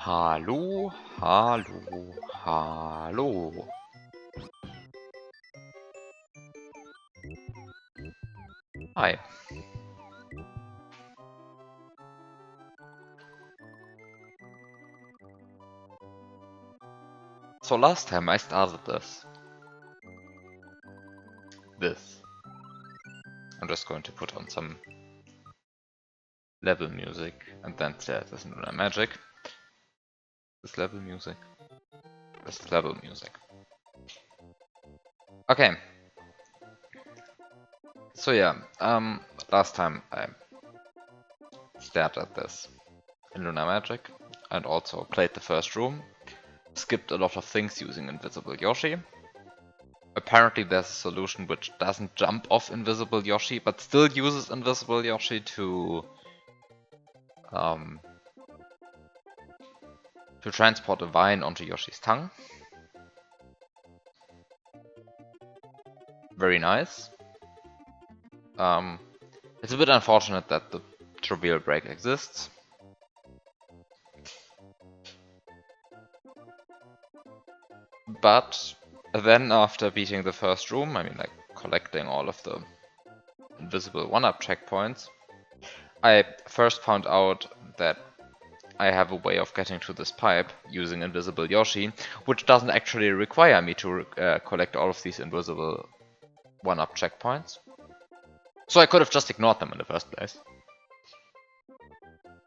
Hallo, hallo, hallo. Hi. So last time I started this. I'm just going to put on some level music and then start this into magic. This level music. This level music. Okay. So yeah, last time I stared at this in Lunar Magic and also played the first room. Skipped a lot of things using Invisible Yoshi. Apparently there's a solution which doesn't jump off Invisible Yoshi, but still uses Invisible Yoshi to transport a vine onto Yoshi's tongue. Very nice. It's a bit unfortunate that the trivial break exists. But then after beating the first room, I mean like collecting all of the invisible 1-up checkpoints, I first found out that I have a way of getting to this pipe using Invisible Yoshi, which doesn't actually require me to collect all of these invisible 1-up checkpoints. So I could have just ignored them in the first place.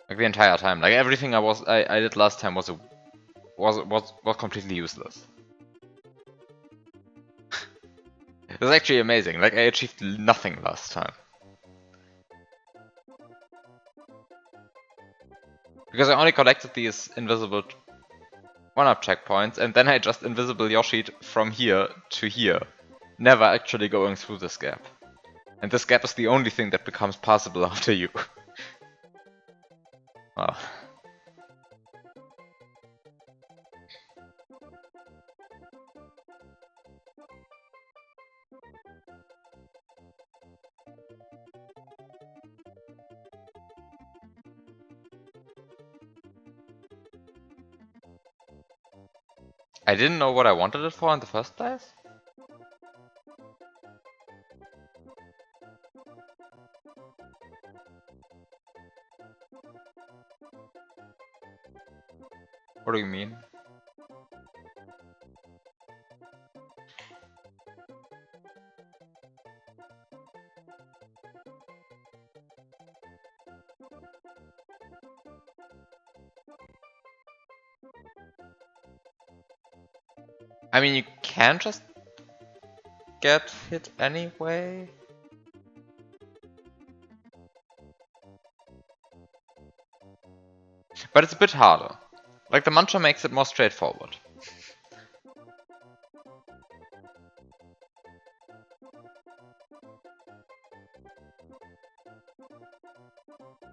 Like the entire time. Like everything I did last time was completely useless. It was actually amazing. Like I achieved nothing last time. Because I only collected these invisible 1-up checkpoints and then I just Invisible Yoshi'd from here to here. Never actually going through this gap. And this gap is the only thing that becomes passable after you. Wow. I didn't know what I wanted it for in the first place? What do you mean? I mean, you can just get hit anyway. But it's a bit harder. Like the mantra makes it more straightforward.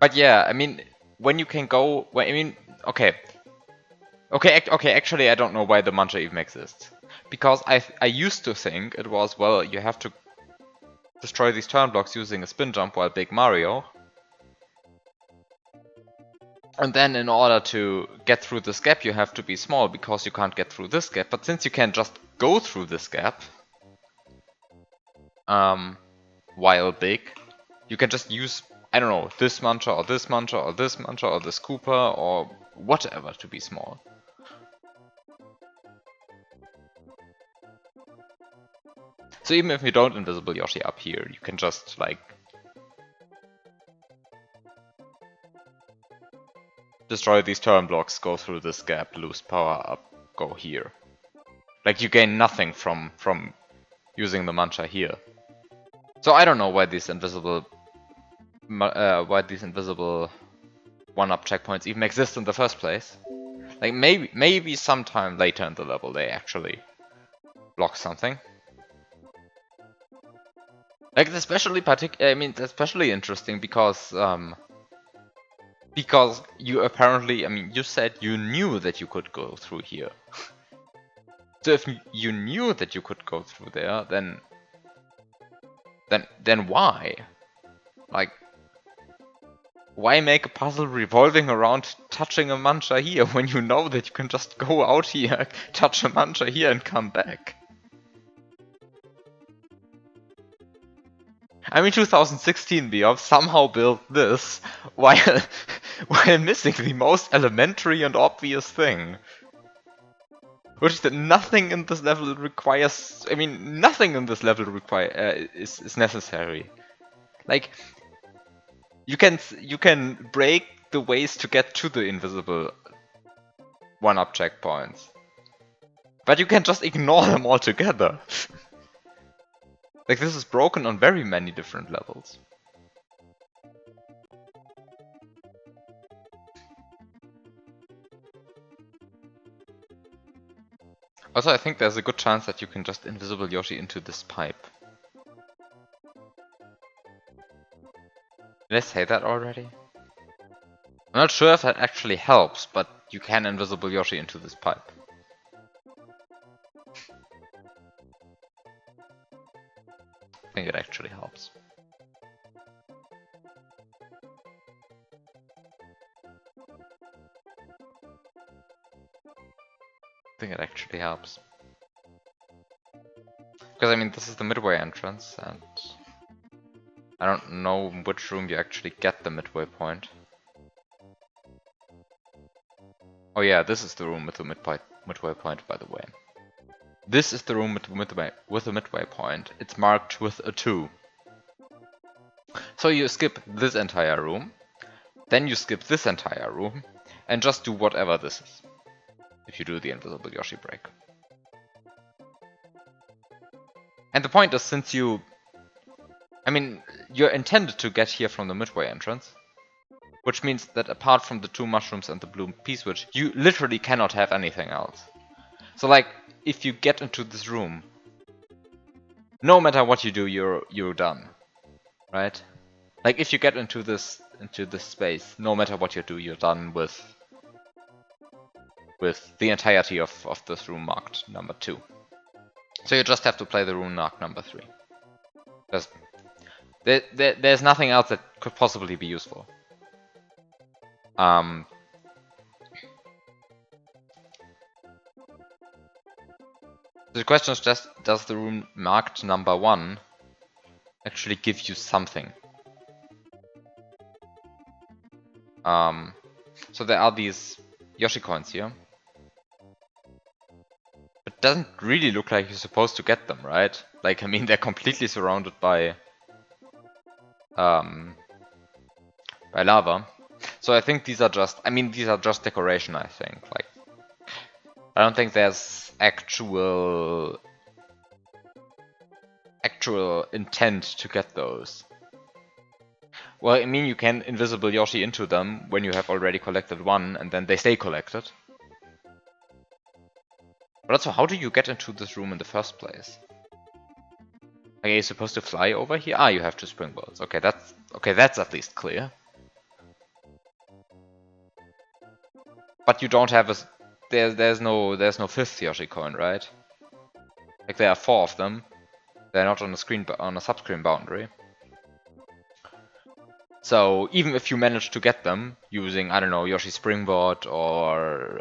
But yeah, I mean, when you can go, I mean, okay. Okay, actually I don't know why the mantra even exists. Because I used to think it was, well, you have to destroy these turn blocks using a spin jump while Big Mario. And then in order to get through this gap you have to be small because you can't get through this gap. But since you can just go through this gap, while big, you can just use, I don't know, this mantra or this mantra or this mantra or this Koopa or whatever to be small. So even if you don't Invisible Yoshi up here, you can just like destroy these turn blocks, go through this gap, lose power up, go here. Like you gain nothing from using the mantra here. So I don't know why these invisible 1-up checkpoints even exist in the first place. Like maybe sometime later in the level they actually block something. Like it's especially interesting because you apparently, I mean, you said you knew that you could go through here. So if you knew that you could go through there, then why? Like, Why make a puzzle revolving around touching a mancha here when you know that you can just go out here, touch a mancha here and come back? I mean, 2016 TheBiob somehow built this while missing the most elementary and obvious thing. Which is that nothing in this level requires... I mean, nothing in this level is necessary. Like, you can break the ways to get to the invisible one-up checkpoints. But you can just ignore them altogether. Like, this is broken on very many different levels. Also, I think there's a good chance that you can just invisible Yoshi into this pipe. Did I say that already? I'm not sure if that actually helps, but you can invisible Yoshi into this pipe. I think it actually helps. I think it actually helps. Because I mean, this is the midway entrance, and I don't know in which room you actually get the midway point. Oh yeah, this is the room with the midway point, by the way. This is the room with the midway point. It's marked with a 2. So you skip this entire room, then you skip this entire room, and just do whatever this is. If you do the invisible Yoshi break. And the point is, since you... I mean, you're intended to get here from the midway entrance. Which means that apart from the 2 mushrooms and the blue P-switch, you literally cannot have anything else. So like, if you get into this room, no matter what you do, you're done. Right? Like, if you get into this space, no matter what you do, you're done with the entirety of this room marked number 2. So you just have to play the room marked number 3. There's nothing else that could possibly be useful. The question is just, does the room marked number 1 actually give you something? So there are these Yoshi coins here. It doesn't really look like you're supposed to get them, right? Like, I mean, they're completely surrounded by lava. So I think these are just, these are just decoration, I think. Like, I don't think there's actual intent to get those. Well, I mean, you can invisible Yoshi into them when you have already collected one, and then they stay collected. But also, how do you get into this room in the first place? Are you supposed to fly over here? Ah, you have 2 springballs. Okay, that's at least clear. But you don't have a... There's no 5th Yoshi coin, right? Like, there are 4 of them. They're not on a subscreen boundary. So even if you manage to get them using, I don't know, Yoshi Springboard or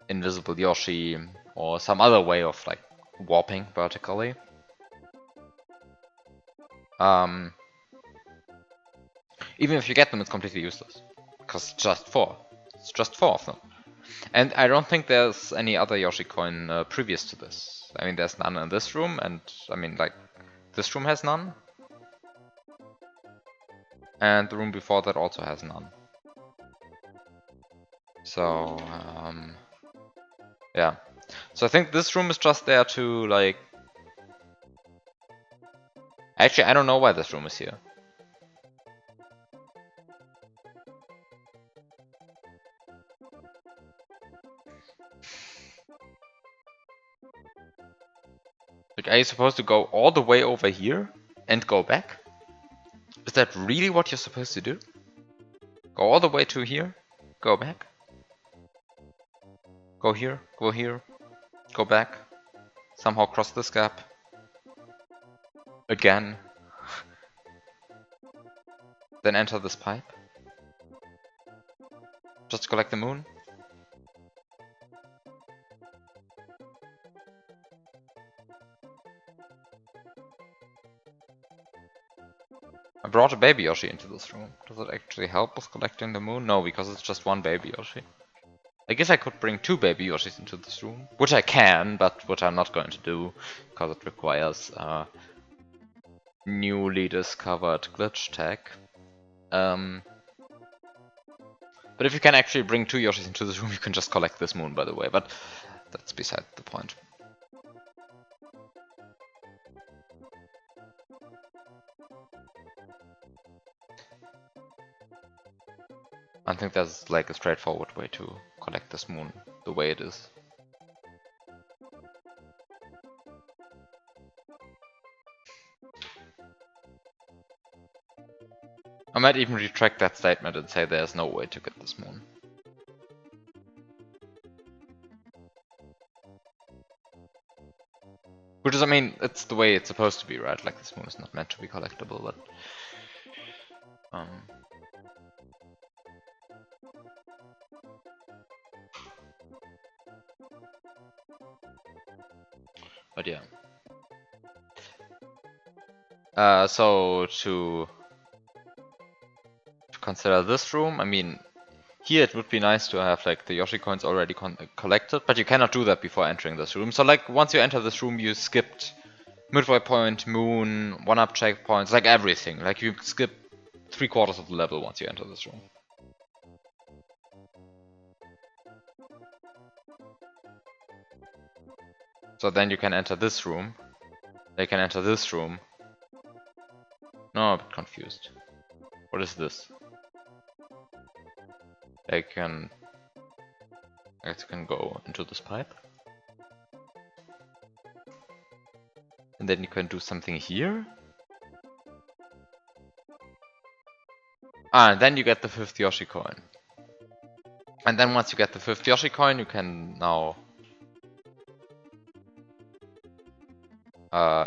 Invisible Yoshi or some other way of like warping vertically, even if you get them, it's completely useless because it's just 4. It's just 4 of them. And I don't think there's any other Yoshi coin previous to this. I mean, there's none in this room, and I mean, like, this room has none. And the room before that also has none. So, yeah. So I think this room is just there to, like... Actually, I don't know why this room is here. Like, are you supposed to go all the way over here and go back? Is that really what you're supposed to do? Go all the way to here, go back. Go here, go back. Somehow cross this gap. Again. Then enter this pipe. Just to collect the moon. I brought a baby Yoshi into this room. Does it actually help with collecting the moon? No, because it's just one baby Yoshi. I guess I could bring 2 baby Yoshis into this room. Which I can, but which I'm not going to do. Because it requires newly discovered glitch tag. But if you can actually bring 2 Yoshis into this room, you can just collect this moon, by the way. But that's beside the point. I think there's like a straightforward way to collect this moon the way it is. I might even retract that statement and say there's no way to get this moon. Which is, I mean, it's the way it's supposed to be, right? Like, this moon is not meant to be collectible, but... But yeah. So to consider this room, I mean, here it would be nice to have like the Yoshi coins already collected, but you cannot do that before entering this room. So like once you enter this room, you skipped midway point, moon, 1-up checkpoints, like everything. Like you skip 3/4 of the level once you enter this room. So then you can enter this room. They can enter this room. No, I'm a bit confused. What is this? They can... I guess you can go into this pipe. And then you can do something here. Ah, and then you get the 5th Yoshi coin. And then once you get the 5th Yoshi coin, you can now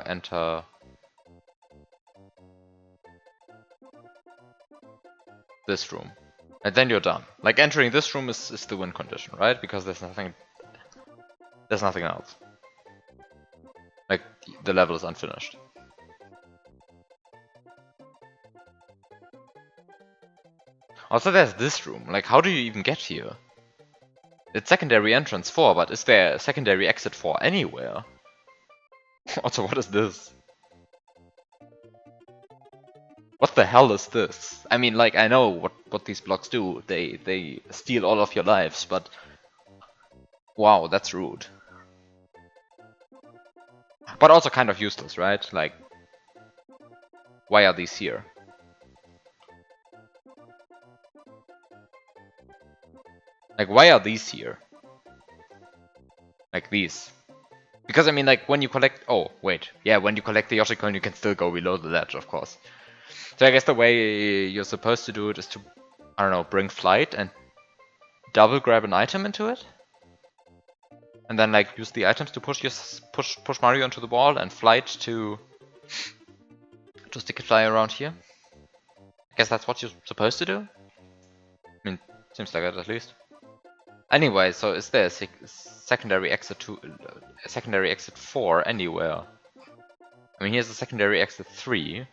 enter this room. And then you're done. Like entering this room is the win condition, right? Because there's nothing else. Like the level is unfinished. Also there's this room. Like how do you even get here? It's secondary entrance 4, but is there a secondary exit 4 anywhere? Also, what is this? What the hell is this? I mean, like, I know what these blocks do. They steal all of your lives, but... Wow, that's rude. But also kind of useless, right? Like, why are these here? Like, why are these here? Like these. Because, I mean, like, when you collect... Oh, wait. Yeah, when you collect the Yoshi coin, you can still go below the ledge, of course. So I guess the way you're supposed to do it is to, I don't know, bring flight and double grab an item into it? And then, like, use the items to push Mario into the wall and flight to stick it fly around here. I guess that's what you're supposed to do? I mean, seems like it at least. Anyway, so is there a secondary exit secondary exit 4 anywhere? I mean, here's a secondary exit 3.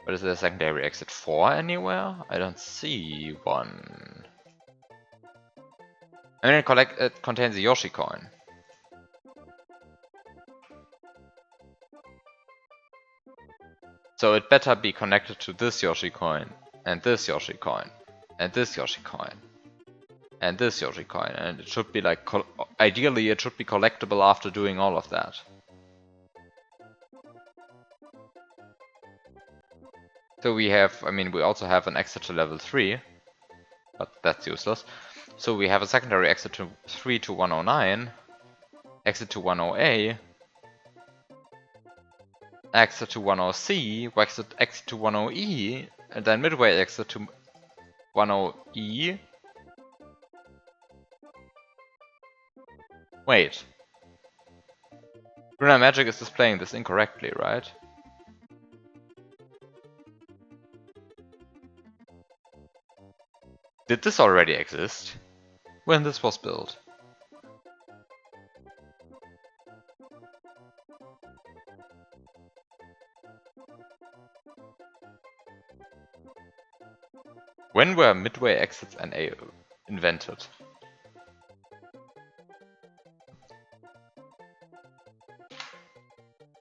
But is there a secondary exit 4 anywhere? I don't see one. I mean, it contains a Yoshi coin. So it better be connected to this Yoshi coin, and this Yoshi coin, and this Yoshi coin, and this Yoshi coin, and it should be like, ideally it should be collectible after doing all of that. So we have, I mean, we also have an exit to level 3, but that's useless. So we have a secondary exit to 3 to 109, exit to 10A, exit to 10C, exit to 10E, and then midway exit to 10E. Wait. Bruna Magic is displaying this incorrectly, right? Did this already exist when this was built? When were midway exits NA invented?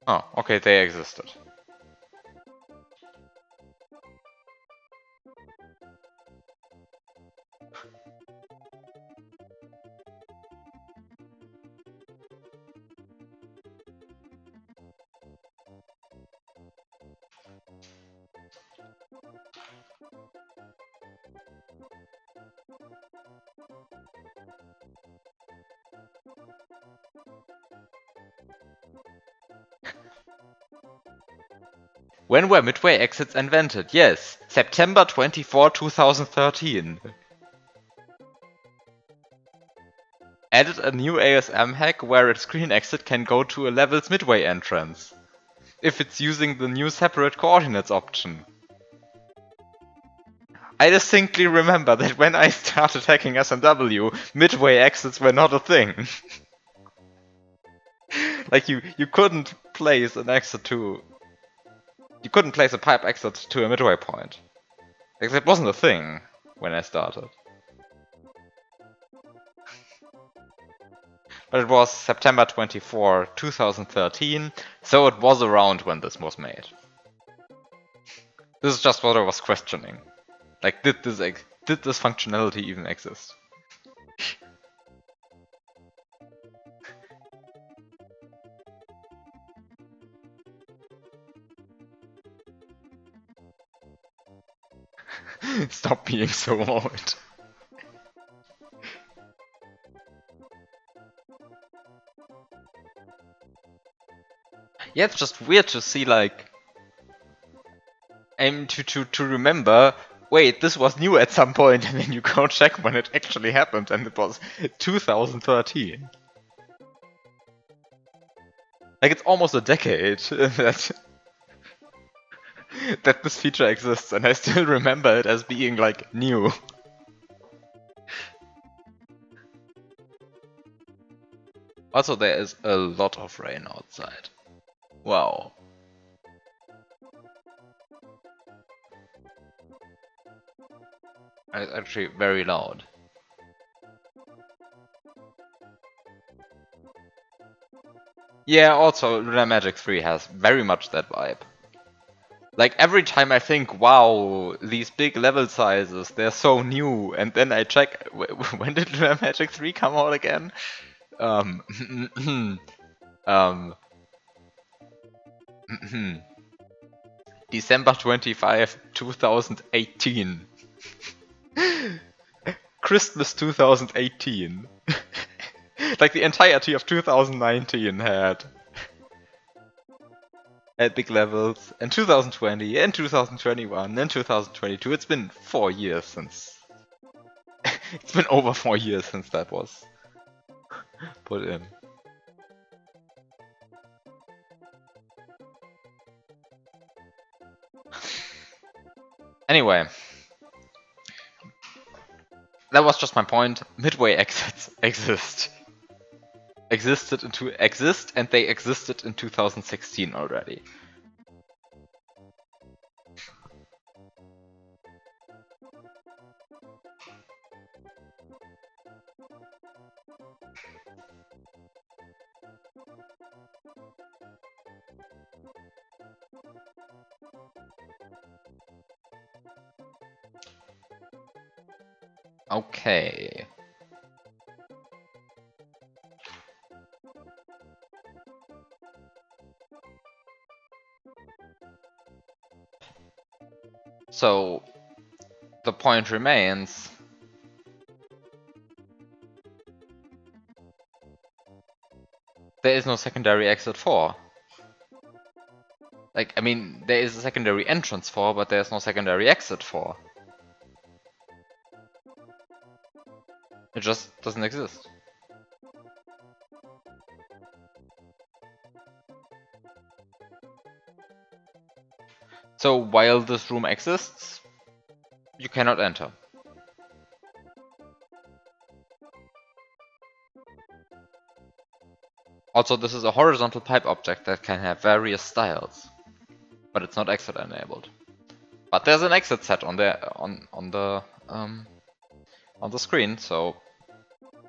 Oh, okay, they existed. When were midway exits invented? Yes, September 24, 2013. Added a new ASM hack where a screen exit can go to a level's midway entrance, if it's using the new separate coordinates option. I distinctly remember that when I started hacking SMW, midway exits were not a thing. Like you couldn't place an exit to... You couldn't place a pipe exit to a midway point. Because it wasn't a thing when I started. But it was September 24, 2013, so it was around when this was made. This is just what I was questioning. Like, did this functionality even exist? Stop being so old. Yeah, it's just weird to see, like, and to remember, wait, this was new at some point, and then you go check when it actually happened, and it was 2013. Like, it's almost a decade that this feature exists, and I still remember it as being, like, new. Also, there is a lot of rain outside. Wow. It's actually very loud. Yeah, also, Lunar Magic 3 has very much that vibe. Like, every time I think, wow, these big level sizes, they're so new, and then I check, when did Lunar Magic 3 come out again? Um, December 25, 2018. Christmas 2018. Like, the entirety of 2019 had big levels, and 2020, and 2021, and 2022. It's been 4 years since... It's been over 4 years since that was put in. Anyway, that was just my point. Midway exits exist. Exist, and they existed in 2016 already. Okay. So, the point remains. There is no secondary exit 4. Like, I mean, there is a secondary entrance 4, but there's no secondary exit 4. It just doesn't exist. So while this room exists, you cannot enter. Also, this is a horizontal pipe object that can have various styles, but it's not exit enabled. But there's an exit set on the screen, so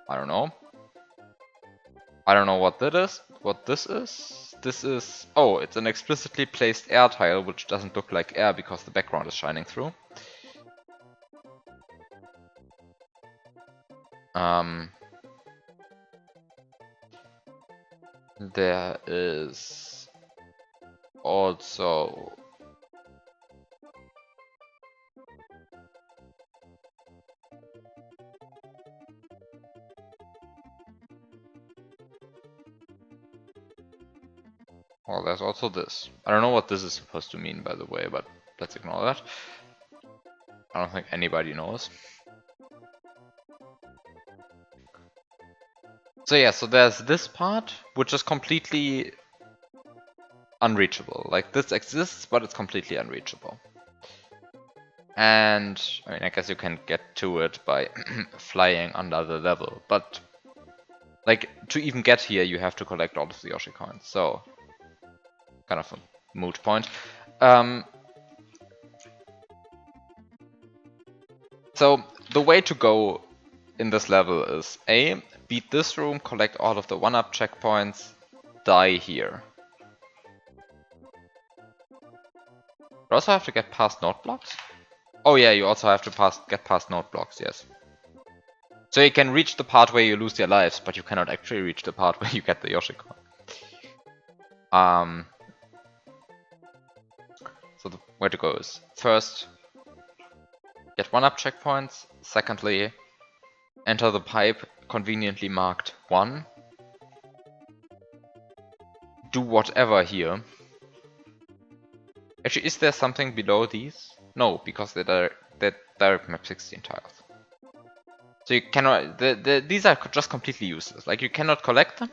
I don't know. I don't know what that is. What this is? This is, oh, it's an explicitly placed air tile, which doesn't look like air because the background is shining through. There is also well, there's also this. I don't know what this is supposed to mean, by the way, but let's ignore that. I don't think anybody knows. So yeah, so there's this part, which is completely unreachable. Like, this exists, but it's completely unreachable. And, I mean, I guess you can get to it by flying under the level, but, like, to even get here, you have to collect all of the Yoshi coins, so, kind of a moot point. So, the way to go in this level is A, beat this room, collect all of the 1-up checkpoints, die here. You also have to get past note blocks? Oh yeah, you also have to get past note blocks, yes. So you can reach the part where you lose your lives, but you cannot actually reach the part where you get the Yoshi coin. So the way to go is, first, get 1-up checkpoints. Secondly, enter the pipe conveniently marked 1. Do whatever here. Actually, is there something below these? No, because they're direct map 16 tiles. So you cannot, these are just completely useless. Like, you cannot collect them.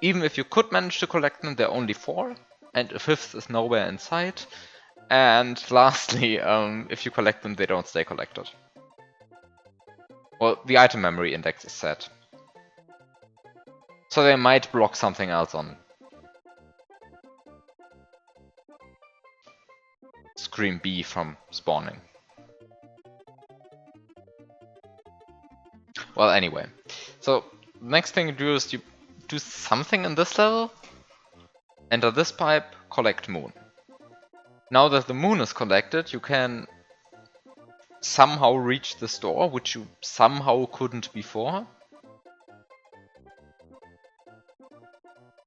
Even if you could manage to collect them, there are only 4. And a 5th is nowhere in sight. And lastly, if you collect them, they don't stay collected. Well, the item memory index is set. So they might block something else on screen B from spawning. Well, anyway. So, next thing you do is you do something in this level. Enter this pipe, collect moon. Now that the moon is collected, you can somehow reach this door, which you somehow couldn't before.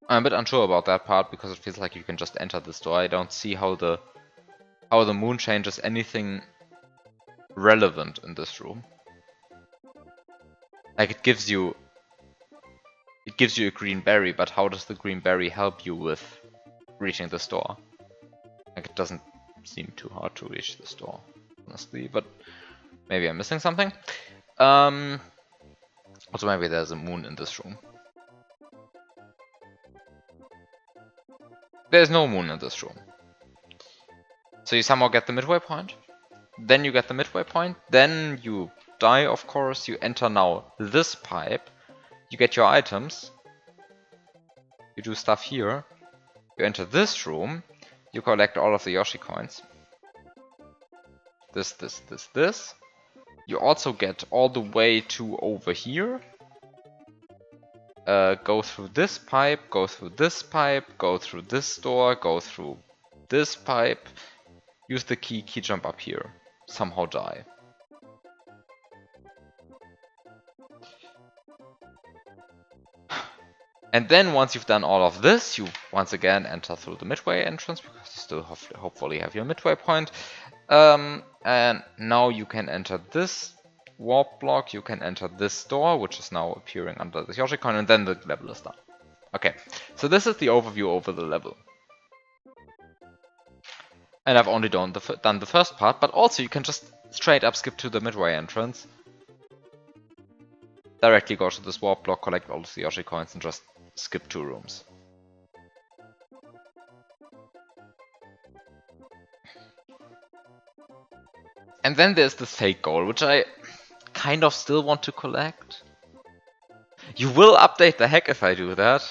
I'm a bit unsure about that part because it feels like you can just enter this door. I don't see how the moon changes anything relevant in this room. Like, it gives you a green berry, but how does the green berry help you with reaching this door? Like, it doesn't seem too hard to reach this door, honestly, but maybe I'm missing something. Also, maybe there's a moon in this room. There's no moon in this room. So you somehow get the midway point. Then you get the midway point. Then you die, of course. You enter now this pipe. You get your items. You do stuff here. You enter this room. You collect all of the Yoshi coins. This. You also get all the way to over here. Go through this pipe, go through this pipe, go through this door, go through this pipe. Use the key jump up here. Somehow die. And then once you've done all of this, you once again enter through the midway entrance, because you still hopefully have your midway point. And now you can enter this warp block, you can enter this door, which is now appearing under the Yoshi coin, and then the level is done. Okay, so this is the overview over the level. And I've only done the first part, but also you can just straight up skip to the midway entrance. Directly go to this warp block, collect all of the Yoshi coins, and just skip 2 rooms. And then there's this fake goal, which I kind of still want to collect. You will update the hack if I do that.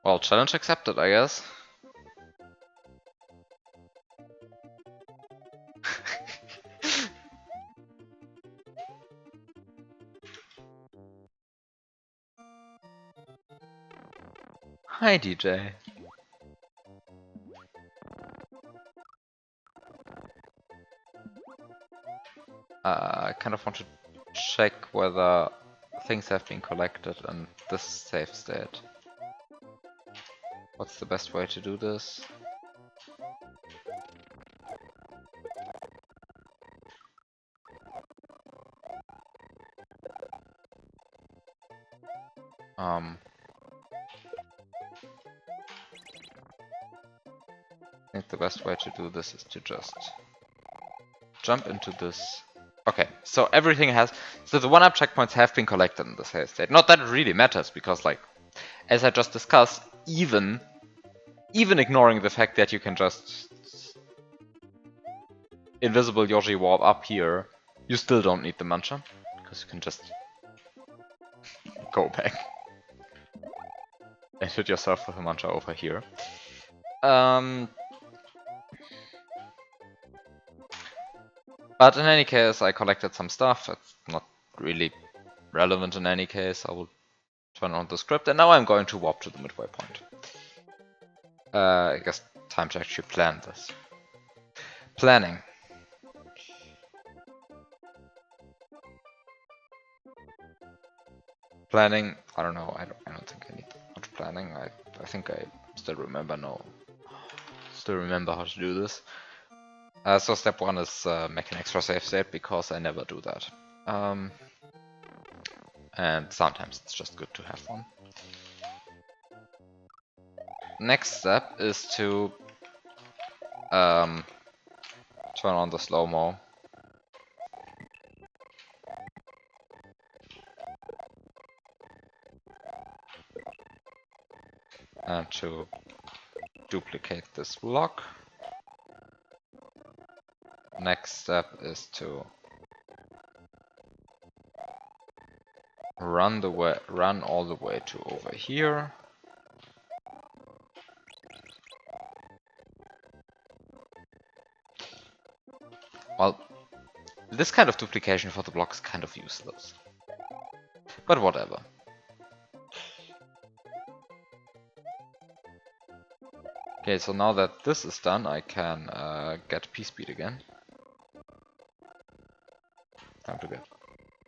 Well, challenge accepted, I guess. Hi, DJ. I kind of want to check whether things have been collected in this save state. What's the best way to do this? I think the best way to do this is to just jump into this. Okay, so everything has... So the 1-up checkpoints have been collected in the save state. Not that it really matters, because, like, as I just discussed, even ignoring the fact that you can just invisible Yoshi warp up here, you still don't need the Muncher, because you can just go back and hit yourself with a Muncher over here. But in any case, I collected some stuff. It's not really relevant in any case. I will turn on the script, and now I'm going to warp to the midway point. I guess time to actually plan this. Planning. Planning, I don't know, I don't think I need much planning. I think I still remember how to do this. So step 1 is make an extra save state, because I never do that. And sometimes it's just good to have one. Next step is to turn on the slow-mo. And to duplicate this block. Next step is to run all the way to over here. Well, this kind of duplication for the block is kind of useless. But whatever. Okay, so now that this is done, I can get P-speed again. Time to get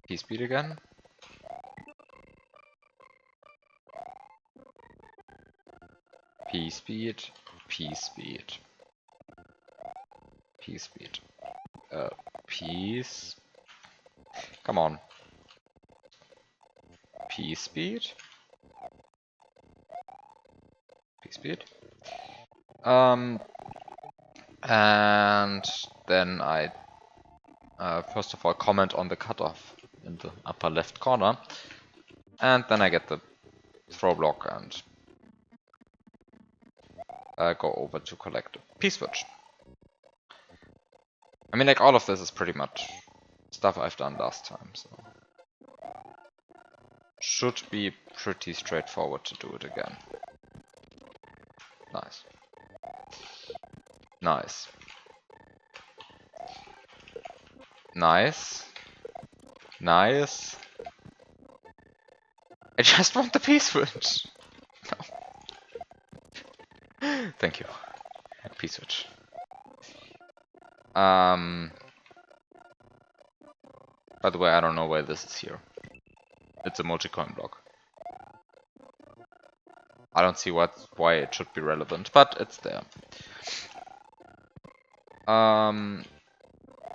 P-speed again. P-speed, P-speed, P-speed, P-speed. Come on. P-speed. P-speed. And then I first of all comment on the cutoff in the upper left corner, and then I get the throw block and go over to collect a P-switch. I mean, like, all of this is pretty much stuff I've done last time, so should be pretty straightforward to do it again. Nice. Nice. Nice. Nice. I just want the P-switch. No. Thank you. P-switch. By the way, I don't know why this is here. It's a multi-coin block. I don't see why it should be relevant, but it's there.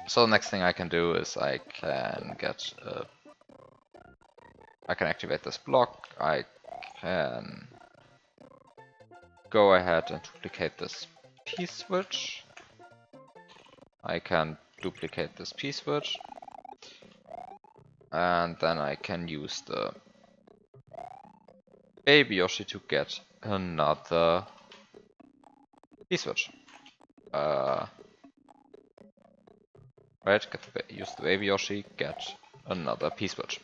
So the next thing I can do is I can activate this block. I can go ahead and duplicate this P-switch. I can duplicate this P-switch. And then I can use the Baby Yoshi to get another P-switch. Right, use the Baby Yoshi, get another P-switch.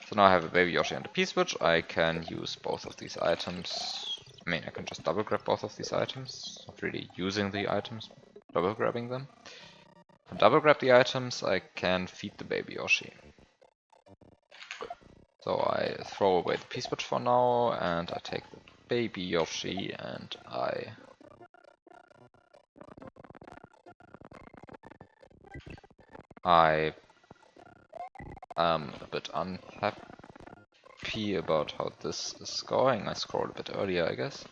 So now I have a Baby Yoshi and a P-switch. I can use both of these items I mean, I can just double grab both of these items, not really using the items, double grabbing them. To double grab the items, I can feed the baby Yoshi. So I throw away the P-switch for now, and I take the baby Yoshi, and I am a bit unhappy about how this is going. I scrolled a bit earlier, I guess.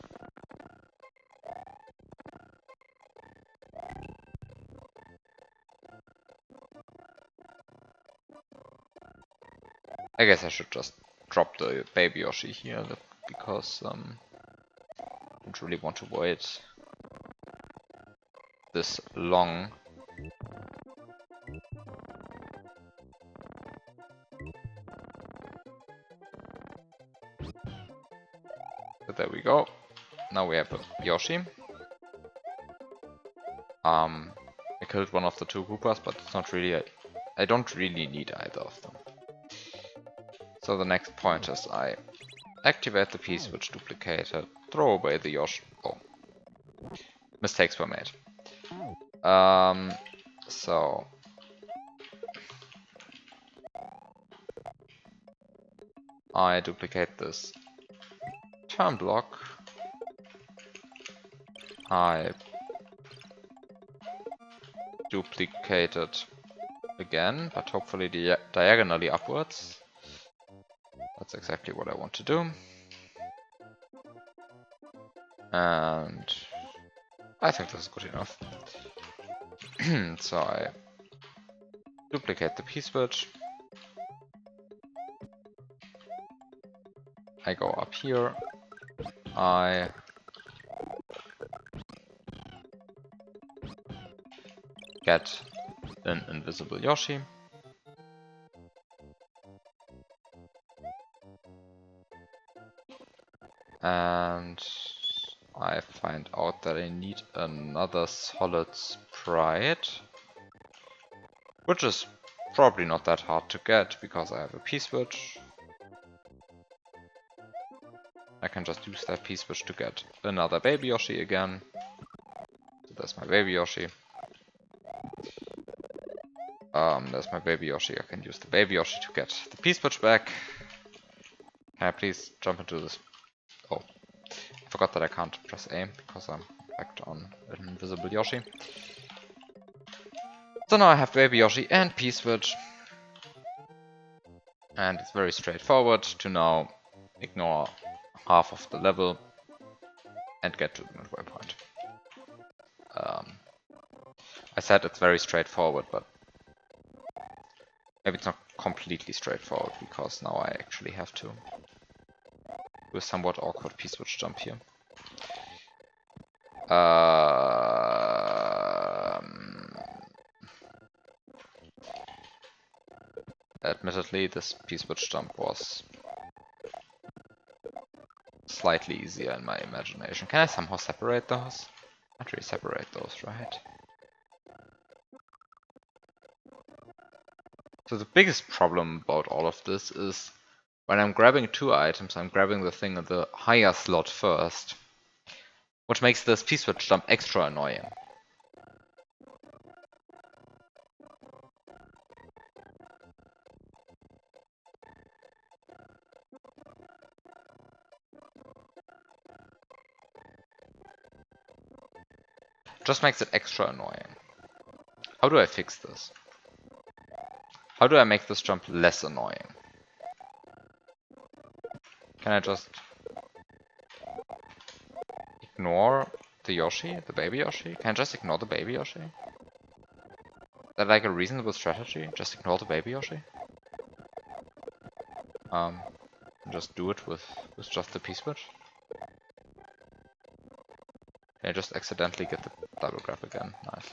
I guess I should just drop the baby Yoshi here, because I don't really want to wait this long. But there we go. Now we have a Yoshi. I killed one of the two Koopas, but it's not really. I don't really need either of them. So the next point is I activate the P-switch duplicator, throw away the Yoshi. Oh, mistakes were made. So I duplicate this turn block. I duplicate it again, but hopefully diagonally upwards. That's exactly what I want to do. And I think this is good enough. So I duplicate the P-switch. I go up here. I get an invisible Yoshi. And I find out that I need another solid sprite, which is probably not that hard to get because I have a P-switch. I can just use that P-switch to get another baby Yoshi again. So there's my baby Yoshi. There's my baby Yoshi. I can use the baby Yoshi to get the P-switch back. Can I please jump into this? Oh, I forgot that I can't press A because I'm backed on an invisible Yoshi. So now I have baby Yoshi and P-switch. And it's very straightforward to now ignore half of the level and get to the midway point. I said it's very straightforward, but maybe it's not completely straightforward because now I actually have to do a somewhat awkward P-switch jump here. Admittedly, this P-switch jump was slightly easier in my imagination. Can I somehow separate those? Not really separate those, right? So the biggest problem about all of this is when I'm grabbing two items, I'm grabbing the thing in the higher slot first, which makes this P-switch jump extra annoying. Just makes it extra annoying. How do I fix this? How do I make this jump less annoying? Can I just ignore the Yoshi, the baby Yoshi? Can I just ignore the baby Yoshi? Is that like a reasonable strategy? Just ignore the baby Yoshi? Just do it with just the P-switch? I just accidentally get the double grab again. Nice.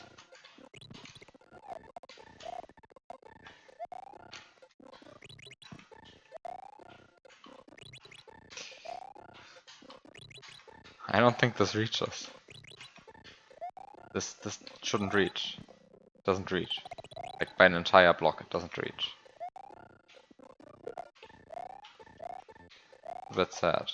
I don't think this reaches. This shouldn't reach. It doesn't reach. Like by an entire block, it doesn't reach. That's sad.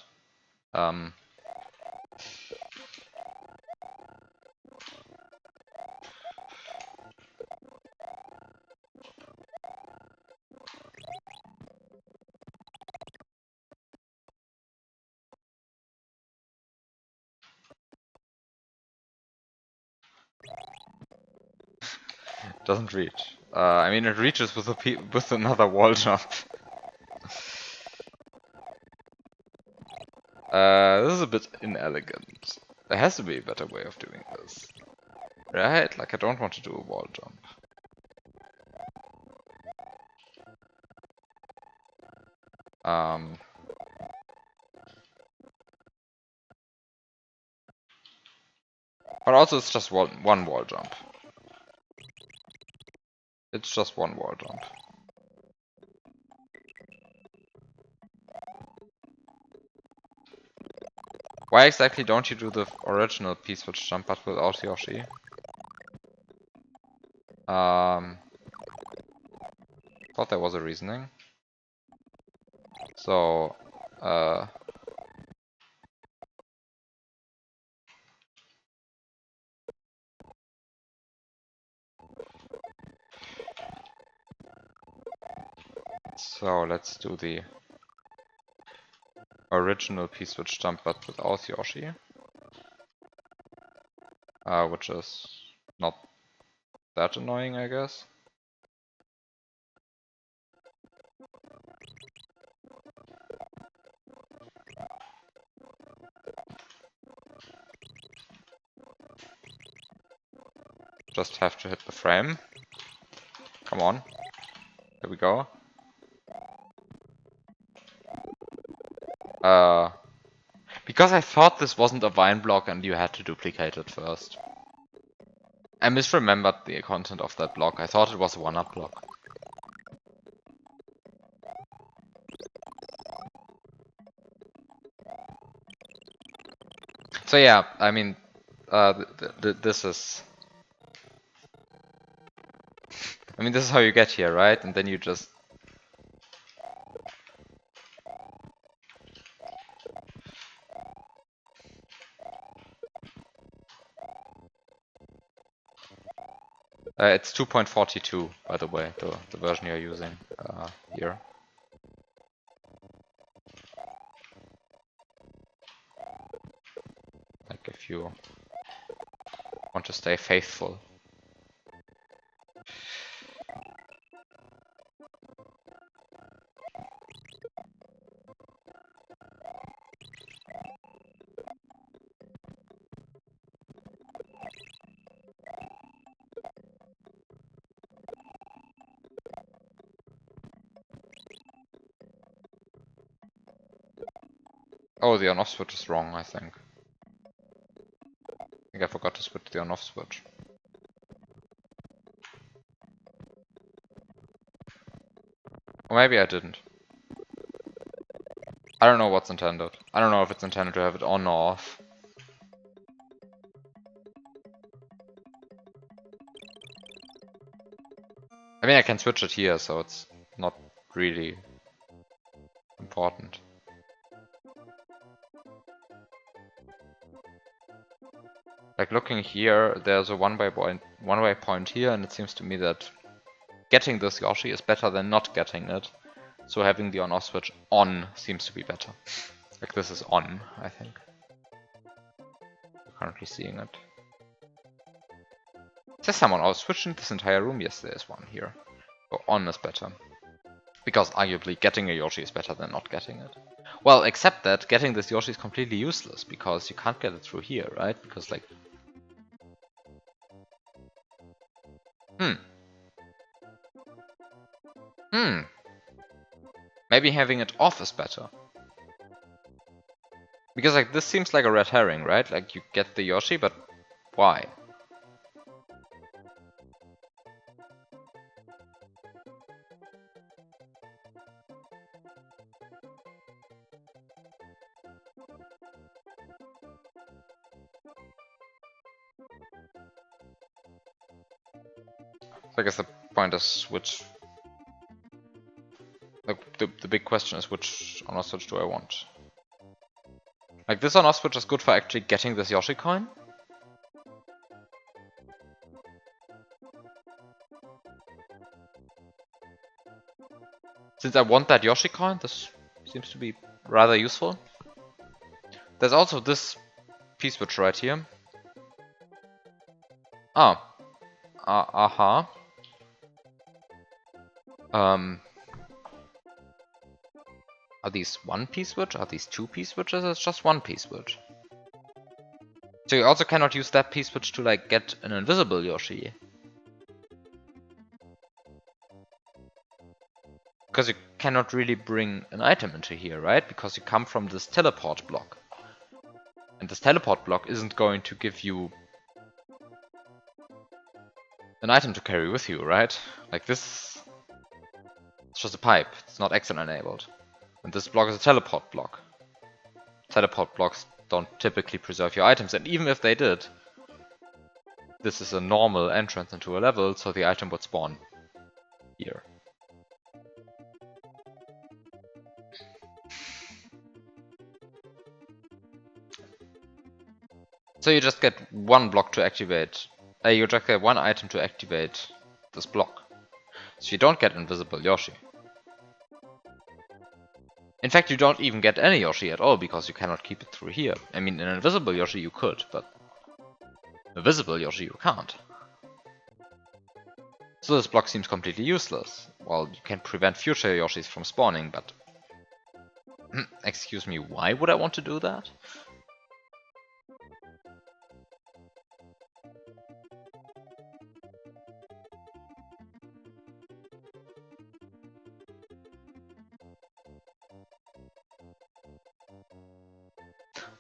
Doesn't reach. I mean, it reaches with with another wall jump. This is a bit inelegant. There has to be a better way of doing this. Right? Like, I don't want to do a wall jump. But also it's just one wall jump. It's just one wall jump. Why exactly don't you do the original P-switch jump but without Yoshi? Thought there was a reasoning. So, so let's do the original P-switch jump but without Yoshi. Which is not that annoying, I guess. Just have to hit the frame. Come on. Here we go. Because I thought this wasn't a vine block and you had to duplicate it first. I misremembered the content of that block. I thought it was a one-up block. So yeah, I mean, this is... I mean, this is how you get here, right? And then you just... it's 2.42, by the way, the version you're using here. Like, if you want to stay faithful. Oh, the on-off switch is wrong, I think. I think I forgot to switch the on-off switch. Or maybe I didn't. I don't know what's intended. I don't know if it's intended to have it on or off. I mean, I can switch it here, so it's not really important. Like, looking here, there's a one-way point here, and it seems to me that getting this Yoshi is better than not getting it. So having the on-off switch on seems to be better. Like, this is on, I think. We're currently seeing it. Is there someone else switching this entire room? Yes, there is one here. So on is better. Because arguably getting a Yoshi is better than not getting it. Well, except that getting this Yoshi is completely useless, because you can't get it through here, right? Because, like... Maybe having it off is better. Because, like, this seems like a red herring, right? Like, you get the Yoshi, but why? So I guess the point is which... Like, the big question is which on-off switch do I want? Like, this on-off switch is good for actually getting this Yoshi coin. Since I want that Yoshi coin, this seems to be rather useful. There's also this P-switch right here. Oh. Aha. Are these one-piece switch? Are these two-piece switches? It's just one-piece switch. So you also cannot use that piece switch to like get an invisible Yoshi. Because you cannot really bring an item into here, right? Because you come from this teleport block. And this teleport block isn't going to give you an item to carry with you, right? Like this, it's just a pipe. It's not exit enabled. And this block is a teleport block. Teleport blocks don't typically preserve your items, and even if they did, this is a normal entrance into a level, so the item would spawn here. So you just get one block to activate. You just get one item to activate this block. So you don't get invisible Yoshi. In fact, you don't even get any Yoshi at all, because you cannot keep it through here. I mean, an invisible Yoshi you could, but a visible Yoshi you can't. So this block seems completely useless. Well, you can prevent future Yoshis from spawning, but... excuse me, why would I want to do that?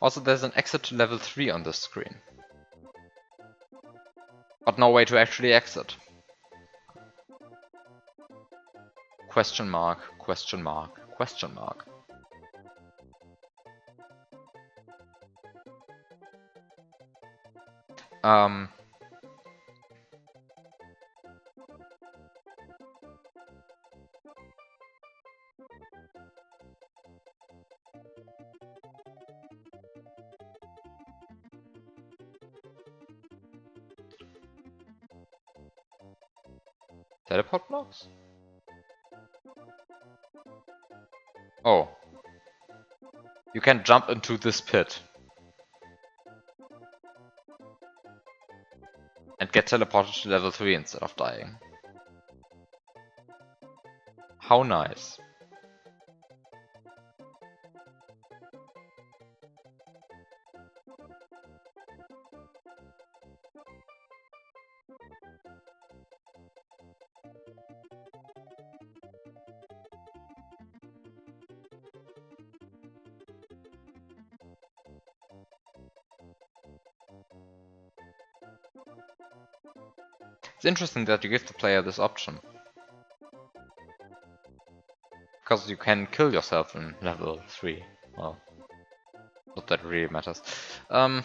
Also, there's an exit to level 3 on this screen. But no way to actually exit. Question mark, question mark, question mark. Teleport blocks? Oh. You can jump into this pit. And get teleported to level 3 instead of dying. How nice. It's interesting that you give the player this option. Because you can kill yourself in level 3. Well, not that really matters. Let's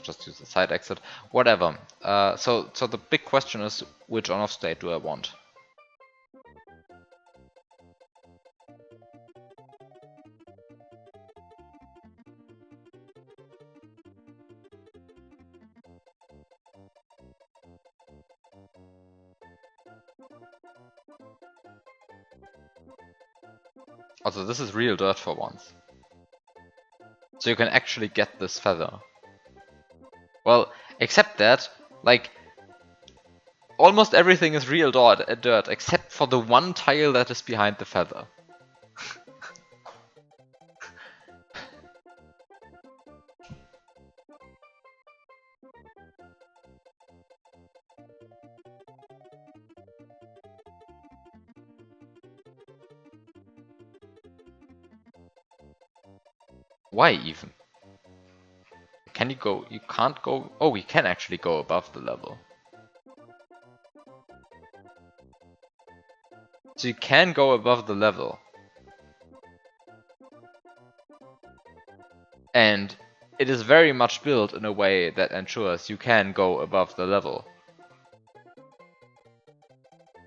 just use the side exit. Whatever. So the big question is, which on-off state do I want? Also, this is real dirt for once. So you can actually get this feather. Well, except that, like, almost everything is real dirt except for the one tile that is behind the feather. Why even? Can you go? You can't go. Oh, we can actually go above the level. So you can go above the level. And it is very much built in a way that ensures you can go above the level.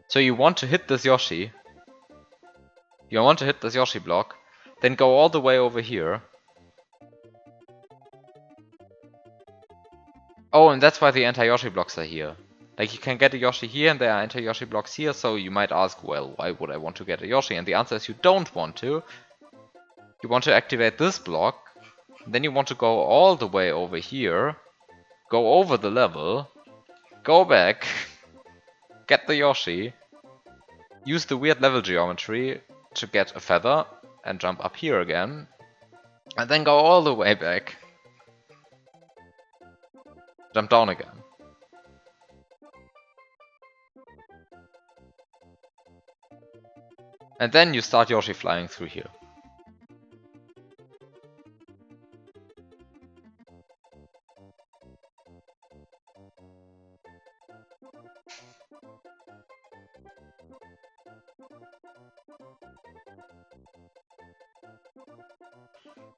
So you want to hit this Yoshi. You want to hit this Yoshi block. Then go all the way over here. Oh, and that's why the anti-Yoshi blocks are here. Like, you can get a Yoshi here and there are anti-Yoshi blocks here, so you might ask, well, why would I want to get a Yoshi? And the answer is you don't want to. You want to activate this block, then you want to go all the way over here, go over the level, go back, get the Yoshi, use the weird level geometry to get a feather, and jump up here again, and then go all the way back, jump down again. And then you start Yoshi flying through here.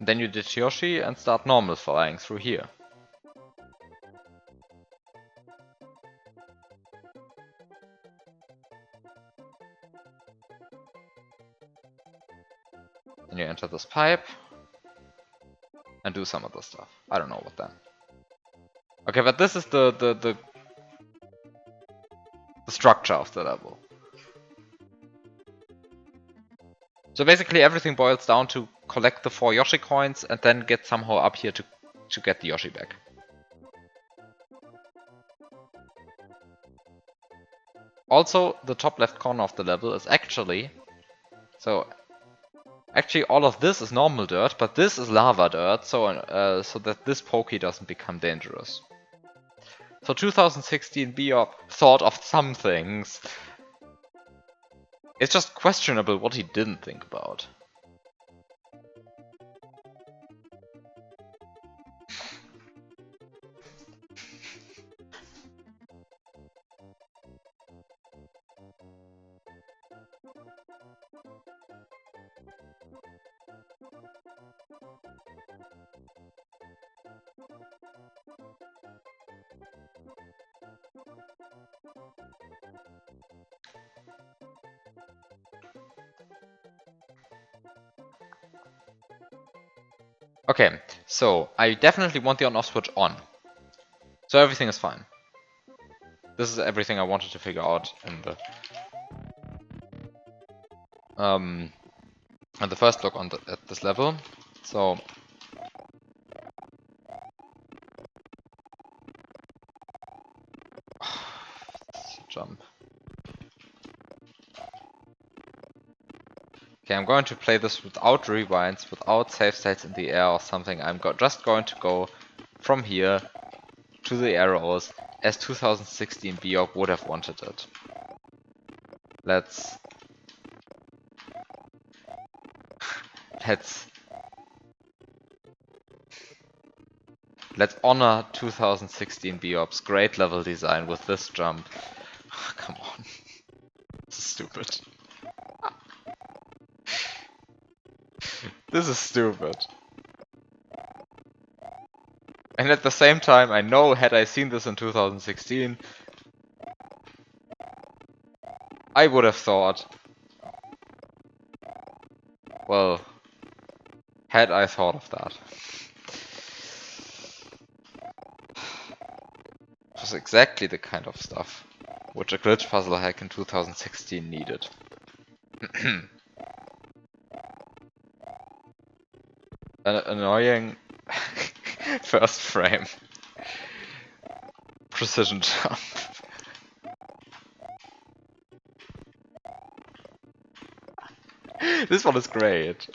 Then you ditch Yoshi and start normal flying through here. Then you enter this pipe and do some other stuff. I don't know what then. Okay, but this is the structure of the level. So basically everything boils down to collect the 4 Yoshi coins and then get somehow up here to get the Yoshi back. Also, the top left corner of the level is actually... So, actually all of this is normal dirt, but this is lava dirt, so that this pokey doesn't become dangerous. So 2016 TheBiob thought of some things. It's just questionable what he didn't think about. Okay, so I definitely want the on-off switch on. So everything is fine. This is everything I wanted to figure out in the first look at this level. So jump. Okay, I'm going to play this without rewinds, without save states in the air or something. I'm just going to go from here to the arrows as 2016 TheBiob would have wanted it. Let's honor 2016 TheBiob's great level design with this jump. Come on. This is stupid. This is stupid. And at the same time, I know had I seen this in 2016, I would have thought, well, had I thought of that. It was exactly the kind of stuff which a glitch puzzle hack in 2016 needed. An annoying first frame precision jump. This one is great.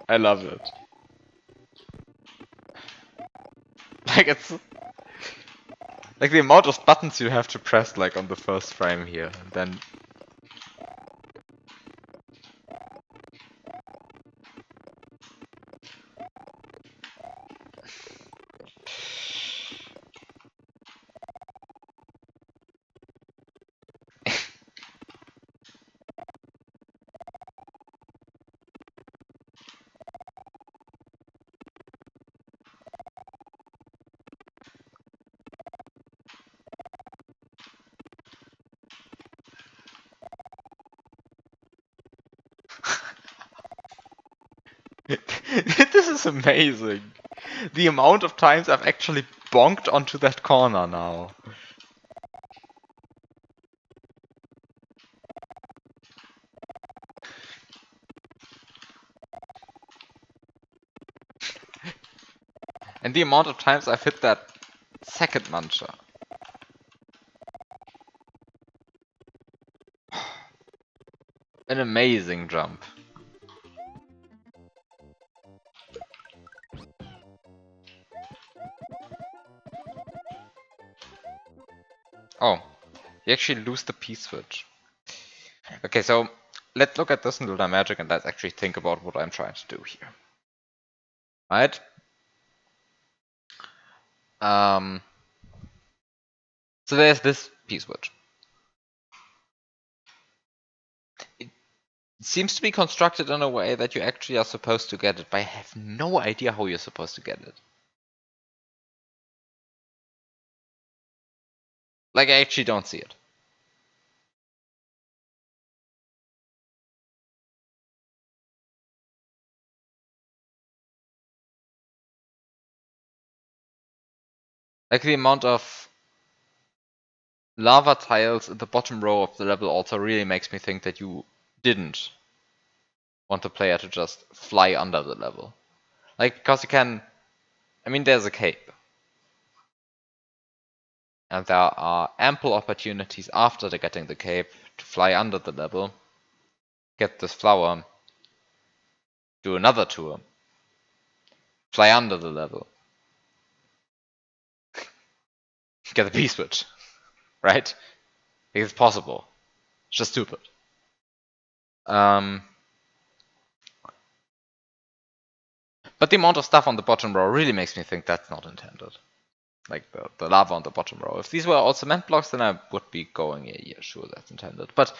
I love it. Like it's like the amount of buttons you have to press like on the first frame here, and then this is amazing. The amount of times I've actually bonked onto that corner now. And the amount of times I've hit that Second Muncher. An amazing jump. Oh, you actually lose the P-switch. Okay, so let's look at this in Lunar Magic and let's actually think about what I'm trying to do here. Right? So there's this P-switch. It seems to be constructed in a way that you actually are supposed to get it, but I have no idea how you're supposed to get it. Like, I actually don't see it. Like, the amount of lava tiles in the bottom row of the level also really makes me think that you didn't want the player to just fly under the level. Like, because you can... I mean, there's a cape. And there are ample opportunities after getting the cape to fly under the level, get this flower, do another tour, fly under the level, get the P-switch, right? It's possible. It's just stupid. But the amount of stuff on the bottom row really makes me think that's not intended. Like the lava on the bottom row. If these were all cement blocks, then I would be going, yeah, sure, that's intended. But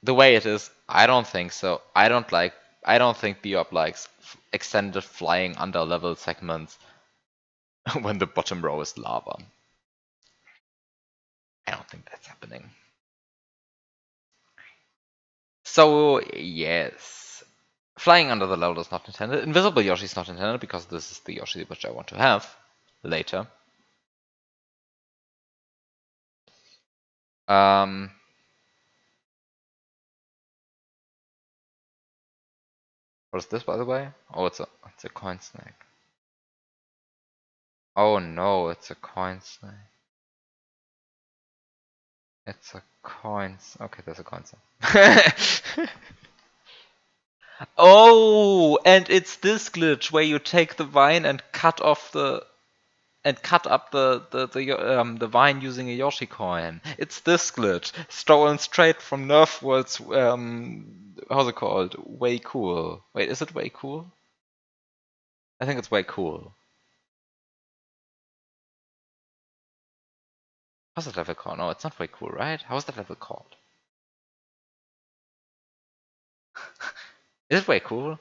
the way it is, I don't think so. I don't think TheBiob likes extended flying under level segments when the bottom row is lava. I don't think that's happening. So, yes. Flying under the level is not intended. Invisible Yoshi is not intended because this is the Yoshi which I want to have later. What is this, by the way? Oh, it's a coin snake. Oh no, it's a coin snake. It's a coin. Okay, there's a coin snake. Oh, and it's this glitch where you take the vine and cut up the vine using a Yoshi coin. It's this glitch, stolen straight from Nerf World's how's it called? Way Cool. Wait, is it Way Cool? I think it's Way Cool. How's that level called? No, it's not Way Cool, right? How's that level called? Is it Way Cool?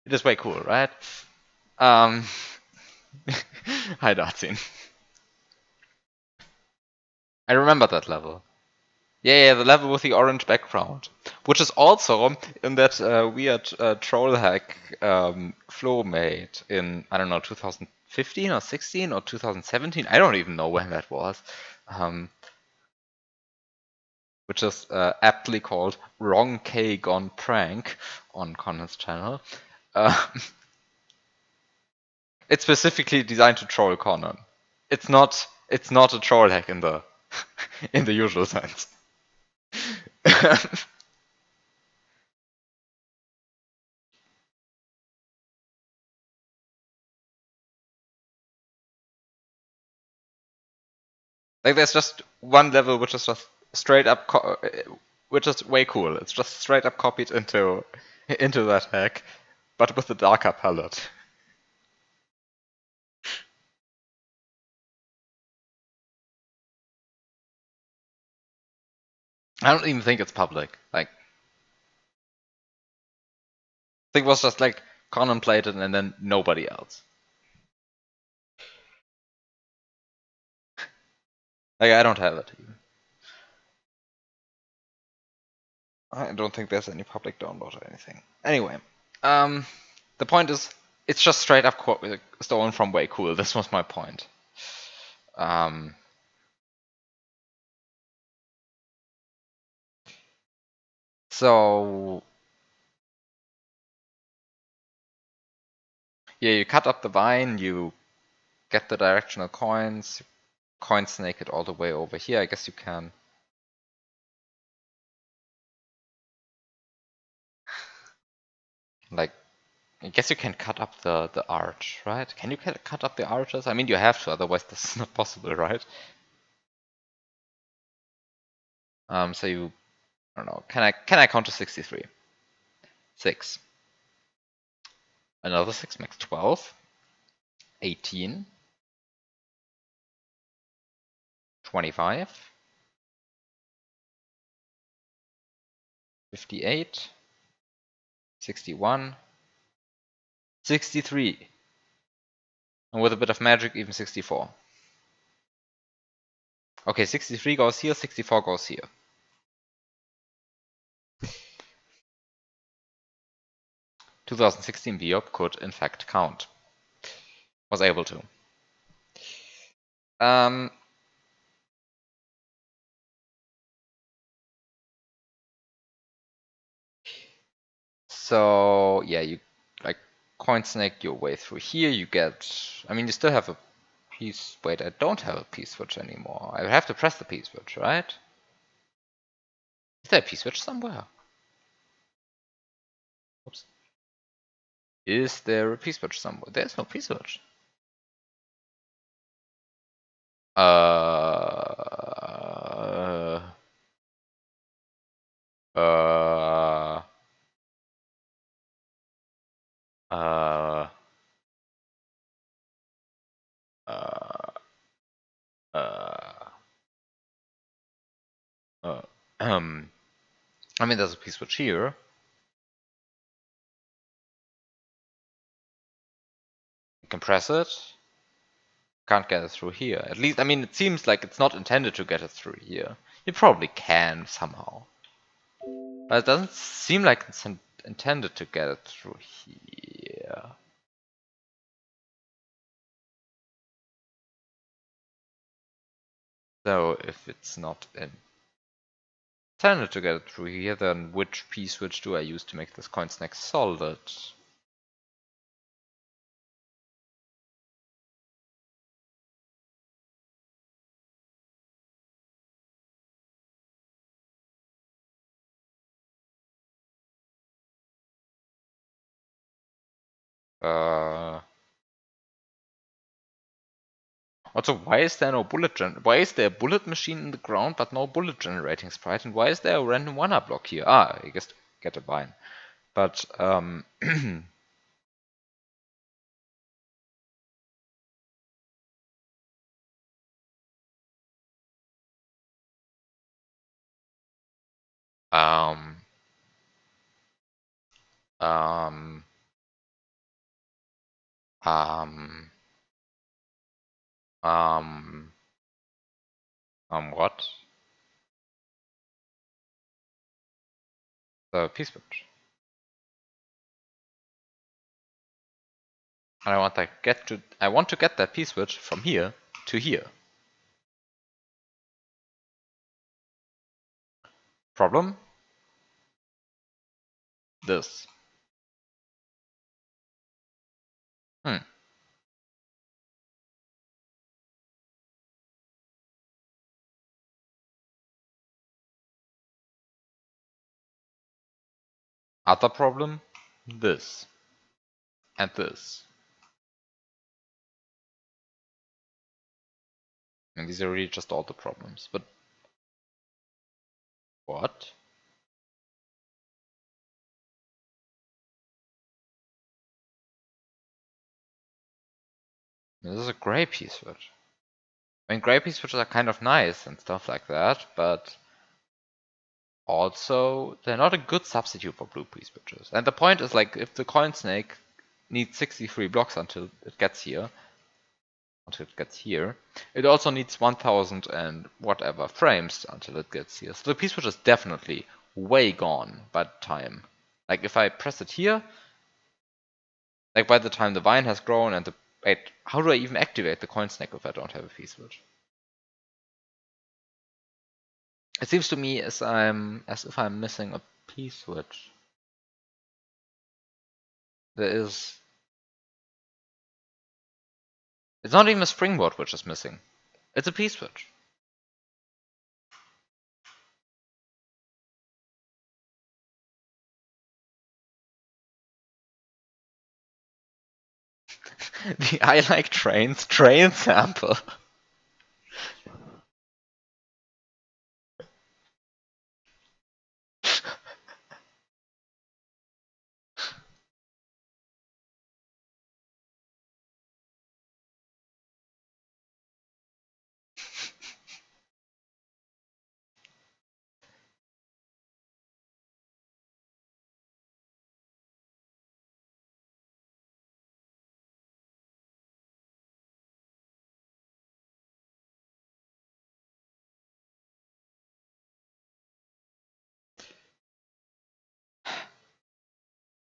It is Way Cool, right? Hi, Dartzin. I remember that level. Yeah, the level with the orange background, which is also in that weird troll hack Flo made in, I don't know, 2015 or 16 or 2017. I don't even know when that was. Which is aptly called Wrong K Gone Prank on Conan's channel. It's specifically designed to troll Conan. It's not a troll hack in the in the usual sense. Like there's just one level which is just straight up, which is way cool. It's just straight up copied into that hack, but with a darker palette. I don't even think it's public. Like, I think it was just like Conan played it and then nobody else. Like I don't have it. I don't think there's any public download or anything. Anyway, the point is, it's just straight up stolen from Way Cool. This was my point. So yeah, you cut up the vine, you get the directional coins, coin snake it all the way over here. I guess you can. Like, I guess you can cut up the arch, right? Can you cut up the arches? I mean, you have to, otherwise this is not possible, right? So you, I don't know, can I count to 63? 6. Another 6 makes 12. 18. 25. 58. 61. 63. And with a bit of magic, even 64. Okay, 63 goes here, 64 goes here. TheBiob could in fact count. Was able to. So yeah, you like coin snake your way through here. You get, I mean, you still have a piece. Wait, I don't have a piece switch anymore. I have to press the piece switch, right? Is there a piece switch somewhere? Oops. Is there a piece switch somewhere? There's no piece switch. Uh. Uh. Uh. Uh. Uh. uh I mean, there's a piece switch here. You can press it. Can't get it through here. At least, I mean, it seems like it's not intended to get it through here. You probably can somehow. But it doesn't seem like it's intended to get it through here. So if it's not intended to get it through here, then which P-switch do I use to make this coin snack solid? Also, why is there no why is there a bullet machine in the ground but no bullet generating sprite? And why is there a random 1-up block here? Ah, I guess to get a vine. But um um um um what? The P-switch. And I want to get that P-switch from here to here. Problem? This. Hmm. Other problem? This. And this. And these are really just all the problems. But what? This is a gray P-switch. I mean, gray P-switches are kind of nice and stuff like that, but also they're not a good substitute for blue P-switches. And the point is, like, if the coin snake needs 63 blocks until it gets here, it also needs 1000 and whatever frames until it gets here. So the P-switch is definitely way gone by the time. Like, if I press it here, like by the time the vine has grown and the... Wait, how do I even activate the coin snake if I don't have a P-switch? It seems to me as if I'm missing a P-switch. There is... It's not even a springboard which is missing. It's a P-switch. The I like trains train sample.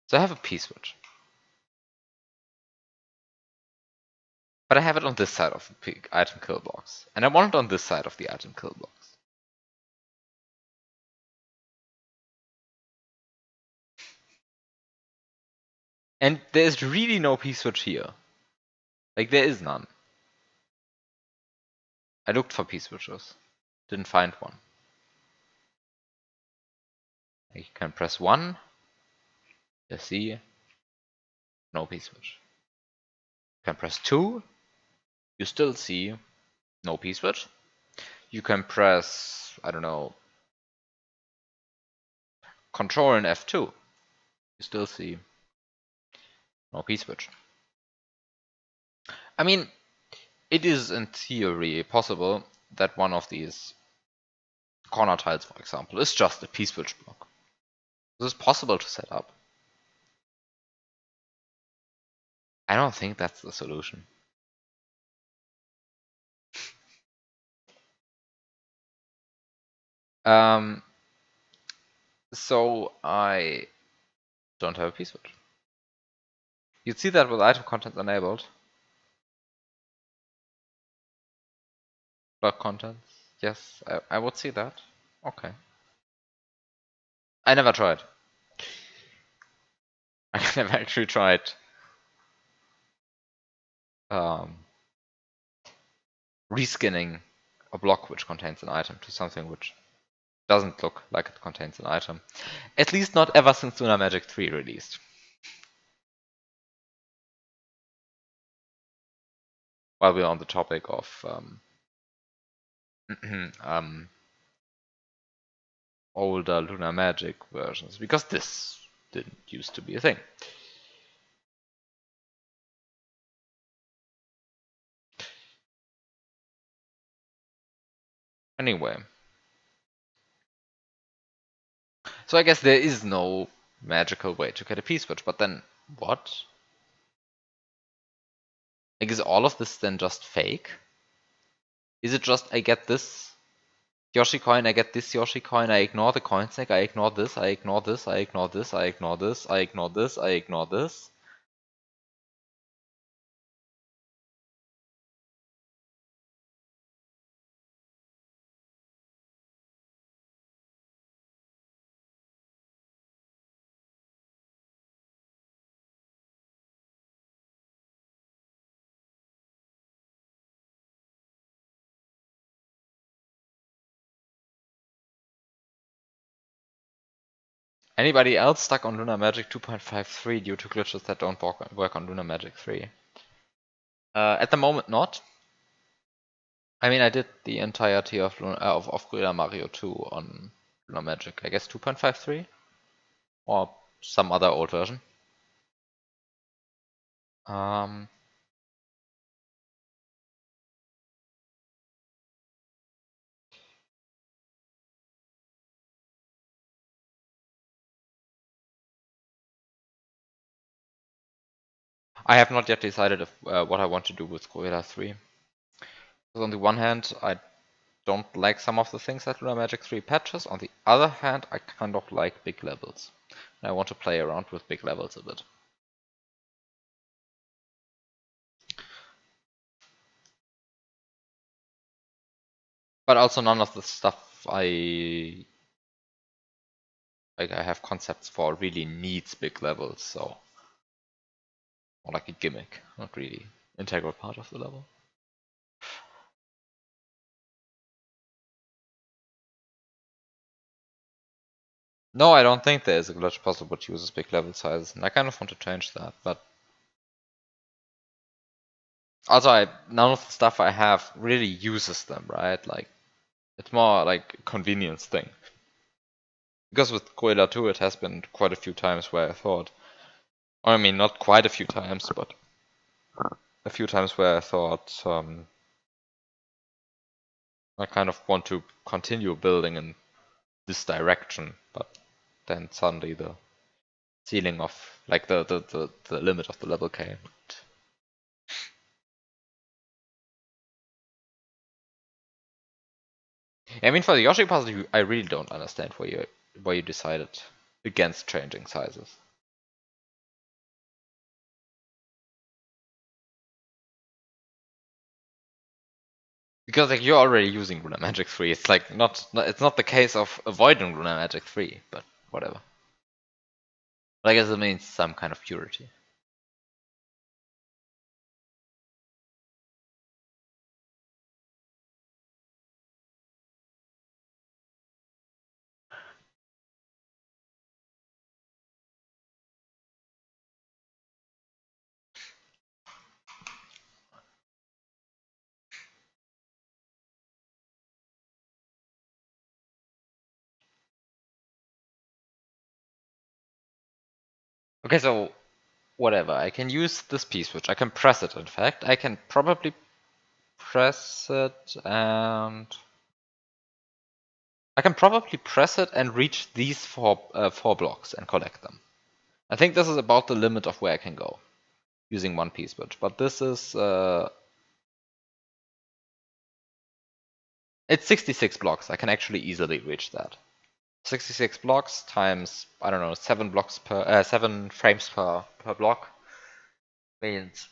So I have a P-switch. But I have it on this side of the item kill box. And I want it on this side of the item kill box. And there's really no P-switch here. Like, there is none. I looked for P-switches. Didn't find one. You can press 1. You see, no P-switch. You can press 2. You still see no P-switch. You can press, I don't know, Control and F2. You still see no P-switch. I mean, it is in theory possible that one of these corner tiles, for example, is just a P-switch block. This is possible to set up. I don't think that's the solution. So I don't have a P-switch. You'd see that with item contents enabled. Block contents. Yes, I would see that. Okay. I never tried. I never actually tried reskinning a block which contains an item to something which doesn't look like it contains an item. At least not ever since Lunar Magic 3 released. While we're on the topic of older Lunar Magic versions, because this didn't used to be a thing. Anyway. So I guess there is no magical way to get a P-switch, but then what? Like, is all of this then just fake? Is it just I get this Yoshi coin, I get this Yoshi coin, I ignore the coin snake, I ignore this, I ignore this, I ignore this, I ignore this, I ignore this, I ignore this? Anybody else stuck on Lunar Magic 2.53 due to glitches that don't work on Lunar Magic 3? At the moment, not. I mean, I did the entirety of Gorilla Mario 2 on Lunar Magic, I guess 2.53? Or some other old version. I have not yet decided if, what I want to do with Gorilla 3. Because on the one hand, I don't like some of the things that Lunar Magic 3 patches. On the other hand, I kind of like big levels. And I want to play around with big levels a bit. But also none of the stuff I Like I have concepts for really needs big levels, so more like a gimmick, not really integral part of the level. No, I don't think there is a glitch possible that uses big level sizes, and I kind of want to change that, but also none of the stuff I have really uses them, right? Like it's more like a convenience thing. Because with Goila 2 it has been quite a few times where I thought, or I mean not quite a few times, but a few times where I thought I kind of want to continue building in this direction, but then suddenly the ceiling of like the limit of the level came. I mean, for the Yoshi puzzle, I really don't understand why you decided against changing sizes. Because like you're already using Lunar Magic 3. It's like it's not the case of avoiding Lunar Magic 3, but whatever. But I guess it means some kind of purity. Okay, so whatever. I can use this piece, which I can press it. In fact, I can probably press it and reach these four blocks and collect them. I think this is about the limit of where I can go using one piece switch. But this is it's 66 blocks. I can actually easily reach that. 66 blocks times I don't know 7 frames per block means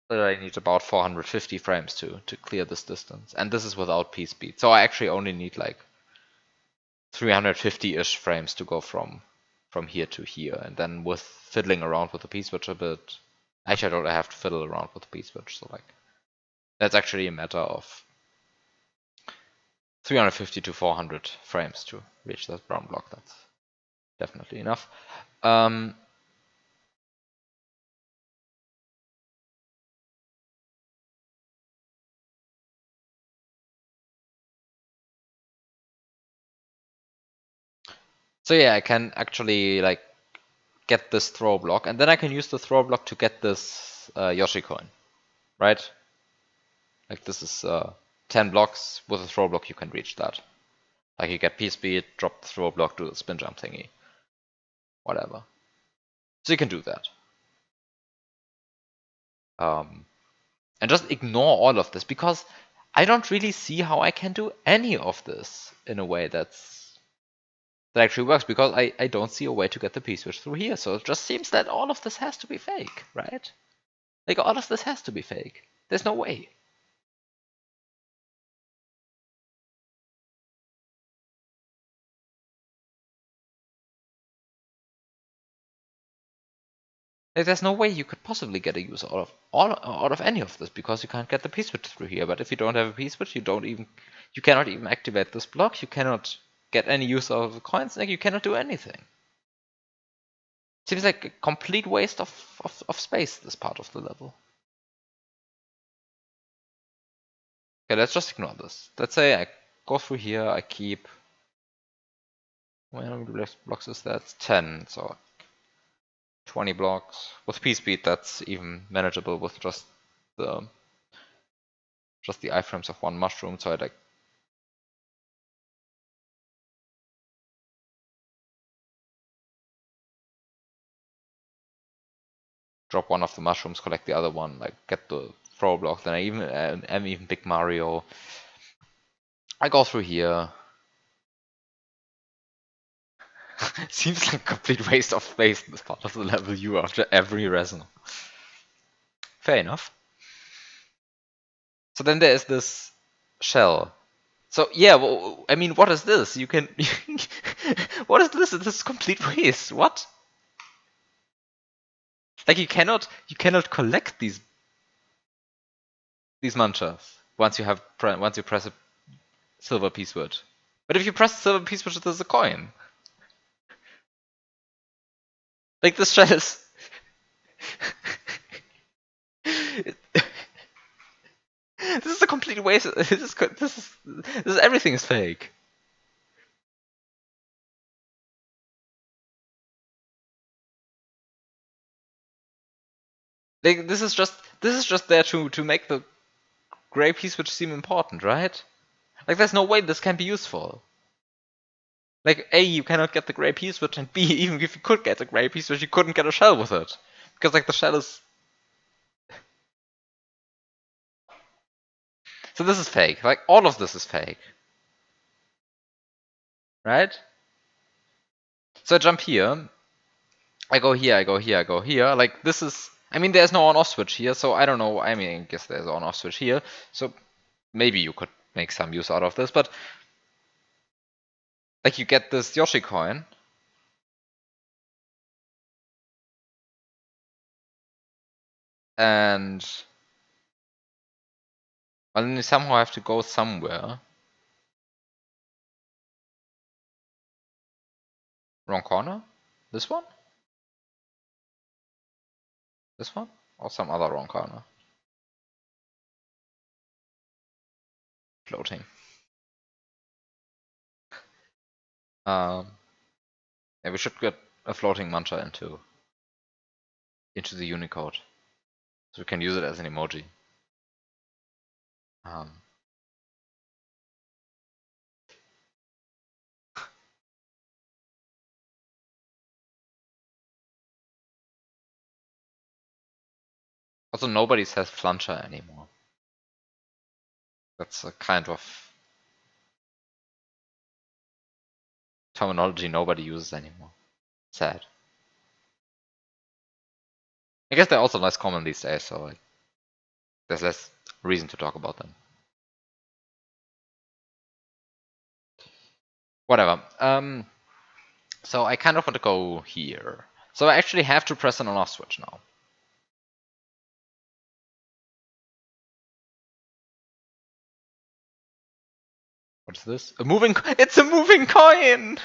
that I need about 450 frames to clear this distance, and this is without piece speed. So I actually only need like 350-ish frames to go from here to here, and then with fiddling around with the piece switch a bit. Actually, I don't have to fiddle around with the piece switch, so like that's actually a matter of 350 to 400 frames to reach that brown block. That's definitely enough. So yeah, I can actually like get this throw block, and then I can use the throw block to get this Yoshi coin, right? Like this is 10 blocks. With a throw block you can reach that. Like you get P-speed, drop the throw block, do the spin jump thingy. Whatever. So you can do that. And just ignore all of this, because I don't really see how I can do any of this in a way that actually works, because I don't see a way to get the P-switch through here. So it just seems that all of this has to be fake, right? Like all of this has to be fake. There's no way. Like, there's no way you could possibly get a use out of any of this, because you can't get the P-switch through here. But if you don't have a P-switch, you cannot even activate this block. You cannot get any use out of the coins. Like you cannot do anything. Seems like a complete waste of space, this part of the level. Okay, let's just ignore this. Let's say I go through here, I keep... How many blocks is that? 10, so 20 blocks. With P-speed, that's even manageable with just the iframes of one mushroom, so I like drop one of the mushrooms, collect the other one, like get the throw block, then I am even Big Mario. I go through here. Seems like a complete waste of space in this part of the level U after every resin. Fair enough. So then there is this shell. So yeah, well, I mean, what is this? You can, what is this? This is complete waste. What? Like you cannot collect these manchas once you press a silver P switch. But if you press the silver P switch, there's a coin. Like this shell is. This is a complete waste. This is everything is fake. Like this is just there to make the gray P switch seem important, right? Like there's no way this can be useful. Like A, you cannot get the gray P switch, and B, even if you could get the gray P switch, you couldn't get a shell with it. Because like the shell is. So this is fake. Like all of this is fake. Right? So I jump here. I go here, I go here, I go here. Like this is. I mean, there's no on-off switch here, so I don't know. I mean, I guess there's an on-off switch here. So maybe you could make some use out of this, but like you get this Yoshi coin. And well, then you somehow have to go somewhere. Wrong corner? This one? This one? Or some other wrong corner? Floating. Yeah, we should get a floating mantra into the Unicode. So we can use it as an emoji. Um, Also, nobody says flancher anymore. That's a kind of terminology nobody uses anymore. Sad. I guess they're also less common these days, so like, there's less reason to talk about them. Whatever. So I kind of want to go here. So I actually have to press an on-off switch now. What's this? A moving. It's a moving coin.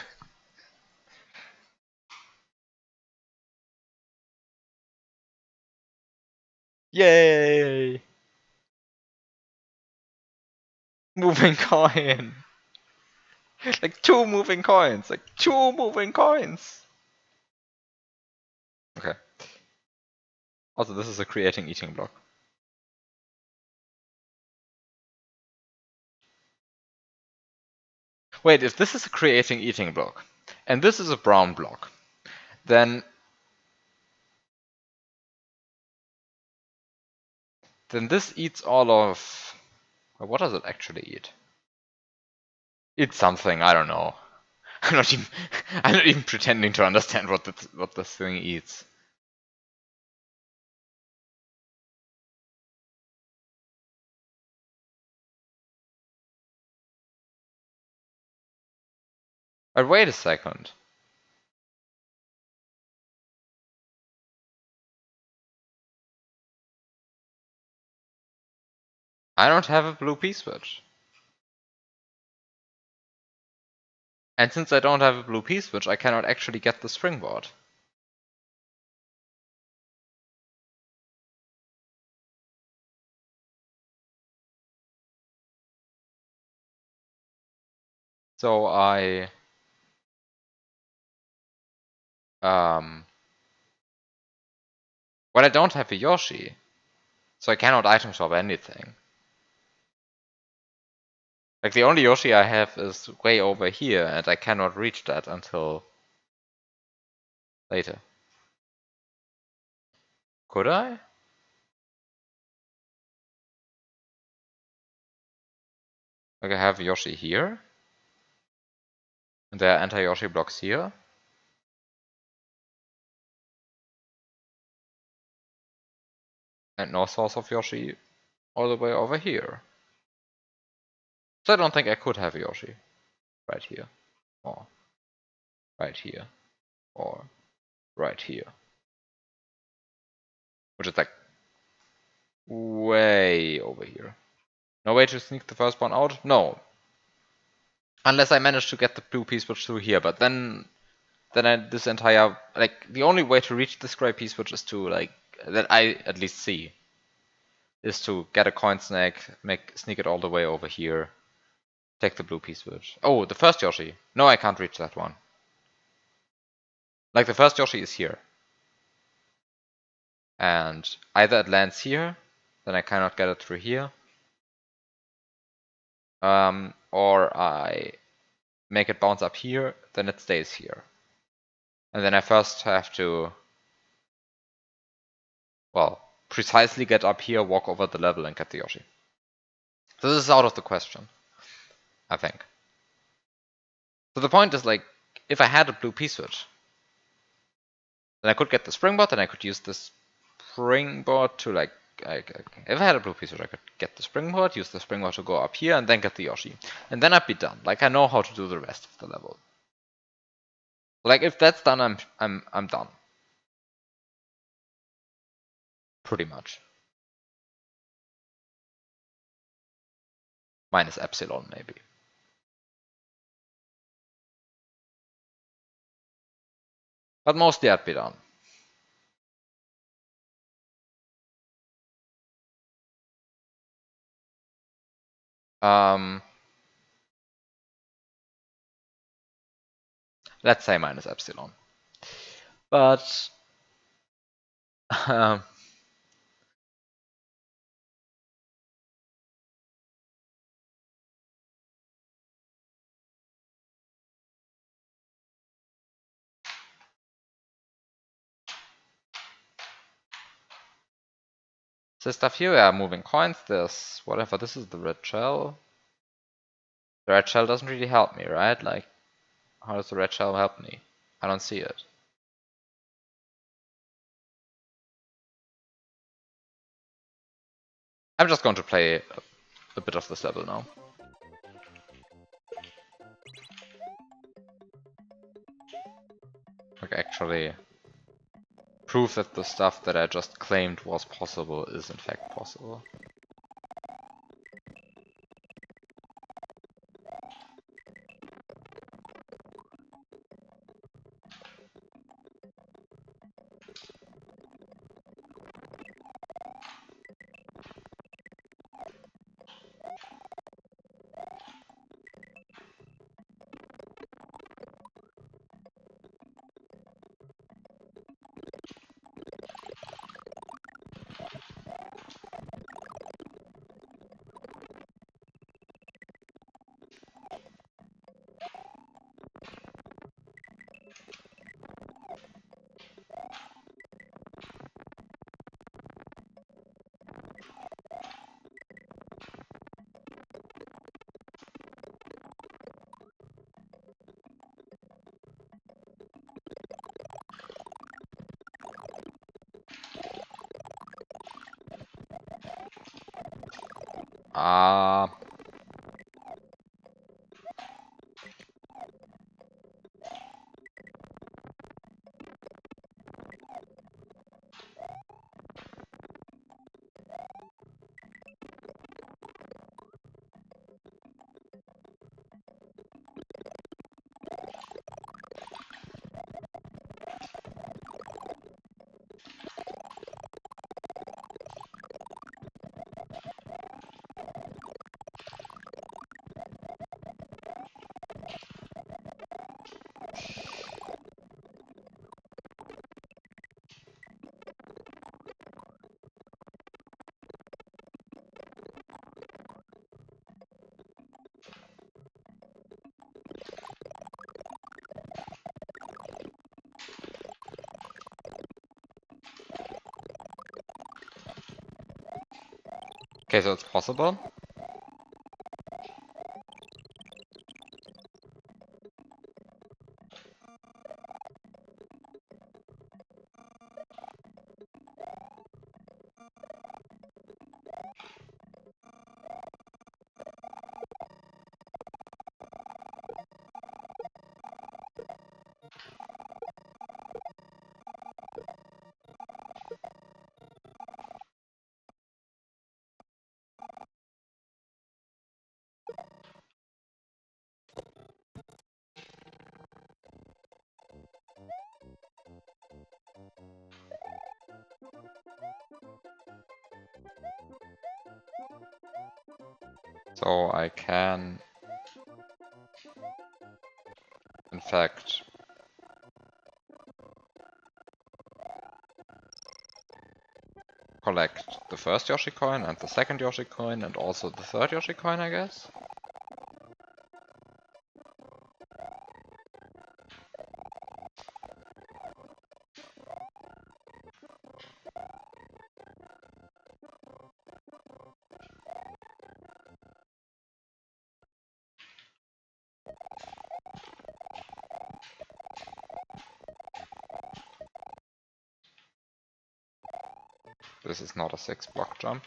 Yay! Moving coin. Like two moving coins. Like two moving coins. Okay. Also, this is a creating eating block. Wait, if this is a creating eating block, and this is a brown block, then this eats all of. What does it actually eat? It's something, I don't know. I'm not even I'm not even pretending to understand what this thing eats. But wait a second. I don't have a blue P switch. And since I don't have a blue P switch, I cannot actually get the springboard. So well, I don't have a Yoshi, so I cannot item swap anything. Like the only Yoshi I have is way over here, and I cannot reach that until later. Could I? Like I have Yoshi here, and there are anti-Yoshi blocks here. And no source of Yoshi all the way over here. So I don't think I could have Yoshi right here, or right here, or right here. Which is like way over here. No way to sneak the first one out? No. Unless I manage to get the blue P switch through here, but then this entire, like, the only way to reach this gray P switch is to, like, that I at least see, is to get a coin snake, sneak it all the way over here, take the blue P switch. Oh, the first Yoshi. No, I can't reach that one. Like, the first Yoshi is here. And either it lands here, then I cannot get it through here, or I make it bounce up here, then it stays here. And then I first have to, well, precisely get up here, walk over the level, and get the Yoshi. So this is out of the question, I think. So the point is, like, if I had a blue P switch, then I could get the springboard, and I could use this springboard to, like, if I had a blue P switch, I could get the springboard, use the springboard to go up here, and then get the Yoshi. And then I'd be done. Like, I know how to do the rest of the level. Like, if that's done, I'm done. Pretty much. Minus epsilon, maybe. But mostly I'd be done. Let's say minus epsilon. But this stuff here, we are moving coins. This, whatever, this is the red shell. The red shell doesn't really help me, right? Like, how does the red shell help me? I don't see it. I'm just going to play a bit of this level now. Like, actually prove that the stuff that I just claimed was possible is in fact possible. Okay, so it's possible. So I can, in fact, collect the first Yoshi coin and the second Yoshi coin and also the third Yoshi coin, I guess. This is not a 6-block jump.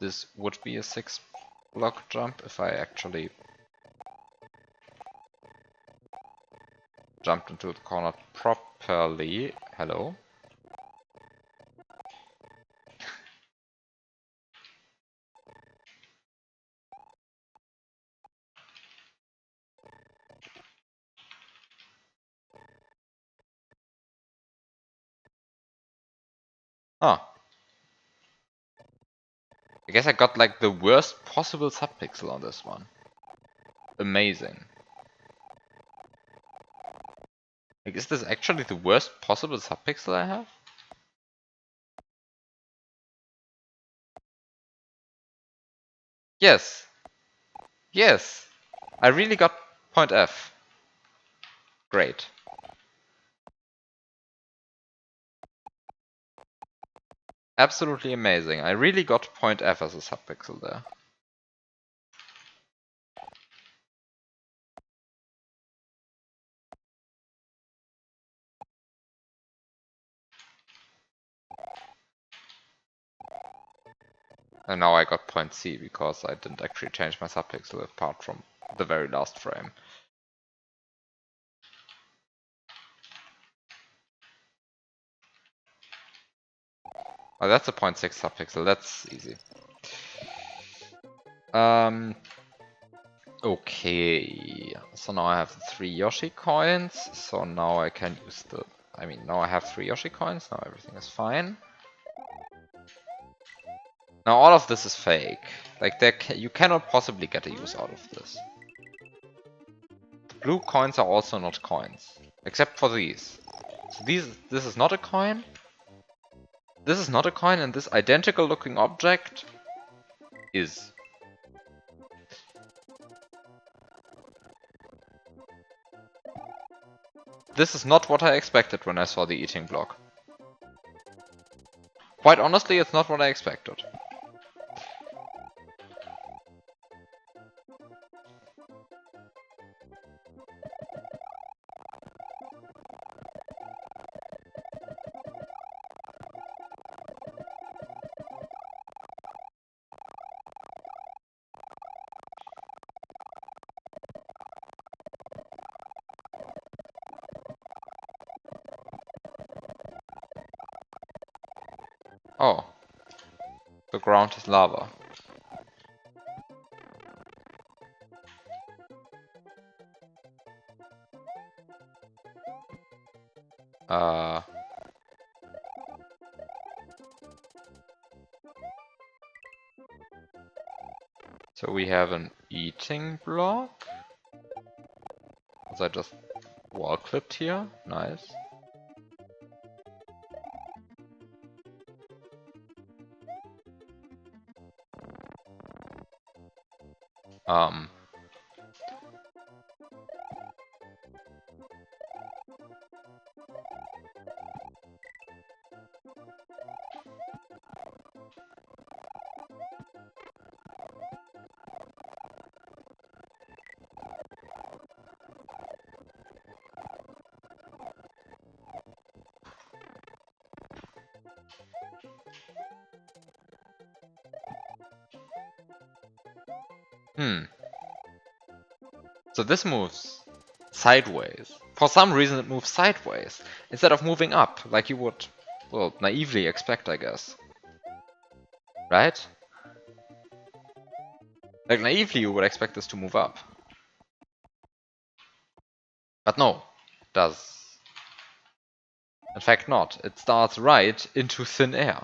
This would be a 6-block jump if I actually jumped into the corner properly. Hello? Ah. I guess I got like the worst possible subpixel on this one. Amazing. Like, is this actually the worst possible subpixel I have? Yes. Yes. I really got point F. Great. Absolutely amazing. I really got point F as a subpixel there. And now I got point C because I didn't actually change my subpixel apart from the very last frame. Oh, that's a 0.6 subpixel, that's easy. Okay, so now I have the 3 Yoshi coins, so now I can use the... I mean, now I have 3 Yoshi coins, now everything is fine. Now all of this is fake. Like, you cannot possibly get a use out of this. The blue coins are also not coins, except for these. So this is not a coin. This is not a coin, and this identical looking object is. This is not what I expected when I saw the eating block. Quite honestly, it's not what I expected. Oh. The ground is lava. So we have an eating block. Was I just wall clipped here? Nice. Um. So this moves sideways. For some reason it moves sideways, instead of moving up, like you would, well, naively expect, I guess. Right? Like, naively you would expect this to move up. But no, it does. In fact not. It starts right into thin air.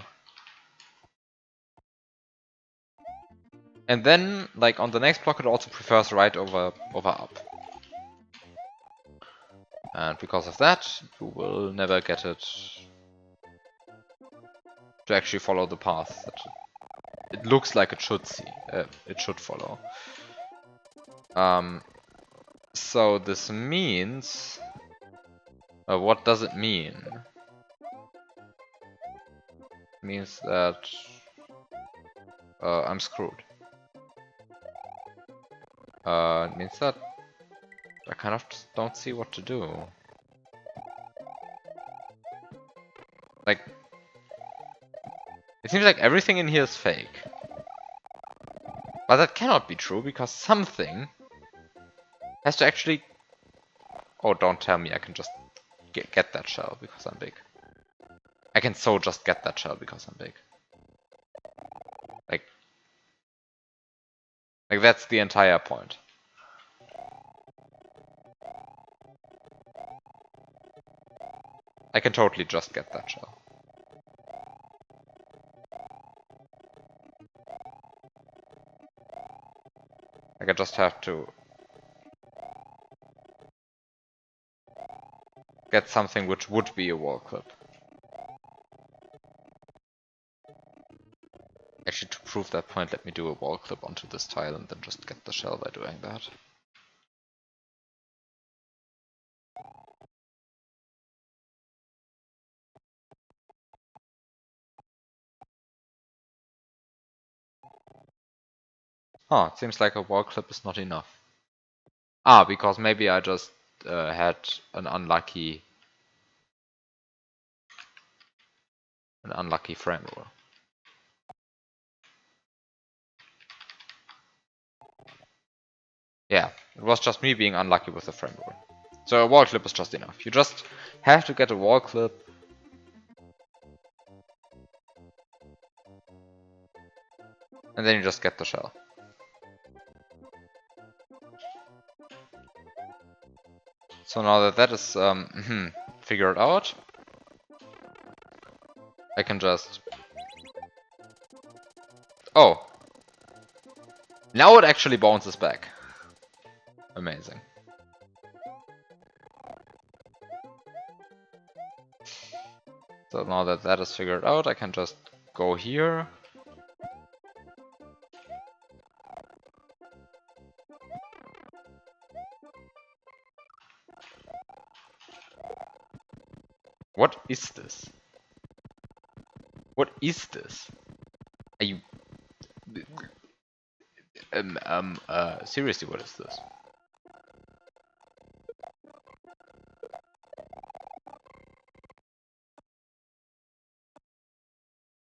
And then, like, on the next block it also prefers right over up. And because of that, you will never get it to actually follow the path that it looks like it should follow. So this means... what does it mean? It means that I'm screwed. It means that I kind of just don't see what to do. Like, it seems like everything in here is fake. But that cannot be true, because something has to actually... Oh, don't tell me I can just get that shell because I'm big. I can so just get that shell because I'm big. Like that's the entire point. I can totally just get that shell. Like I just have to get something which would be a wall clip. Actually, to prove that point, let me do a wall clip onto this tile and then just get the shell by doing that. Huh, it seems like a wall clip is not enough. Ah, because maybe I just had an unlucky frame rule. Yeah, it was just me being unlucky with the frame rule. So a wall clip is just enough. You just have to get a wall clip. And then you just get the shell. So now that that is figured out, I can just... Oh! Now it actually bounces back. Amazing. So now that that is figured out, I can just go here. What is this? What is this? Are you... seriously, what is this?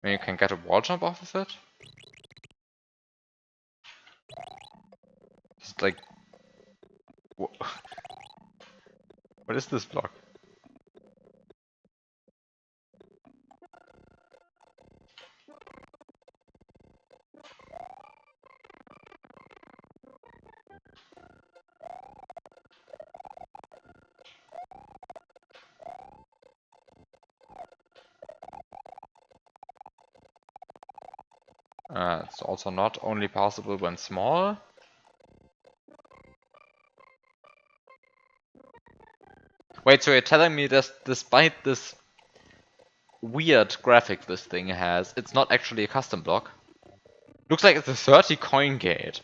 I mean, you can get a wall jump off of it? Just like... What is this block? It's also not only possible when small. Wait, so you're telling me that despite this weird graphic this thing has, it's not actually a custom block? Looks like it's a 30 coin gate.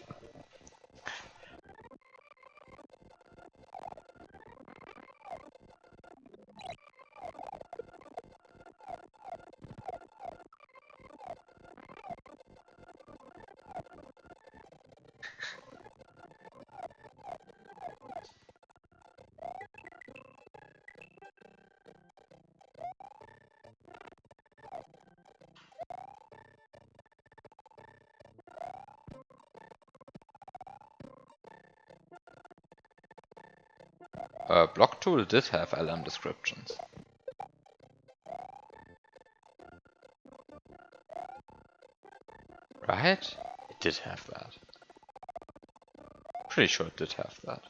Block tool did have LM descriptions. Right? It did have that. Pretty sure it did have that.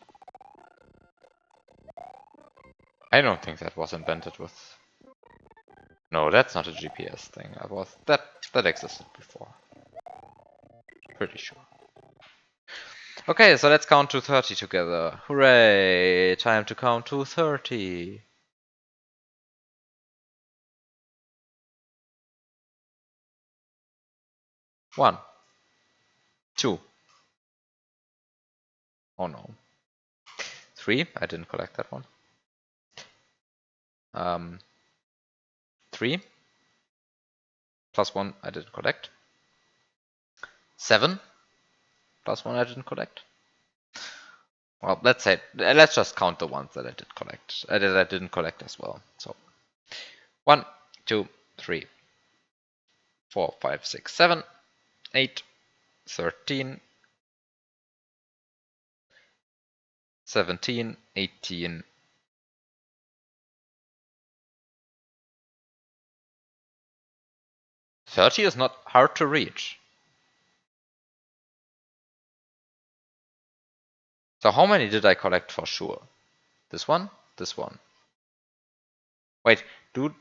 I don't think that was invented with No, that's not a GPS thing. That existed before. Pretty sure. Okay, so let's count to 30 together. Hooray! Time to count to 30. One. Two. Oh no. 3. I didn't collect that one. 3. Plus 1 I didn't collect. 7. Plus 1 I didn't collect. Well, let's just count the ones that I did collect. That I didn't collect as well. So 1, 2, 3, 4, 5, 6, 7, 8, 13, 17, 18. 30 is not hard to reach. So how many did I collect for sure? This one? This one. Wait, do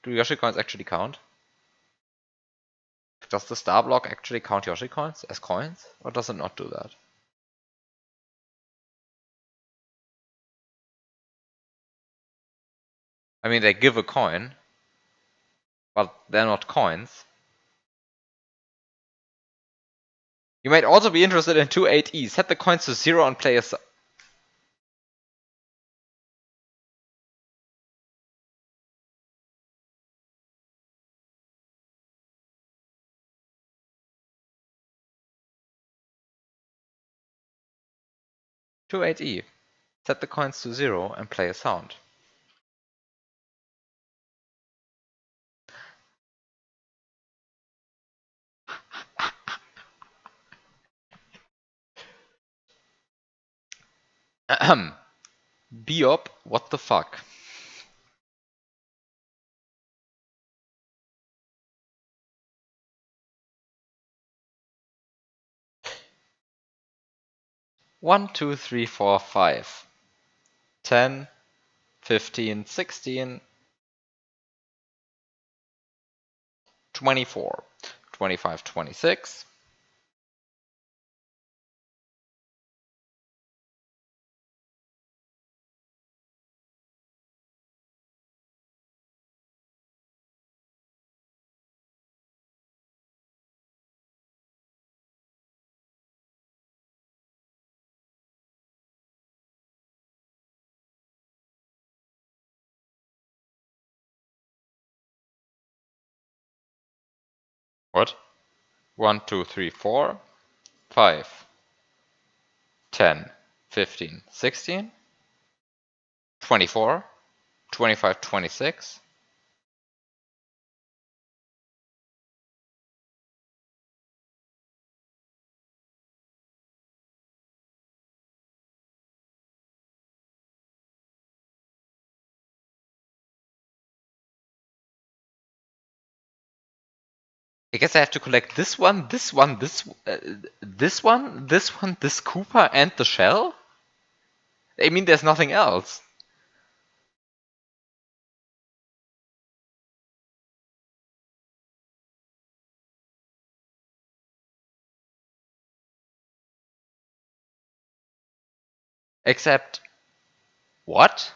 Yoshi coins actually count? Does the star block actually count Yoshi coins as coins? Or does it not do that? I mean, they give a coin, but they're not coins. You might also be interested in 2 8E. Set the coins to 0 and play a... 2 8E. Set the coins to 0 and play a sound. Ahem. TheBiob, what the fuck? One, 2, 3, 4, 5. 10, 15, 16, 24, 25, 26. What? 1, 2, 3, 4, 5, 10, 15, 16, 24, 25, 26. I guess I have to collect this one, this one, this one, this one, this Koopa, and the shell? I mean, there's nothing else. Except... What?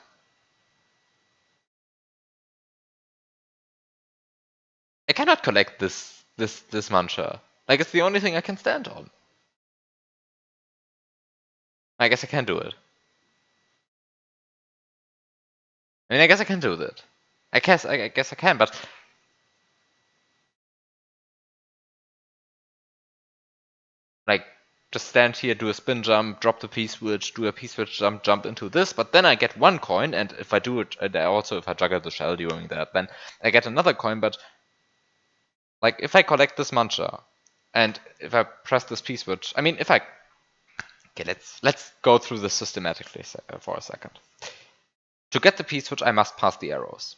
I cannot collect this Muncher. Like, it's the only thing I can stand on. I guess I can do it. I mean, I guess I can do that. I guess I can, but... Like, just stand here, do a spin jump, drop the P-switch, do a P-switch jump, jump into this, but then I get one coin, and if I do it, and also if I juggle the shell during that, then I get another coin, but... Like, if I collect this Muncher, and if I press this P-switch... I mean, if I... Okay, let's go through this systematically for a second. To get the P-switch, I must pass the arrows.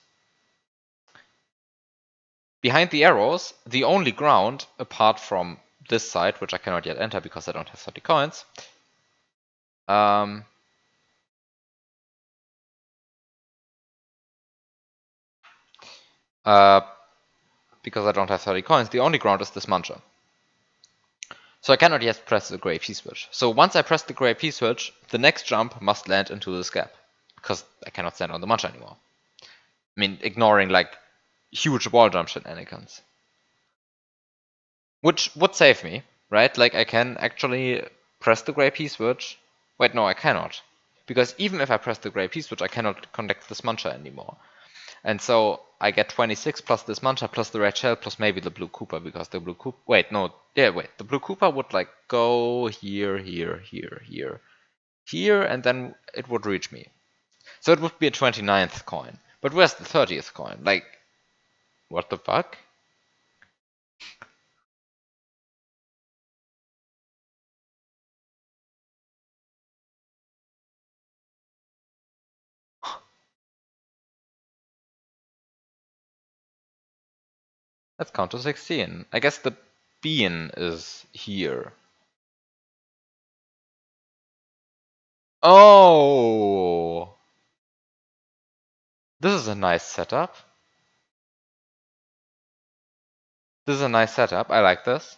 Behind the arrows, the only ground, apart from this side, which I cannot yet enter because I don't have 30 coins, Because I don't have 30 coins, the only ground is this muncher. So I cannot yet press the gray P-switch. So once I press the gray P-switch, the next jump must land into this gap. Because I cannot stand on the muncher anymore. I mean, ignoring like huge wall jump shenanigans. Which would save me, right? Like I can actually press the gray P-switch. Wait, no, I cannot. Because even if I press the gray P-switch, I cannot connect this muncher anymore. And so I get 26 plus this muncher plus the red shell plus maybe the blue Koopa, because the blue Koopa... Wait, no. Yeah, wait. The blue Koopa would like go here, here, here, here, here, and then it would reach me. So it would be a 29th coin. But where's the 30th coin? Like, what the fuck? Let's count to 16. I guess the bean is here. Oh! This is a nice setup. This is a nice setup. I like this.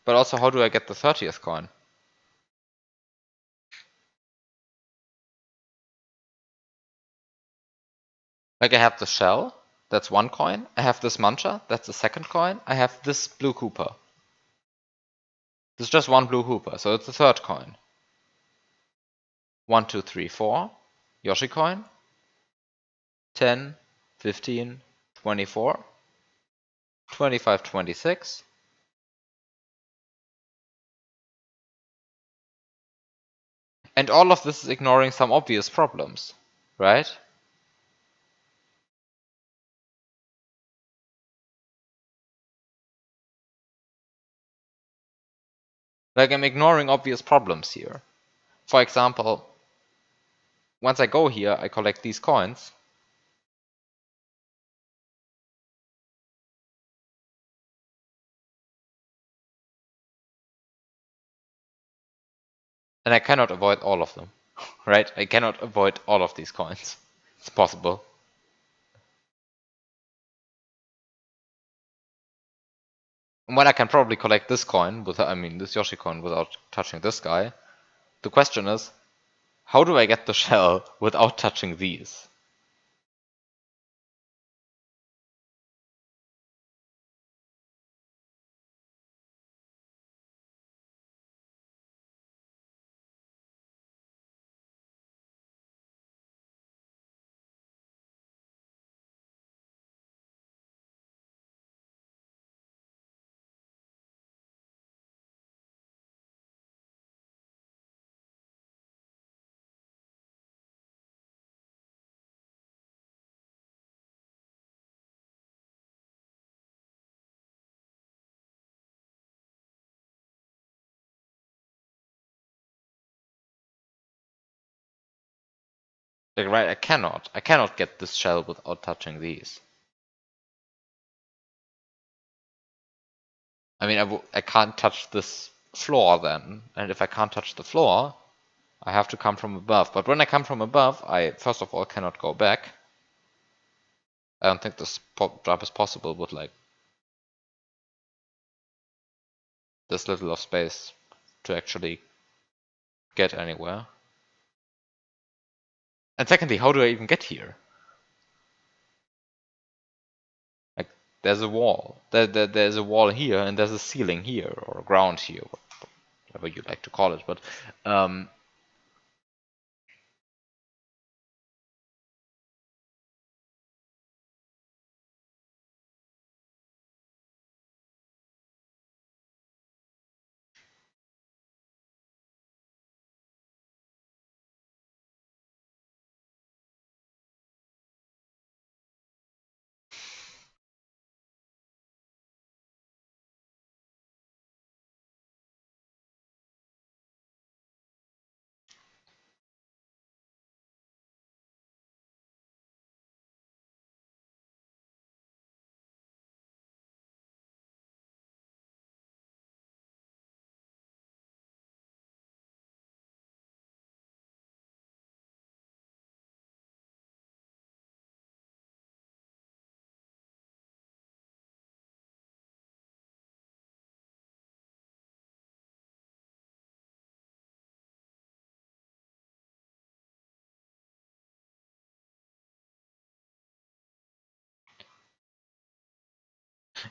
But also, how do I get the 30th coin? Like, I have the shell. That's one coin. I have this muncher. That's the second coin. I have this blue Koopa. There's just one blue Koopa, so it's the third coin. 1, 2, 3, 4. Yoshi coin. 10, 15, 24. 25, 26. And all of this is ignoring some obvious problems, right? Like, I'm ignoring obvious problems here. For example, once I go here, I collect these coins. And I cannot avoid all of them, right? I cannot avoid all of these coins. It's possible. And when I can probably collect this coin, this Yoshi coin, without touching this guy, the question is, how do I get the shell without touching these? Like, right, I cannot. I cannot get this shell without touching these. I mean, I can't touch this floor then. And if I can't touch the floor, I have to come from above. But when I come from above, I first of all cannot go back. I don't think this jump is possible with like this little of space to actually get anywhere. And secondly, how do I even get here? Like, there's a wall. There's a wall here, and there's a ceiling here, or a ground here, whatever you like to call it. But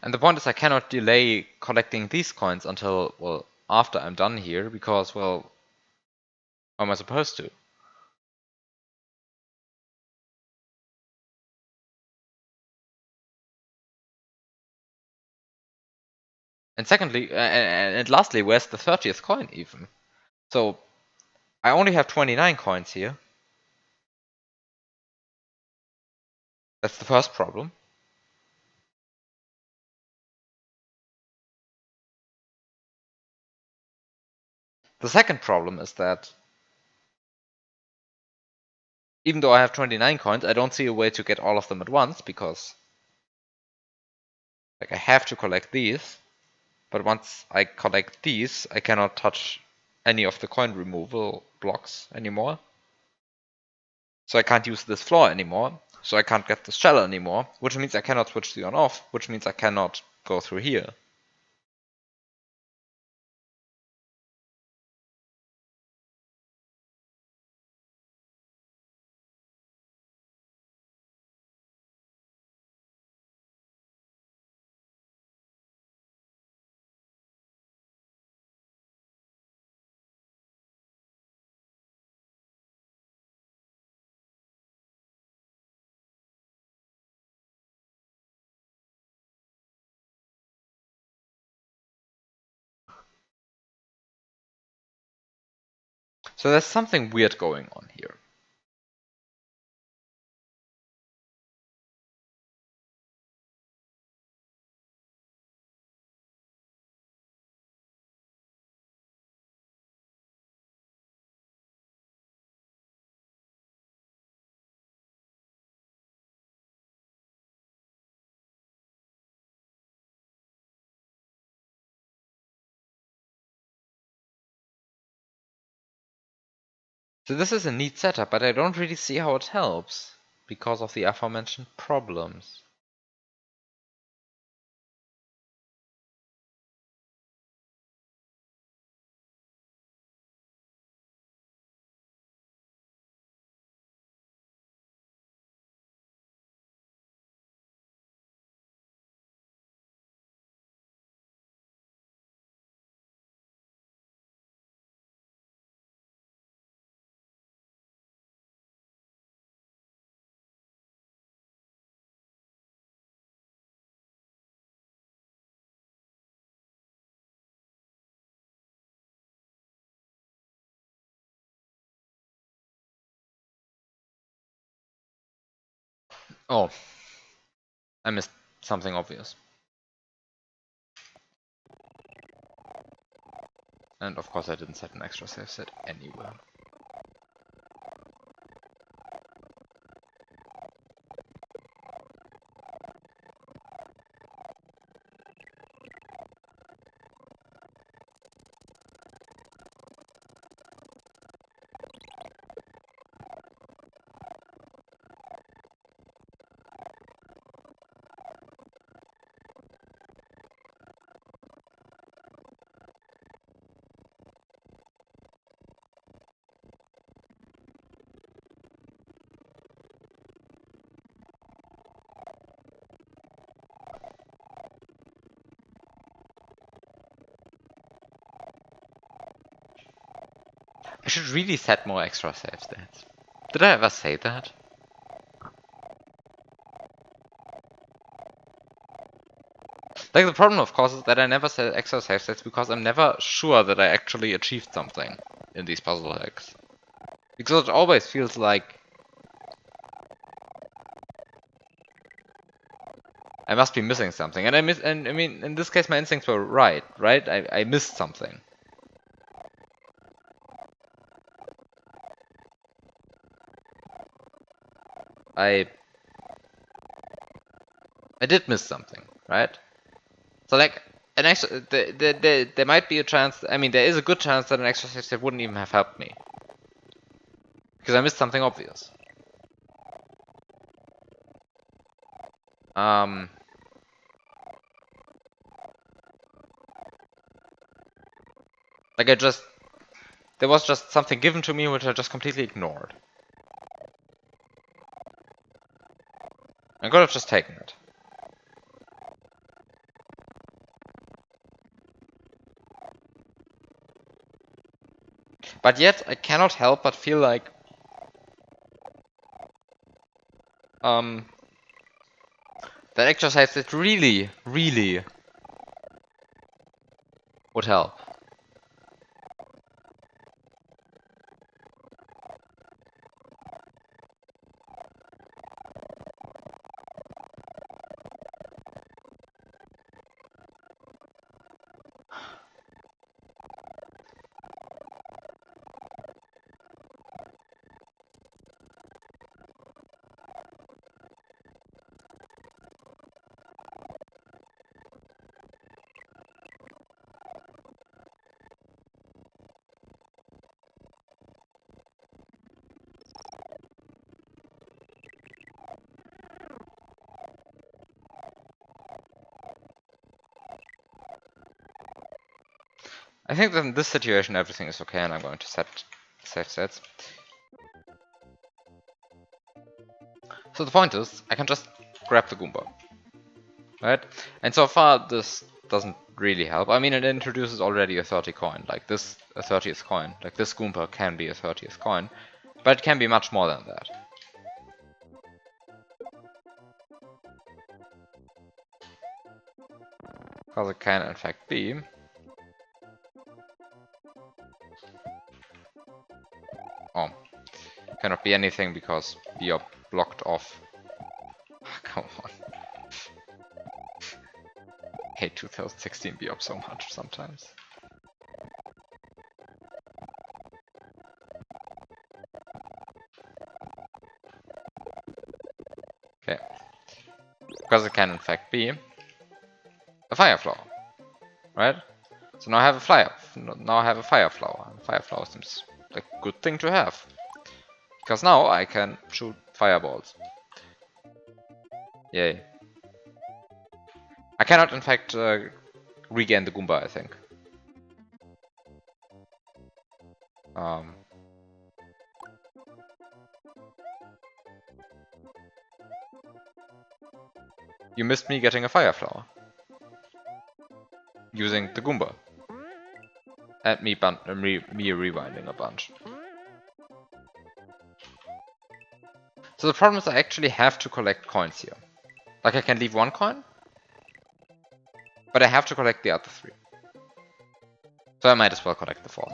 And the point is I cannot delay collecting these coins until, well, after I'm done here, because, well, how am I supposed to? And secondly, and lastly, where's the 30th coin even? So I only have 29 coins here. That's the first problem. The second problem is that even though I have 29 coins, I don't see a way to get all of them at once, because like I have to collect these, but once I collect these, I cannot touch any of the coin removal blocks anymore. So I can't use this floor anymore, so I can't get this shell anymore, which means I cannot switch the on off, which means I cannot go through here. So there's something weird going on here. So this is a neat setup, but I don't really see how it helps, because of the aforementioned problems. Oh, I missed something obvious. And of course I didn't set an extra save set anywhere. I should really set more extra save stats. Did I ever say that? Like, the problem, of course, is that I never set extra save stats because I'm never sure that I actually achieved something in these puzzle hacks. Because it always feels like I must be missing something. And I mean, in this case my instincts were right? I missed something. I did miss something, right? So like an extra, there might be a chance. I mean, there is a good chance that an extra save state wouldn't even have helped me because I missed something obvious. Like there was just something given to me which I just completely ignored. I could have just taken it. But yet, I cannot help but feel like that exercise that really, really would help. I think that in this situation everything is okay, and I'm going to save sets. So the point is, I can just grab the Goomba, right? And so far this doesn't really help. I mean, it introduces already a 30 coin, like this, a 30th coin. Like this Goomba can be a 30th coin, but it can be much more than that. Because it can in fact be cannot be anything because BioB blocked off. Come on. I hate 2016 BioB so much sometimes. Okay. Because it can in fact be a fire flower, right? So now I have a flyer. Now I have a fire flower. Fire flower seems like a good thing to have. Because now I can shoot fireballs. Yay. I cannot in fact regain the Goomba, I think. You missed me getting a fire flower. Using the Goomba. And me rewinding a bunch. So the problem is I actually have to collect coins here. Like I can leave one coin, but I have to collect the other three. So I might as well collect the fourth.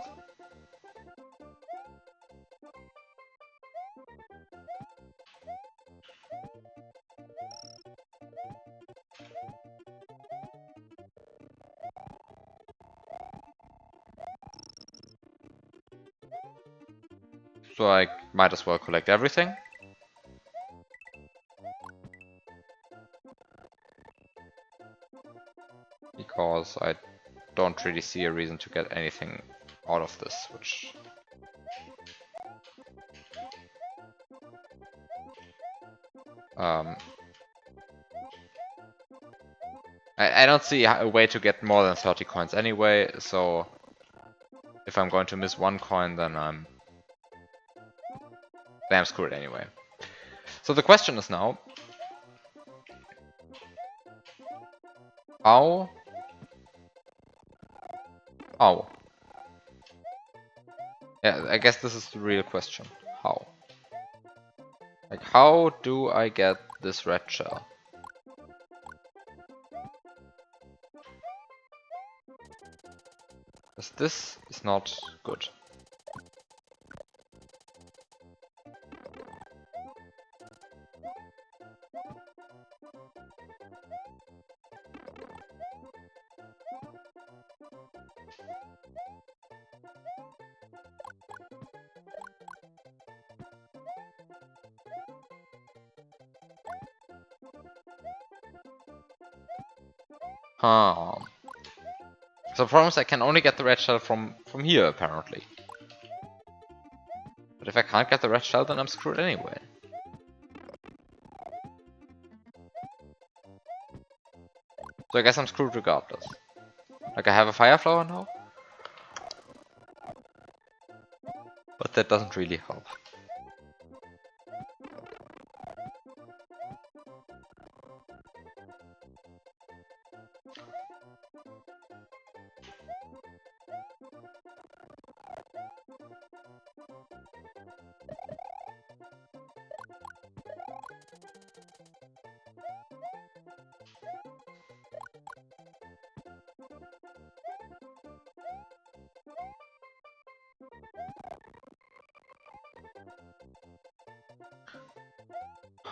So I might as well collect everything. Because I don't really see a reason to get anything out of this, which... I don't see a way to get more than 30 coins anyway, so... If I'm going to miss one coin, then I'm screwed anyway. So the question is now... How... How? Yeah, I guess this is the real question. How? Like, how do I get this red shell? Because this is not good. Huh. So the problem is I can only get the red shell from here, apparently. But if I can't get the red shell, then I'm screwed anyway. So I guess I'm screwed regardless. Like I have a fire flower now. But that doesn't really help.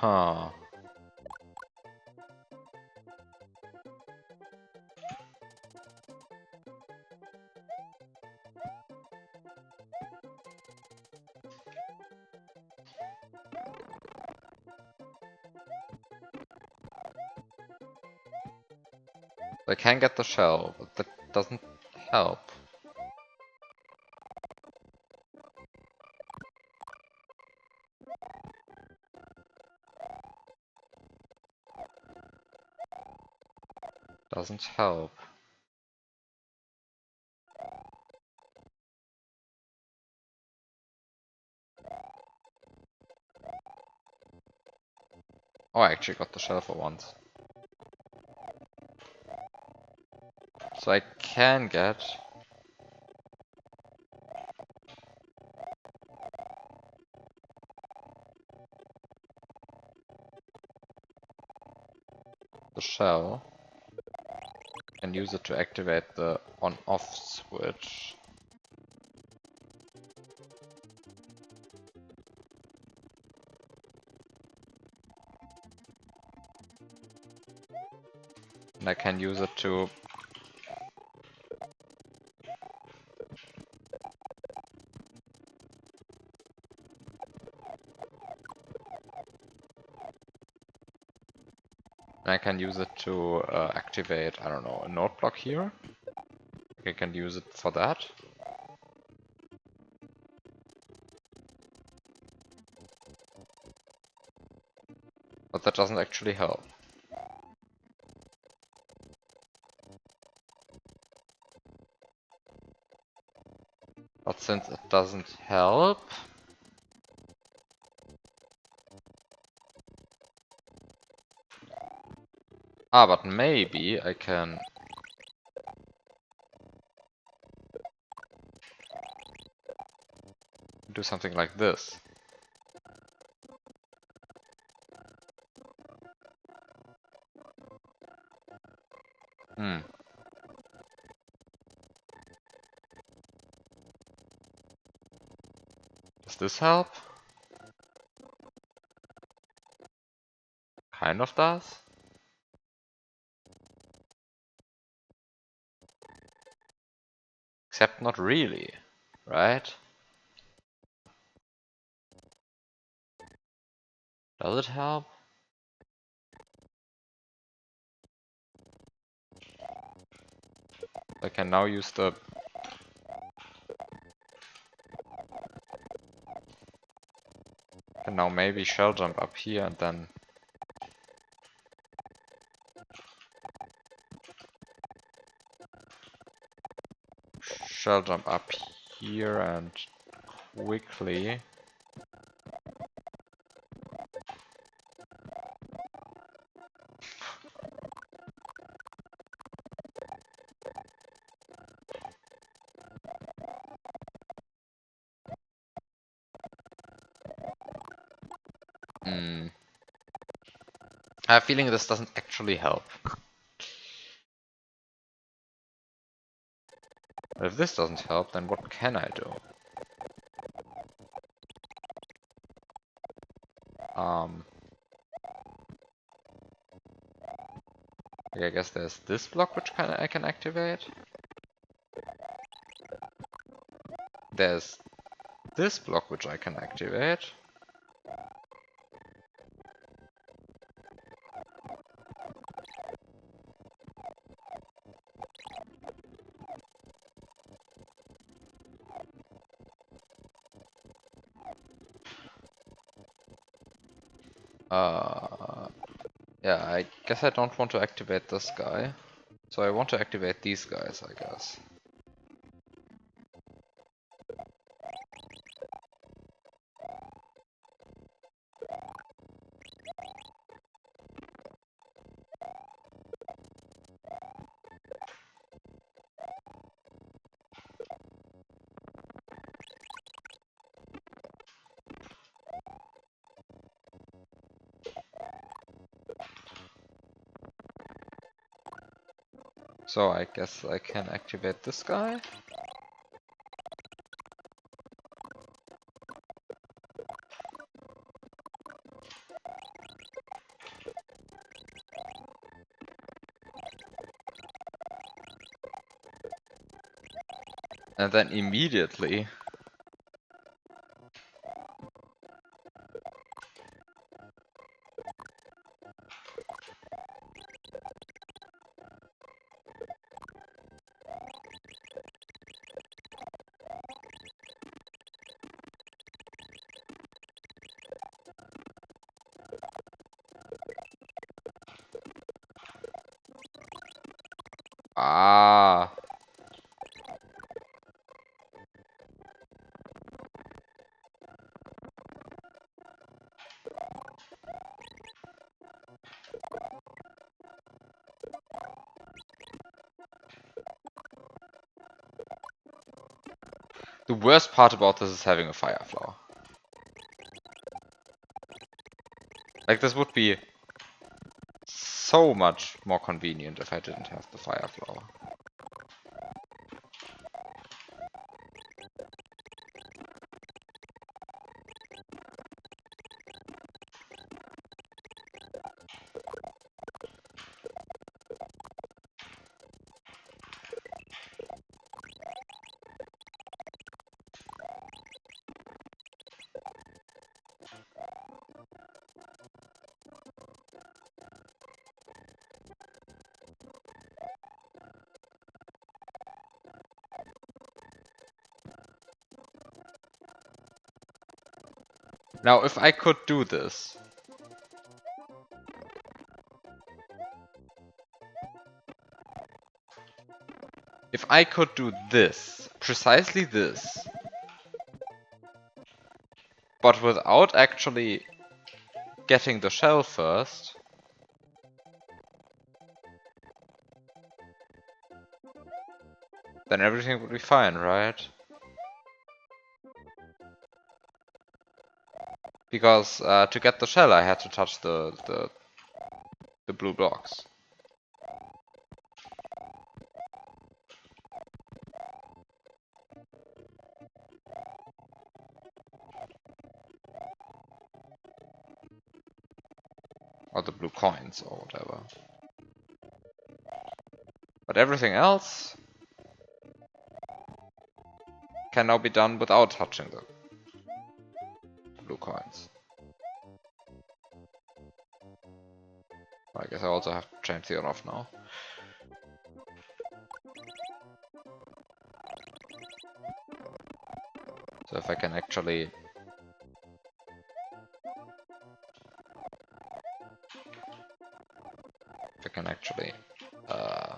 Huh. I can get the shell, but that doesn't help. Doesn't help. Oh, I actually got the shell for once. So I can get... the shell. And use it to activate the on-off switch. And I can use it to... activate, I don't know, a node block here. I can use it for that. But that doesn't actually help. But since it doesn't help... Ah, but maybe I can... do something like this. Hmm. Does this help? Kind of does. Except not really, right? Does it help? I can now use the... can now maybe shell jump up here and then... shell jump up here and quickly... Hmm. I have a feeling this doesn't actually help. But if this doesn't help, then what can I do? I guess there's this block which I can activate. There's this block which I can activate. Yeah, I guess I don't want to activate this guy. So I want to activate these guys, I guess. So I guess I can activate this guy. And then immediately... Ah. The worst part about this is having a fire flower. Like, this would be so much more convenient if I didn't have the fire flower. Now, if I could do this... If I could do this, precisely this, but without actually getting the shell first, then everything would be fine, right? Because to get the shell I had to touch the blue blocks. Or the blue coins, or whatever. But everything else can now be done without touching the blue coins. I guess I also have to change the on off now. So if I can actually... If I can actually... Uh...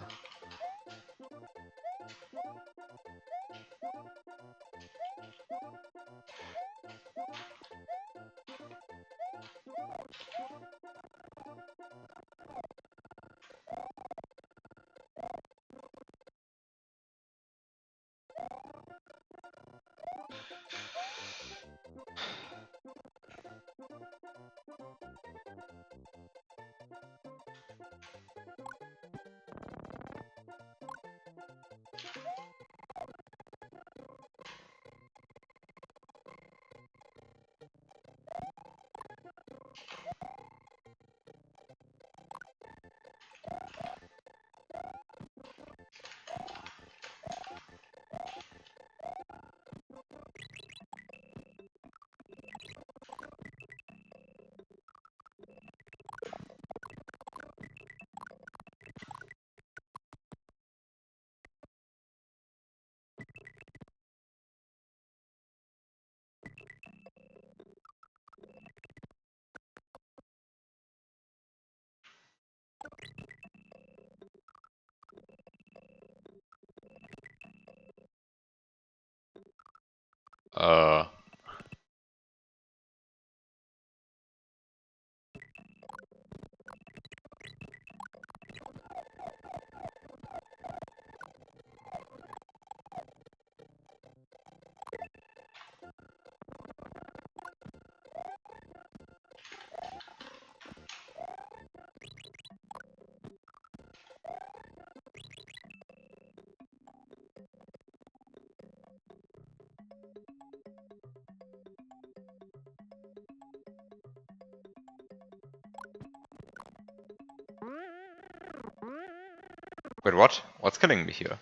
Wait, what? What's killing me here?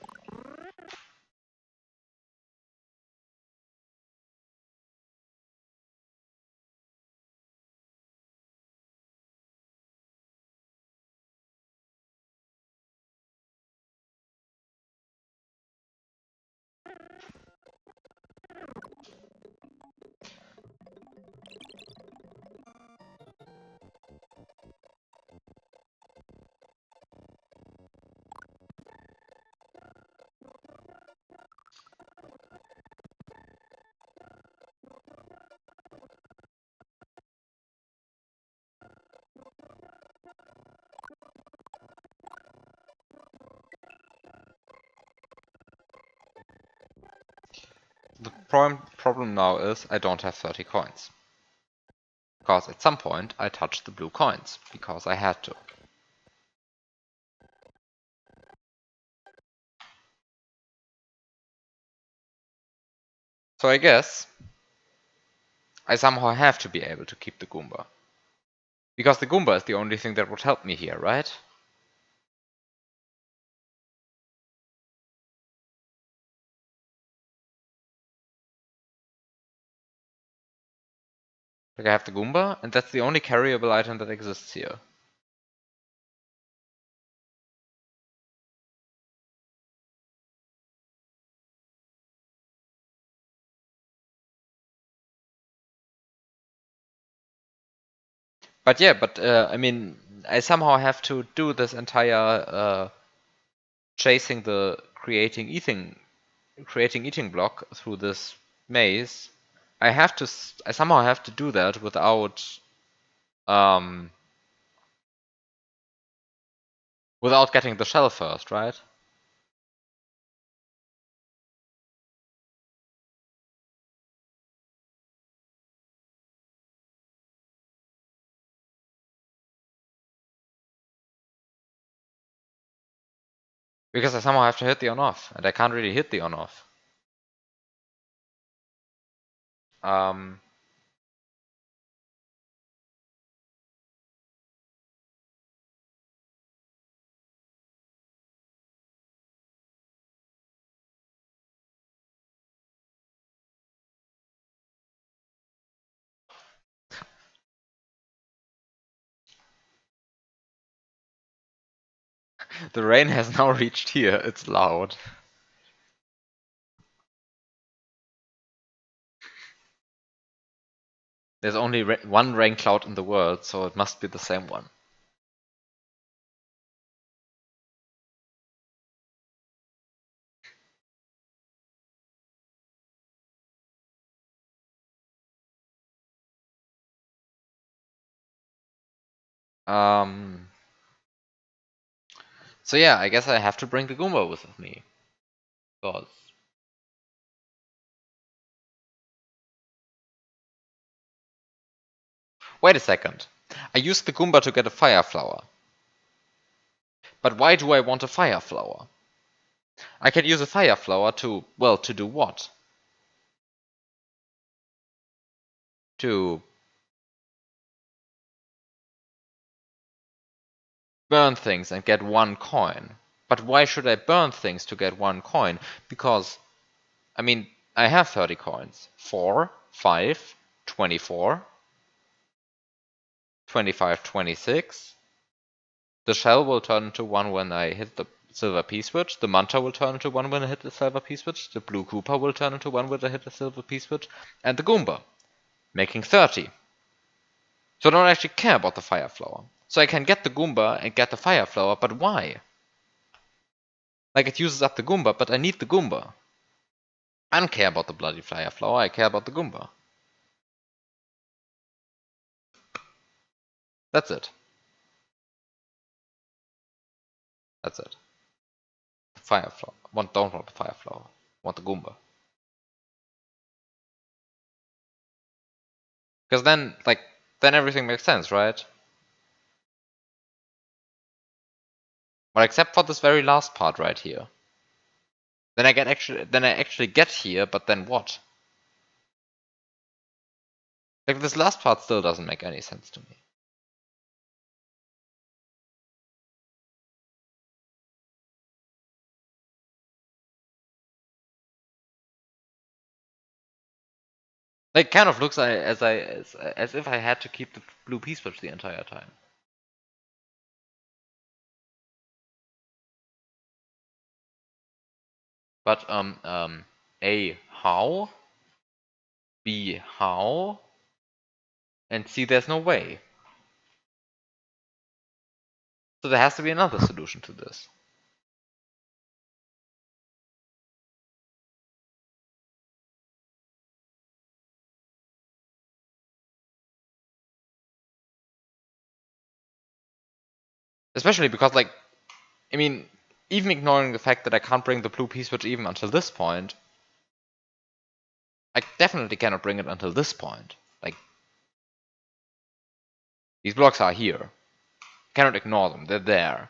The problem now is I don't have 30 coins. Because at some point I touched the blue coins, because I had to. So I guess I somehow have to be able to keep the Goomba. Because the Goomba is the only thing that would help me here, right? Like I have the Goomba, and that's the only carryable item that exists here. But yeah, I mean, I somehow have to do this entire chasing the creating eating block through this maze. I somehow have to do that um without getting the shell first, right? Because I somehow have to hit the on off, and I can't really hit the on off. Um, the rain has now reached here. It's loud. There's only one rain cloud in the world, so it must be the same one. Um, so yeah, I guess I have to bring the Goomba with me. Because wait a second. I used the Goomba to get a fire flower. But why do I want a fire flower? I can use a fire flower to, well, to do what? To burn things and get 1 coin. But why should I burn things to get 1 coin? Because, I mean, I have 30 coins. 4, 5, 24, 25, 26. The shell will turn into 1 when I hit the silver P-switch. The Manta will turn into 1 when I hit the silver P-switch. The blue Koopa will turn into 1 when I hit the silver P-switch. And the Goomba, making 30. So I don't actually care about the fire flower. So I can get the Goomba and get the fire flower, but why? Like, it uses up the Goomba, but I need the Goomba. I don't care about the bloody fire flower, I care about the Goomba. That's it. That's it. The fire flower. Don't want the fire flower. Want the Goomba. Because then, like, then everything makes sense, right? Well, except for this very last part right here. Then I actually get here, but then what? Like, this last part still doesn't make any sense to me. Like, kind of looks as if I had to keep the blue P-switch the entire time. But A, how? B, how? And C, there's no way. So there has to be another solution to this. Especially because, like, I mean, even ignoring the fact that I can't bring the blue P-switch even until this point, I definitely cannot bring it until this point. Like, these blocks are here. Cannot ignore them, they're there.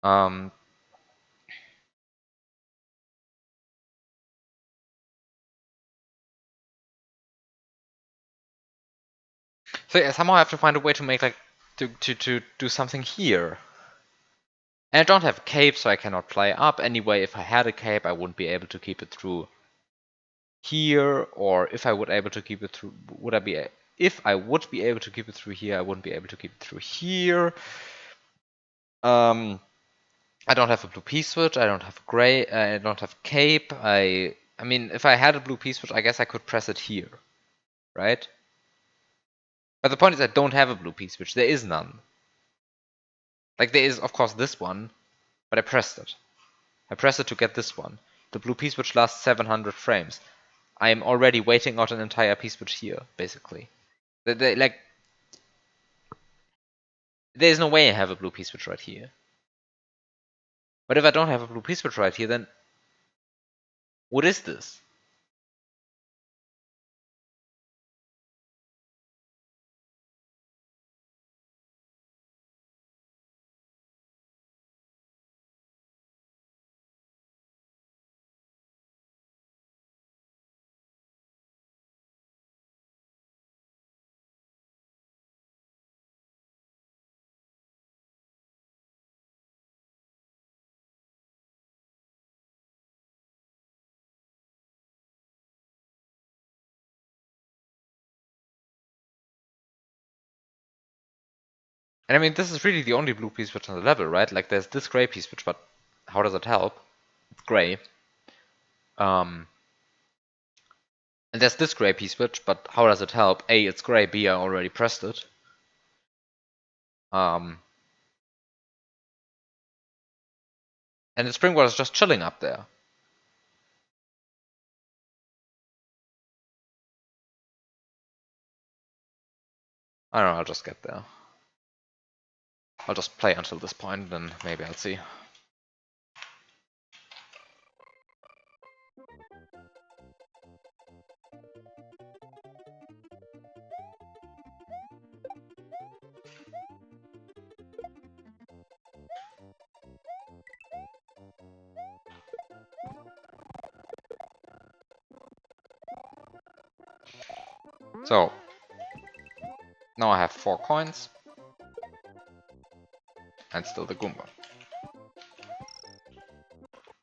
Um, so yeah, somehow I have to find a way to make like to do something here. And I don't have a cape, so I cannot fly up. Anyway, if I had a cape, I wouldn't be able to keep it through here, or if I would able to keep it through, would I be? If I would be able to keep it through here, I wouldn't be able to keep it through here. I don't have a blue P-switch. I don't have a gray. I don't have cape. I mean, if I had a blue P-switch, I guess I could press it here, right? But the point is, I don't have a blue P-switch. There is none. Like there is, of course, this one, but I pressed it. I pressed it to get this one. The blue P-switch lasts 700 frames. I am already waiting out an entire P-switch here, basically. Like, there is no way I have a blue P-switch right here. But if I don't have a blue P-switch right here, then what is this? And I mean, this is really the only blue P-switch on the level, right? Like, there's this gray P-switch, but how does it help? It's gray. And there's this gray P-switch, but how does it help? A, it's gray. B, I already pressed it. And the spring water is just chilling up there. I don't know, I'll just get there. I'll just play until this point, then maybe I'll see. So, now I have 4 coins. And still the Goomba.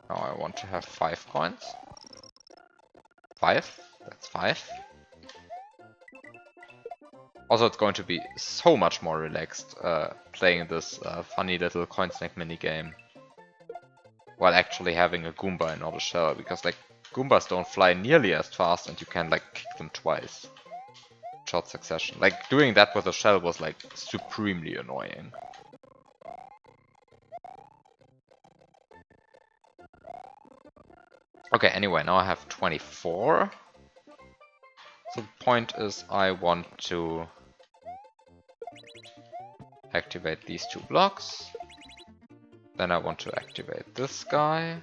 Now I want to have 5 coins. 5? That's 5. Also, it's going to be so much more relaxed playing this funny little coin snack minigame while actually having a Goomba in order shell, because like Goombas don't fly nearly as fast and you can like kick them twice. Short succession. Like doing that with a shell was like supremely annoying. Okay, anyway, now I have 24. So the point is I want to activate these 2 blocks. Then I want to activate this guy.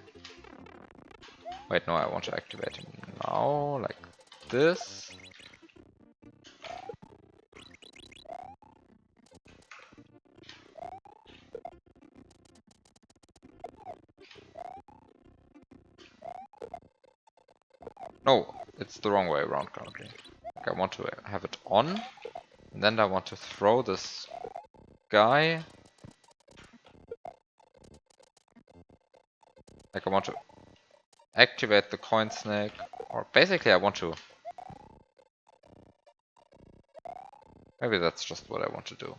Wait, no, I want to activate him now, like this. No, it's the wrong way around currently. Like, I want to have it on, and then I want to throw this guy. Like I want to activate the coin snake, or basically I want to... Maybe that's just what I want to do.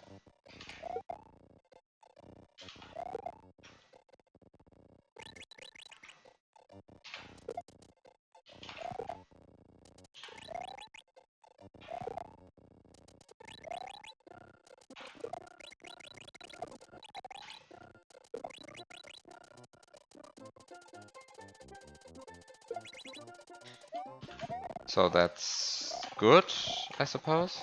So that's good, I suppose.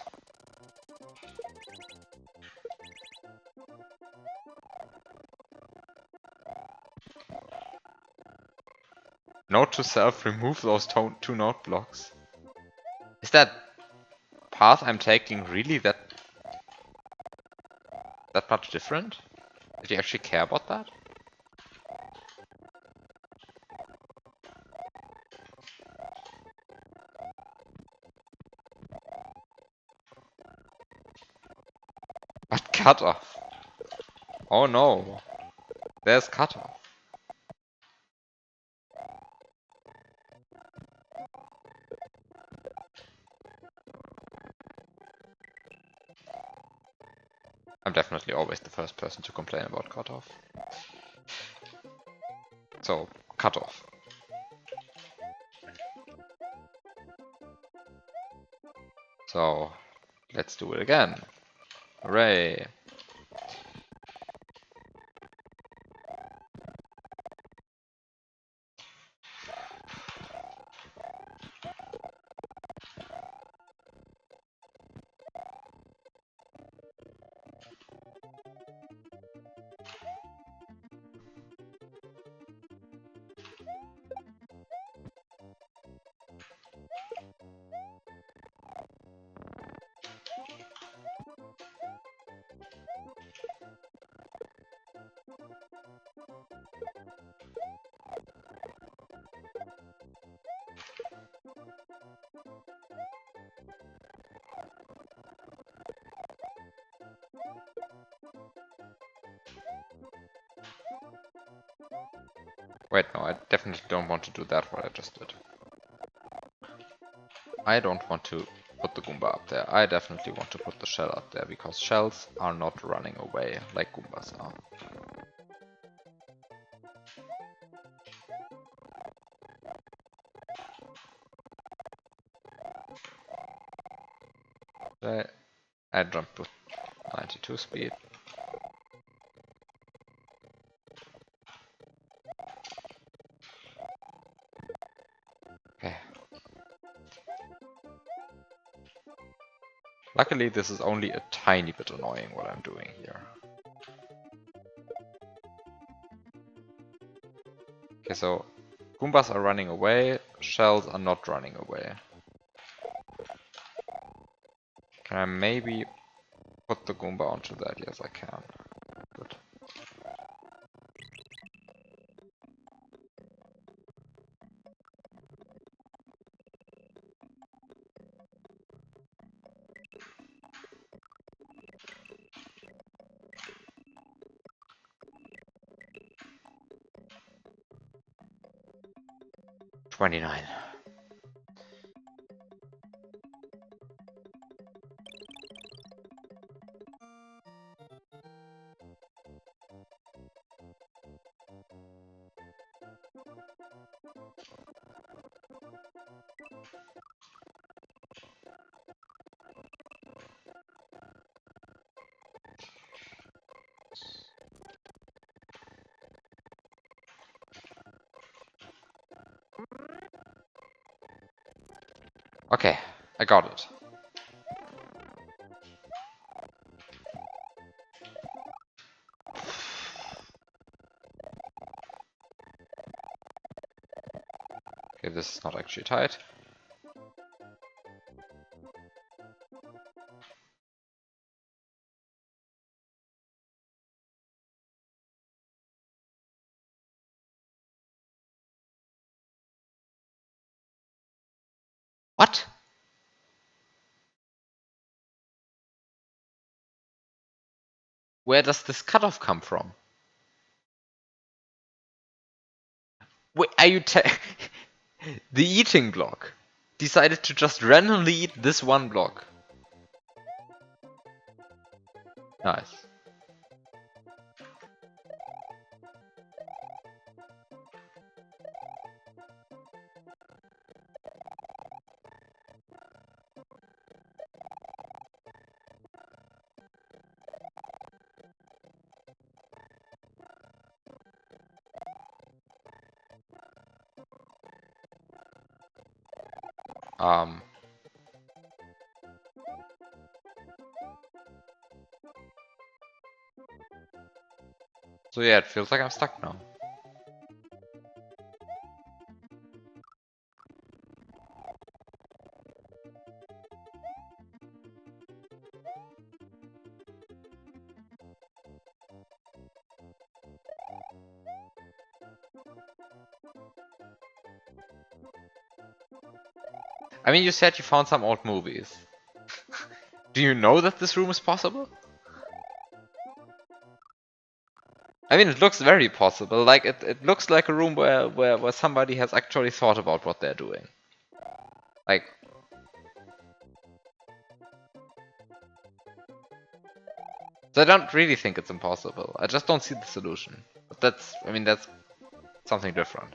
Note to self, remove those two note blocks. Is that path I'm taking really that much different? Did you actually care about that? But cutoff. Oh no. There's cutoff. I'm definitely always the first person to complain about cutoff. So, cutoff. So, let's do it again. Hooray. Wait, no, I definitely don't want to do that, what I just did. I don't want to put the Goomba up there. I definitely want to put the shell up there, because shells are not running away like Goombas are. I jumped with 92 speed. Okay. Luckily, this is only a tiny bit annoying what I'm doing here. Okay, so Goombas are running away, shells are not running away. Can I maybe put the Goomba onto that? Yes, I can. Good. $29. Okay, I got it. Okay, this is not actually tight. What? Where does this cutoff come from? Wait, are you the eating block decided to just randomly eat this one block. Nice. So yeah, it feels like I'm stuck now. I mean, you said you found some old movies. Do you know that this room is possible? I mean, it looks very possible. Like, it looks like a room where somebody has actually thought about what they're doing. Like, so I don't really think it's impossible. I just don't see the solution. But that's, I mean, that's something different.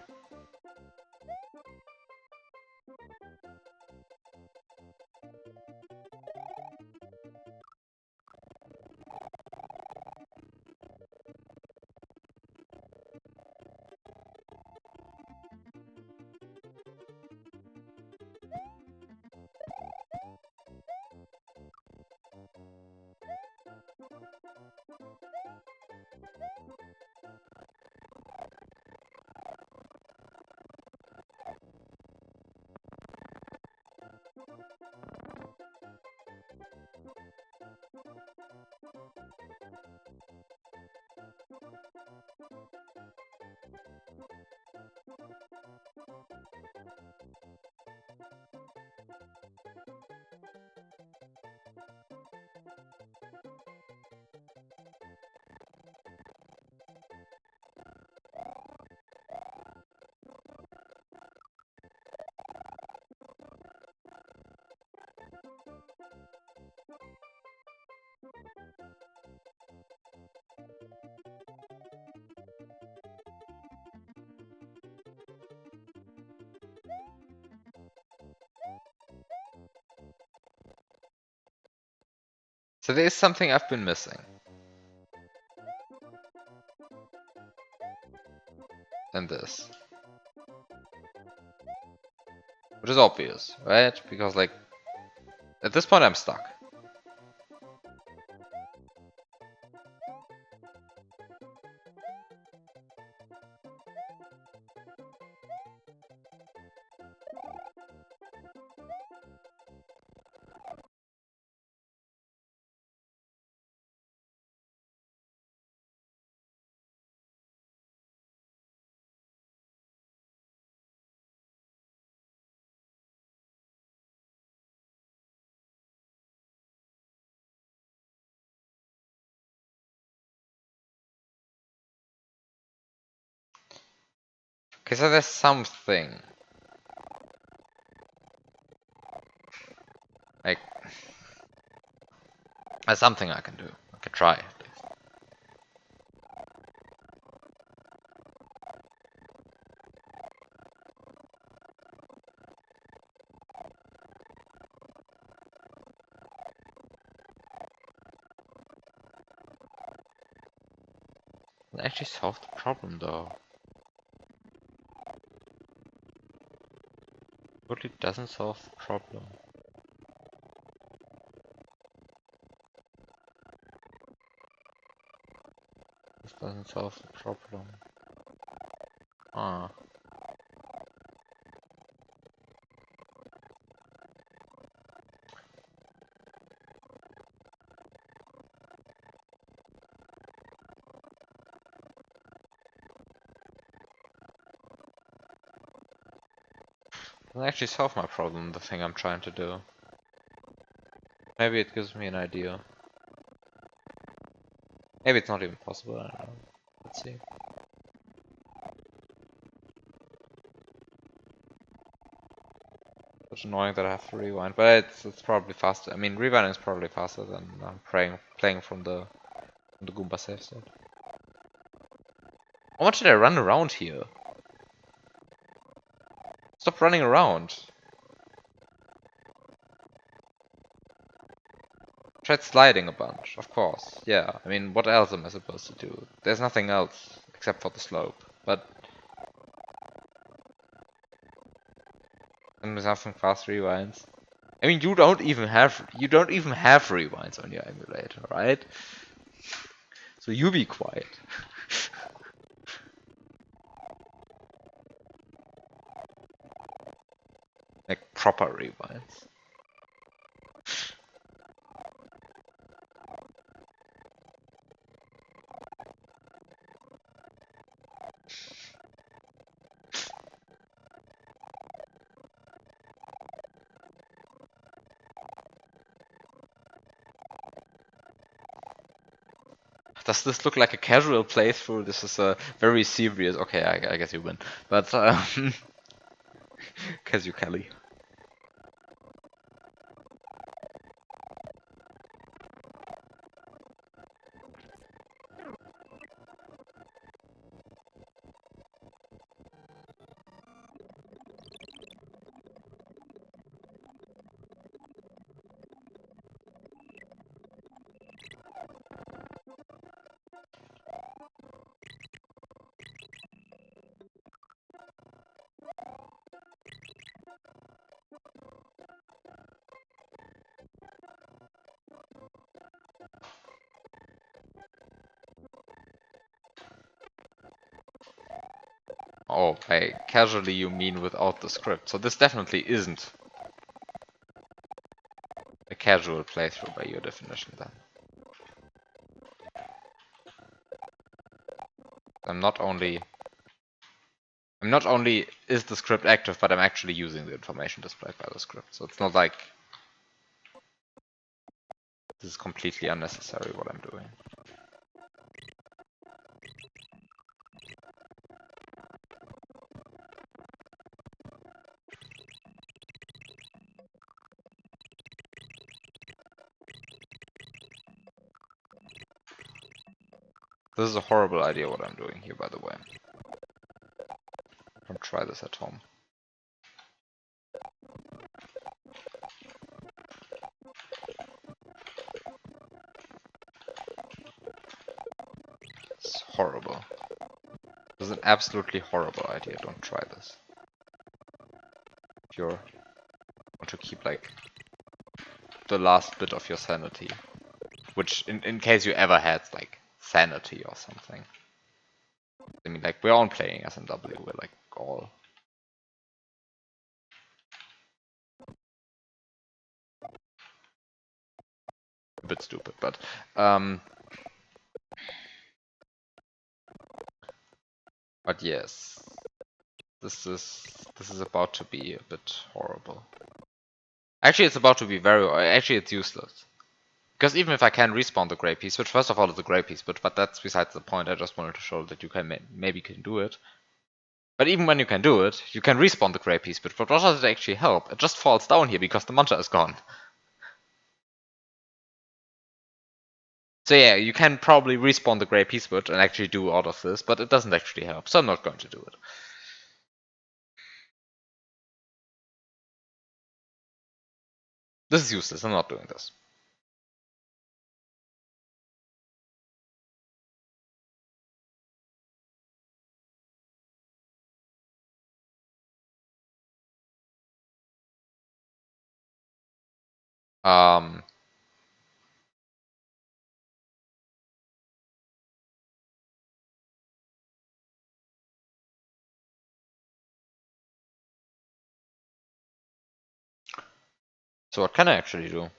So there is something I've been missing. In this. Which is obvious, right? Because, like, at this point I'm stuck. Okay, so there's something. Like, there's something I can do. I can try at least. It actually solved the problem though. Totally doesn't solve the problem. This doesn't solve the problem. Ah. Doesn't actually solve my problem, the thing I'm trying to do. Maybe it gives me an idea. Maybe it's not even possible, I don't know. Let's see. It's annoying that I have to rewind, but it's probably faster. I mean, rewinding is probably faster than playing from the Goomba save state. How much did I run around here? Stop running around. Tried sliding a bunch, of course. Yeah, I mean, what else am I supposed to do? There's nothing else except for the slope. But And something fast rewinds. I mean, you don't even have rewinds on your emulator, right? So you be quiet. Like proper rewinds. Does this look like a casual playthrough? This is a very serious. Okay, I guess you win, but Casu Kelly. Oh, by casually you mean without the script. So this definitely isn't a casual playthrough by your definition then. I'm not only is the script active, but I'm actually using the information displayed by the script. So it's not like this is completely unnecessary what I'm doing. This is a horrible idea what I'm doing here, by the way. Don't try this at home. It's horrible. This is an absolutely horrible idea. Don't try this. If you want to keep like the last bit of your sanity, which in case you ever had like sanity or something. I mean, like we're all playing SMW. We're like all a bit stupid, but yes, this is about to be a bit horrible. Actually, it's about to be actually it's useless. Because even if I can respawn the gray piece, which first of all is a gray piece, but that's besides the point. I just wanted to show that you can maybe can do it. But even when you can do it, you can respawn the gray piece. But what does it actually help? It just falls down here because the manta is gone. So yeah, you can probably respawn the gray piece and actually do all of this, but it doesn't actually help. So I'm not going to do it. This is useless. I'm not doing this. Um, so what can I actually do?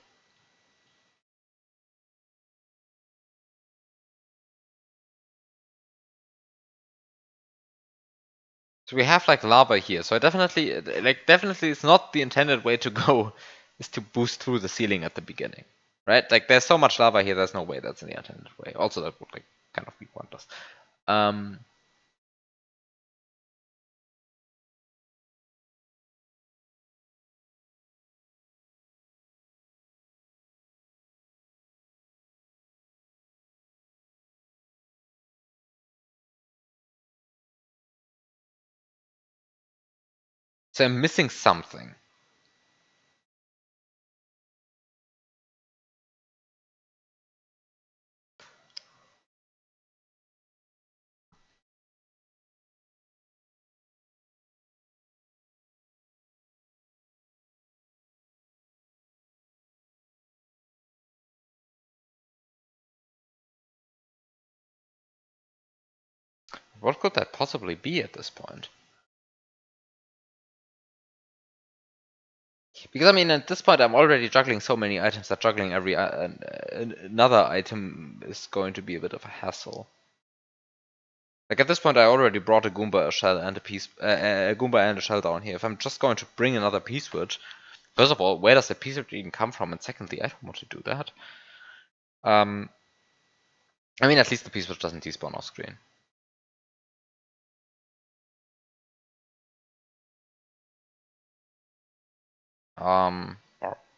So we have like lava here. So I definitely it's not the intended way to go is to boost through the ceiling at the beginning. Right? Like there's so much lava here, there's no way that's in the intended way. Also that would like kind of be pointless. So I'm missing something. What could that possibly be at this point? Because I mean, at this point, I'm already juggling so many items that juggling every another item is going to be a bit of a hassle. Like at this point, I already brought a Goomba, a shell, and a piece, a Goomba and a shell down here. If I'm just going to bring another piece switch, first of all, where does the piece switch even come from? And secondly, I don't want to do that. I mean, at least the piece switch doesn't despawn off screen. Or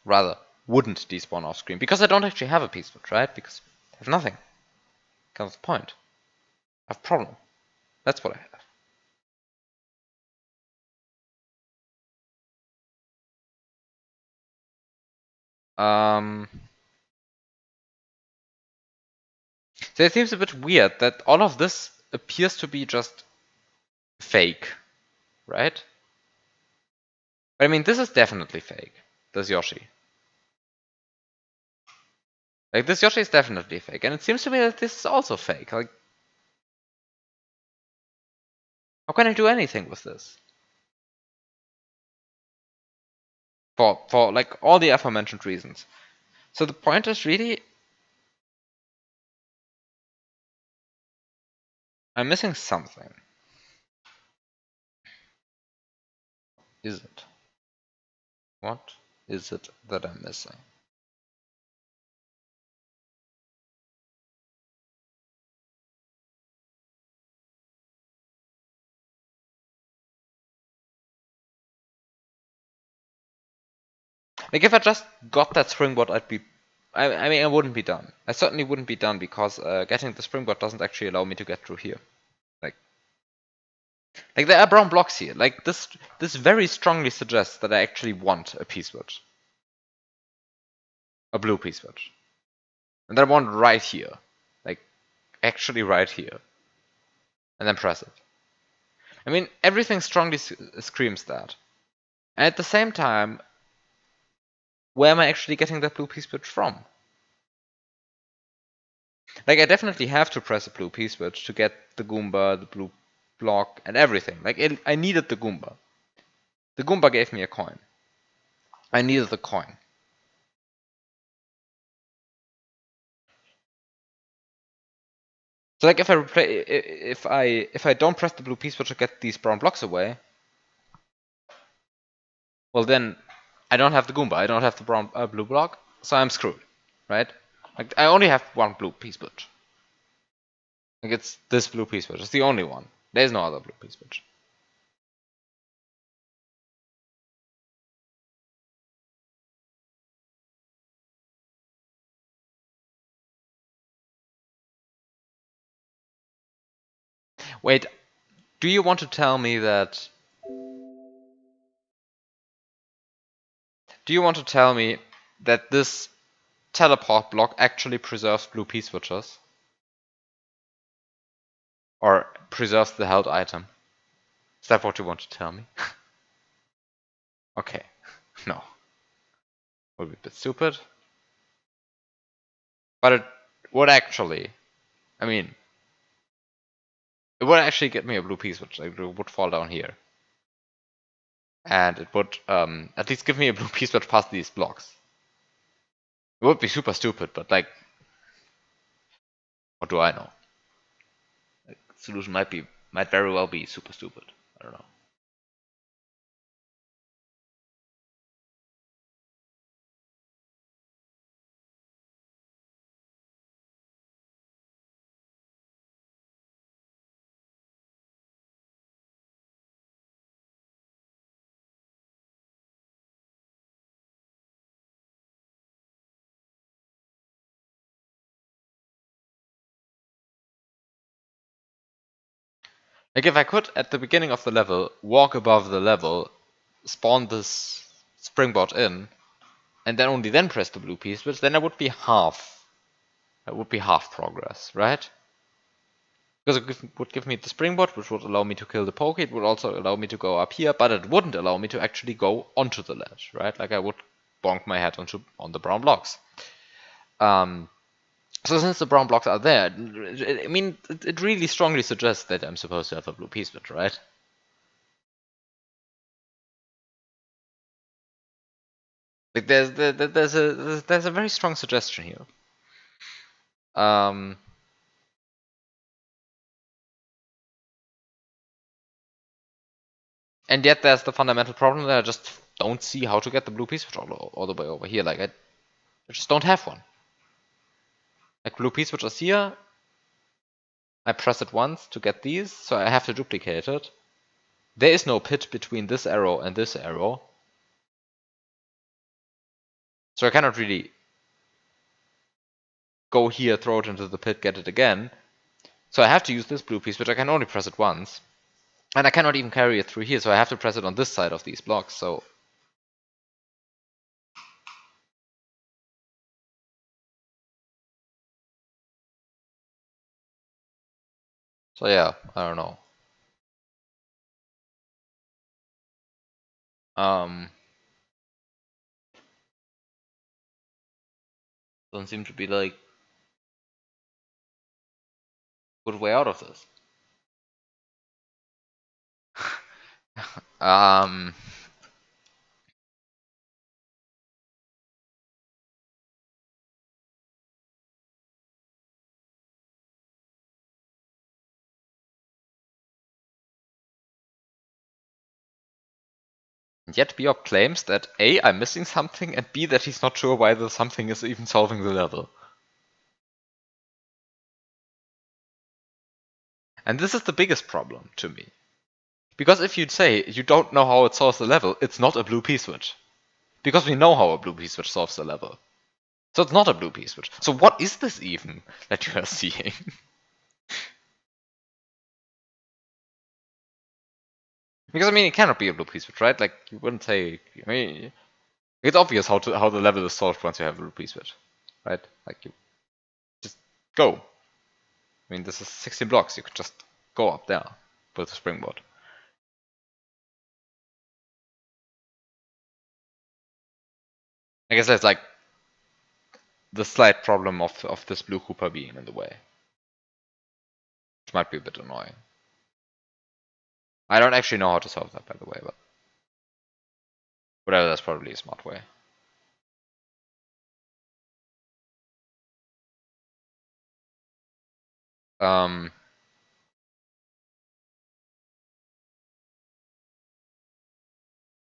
rather, wouldn't despawn off screen because I don't actually have a piece switch, right? Because I have nothing. Comes the point. I have a problem. That's what I have. So it seems a bit weird that all of this appears to be just fake, right? But I mean, this is definitely fake. This Yoshi. Like, this Yoshi is definitely fake. And it seems to me that this is also fake. Like, how can I do anything with this? For like, all the aforementioned reasons. So the point is really... I'm missing something. Is it? What is it that I'm missing? Like, if I just got that springboard, I'd be... I mean, I wouldn't be done. I certainly wouldn't be done because getting the springboard doesn't actually allow me to get through here. Like there are brown blocks here. Like this very strongly suggests that I actually want a P-switch. A blue P-switch. And I want right here. Like actually right here. And then press it. I mean, everything strongly screams that. And at the same time, where am I actually getting that blue P-switch from? Like I definitely have to press a blue P-switch to get the Goomba, the blue block, and everything. Like I needed the Goomba. The Goomba gave me a coin. I needed the coin. So like if I don't press the blue piece switch to get these brown blocks away, well then I don't have the Goomba, I don't have the brown blue block, so I'm screwed, right? Like I only have one blue piece switch. Like it's this blue piece switch. It's the only one. There's no other blue piece switch. Wait, do you want to tell me that? Do you want to tell me that this teleport block actually preserves blue piece switches? Or preserves the held item? Is that what you want to tell me? Okay, no. Would be a bit stupid. But it would actually, I mean, it would actually get me a blue piece, which like, would fall down here. And it would at least give me a blue piece which past these blocks. It would be super stupid, but like, what do I know? Like, the solution might very well be super stupid. I don't know. Like if I could, at the beginning of the level, walk above the level, spawn this springboard in, and then only then press the blue piece, which then I would be half. That would be half progress, right? Because it would give me the springboard, which would allow me to kill the poke. It would also allow me to go up here, but it wouldn't allow me to actually go onto the ledge, right? Like I would bonk my head on the brown blocks. So since the brown blocks are there, I mean, it really strongly suggests that I'm supposed to have a blue P-switch, right? Like there's a very strong suggestion here. And yet there's the fundamental problem that I just don't see how to get the blue P-switch all the way over here. Like I just don't have one. Like blue P-switch is here. I press it once to get these, so I have to duplicate it. There is no pit between this arrow and this arrow. So I cannot really go here, throw it into the pit, get it again. So I have to use this blue piece, which I can only press it once. And I cannot even carry it through here, so I have to press it on this side of these blocks, so... So yeah, I don't know. Doesn't seem to be like good way out of this. And yet TheBiob claims that A, I'm missing something, and B, that he's not sure why the something is even solving the level. And this is the biggest problem to me. Because if you'd say you don't know how it solves the level, it's not a blue P-switch. Because we know how a blue P-switch solves the level. So it's not a blue P-switch. So what is this even that you are seeing? Because I mean, it cannot be a blue P-switch, right? Like you wouldn't say. I mean, it's obvious how the level is solved once you have a blue P-switch, right? Like you just go. I mean, this is 16 blocks. You could just go up there with the springboard. I guess that's like the slight problem of this blue Cooper being in the way, which might be a bit annoying. I don't actually know how to solve that, by the way, but whatever, that's probably a smart way.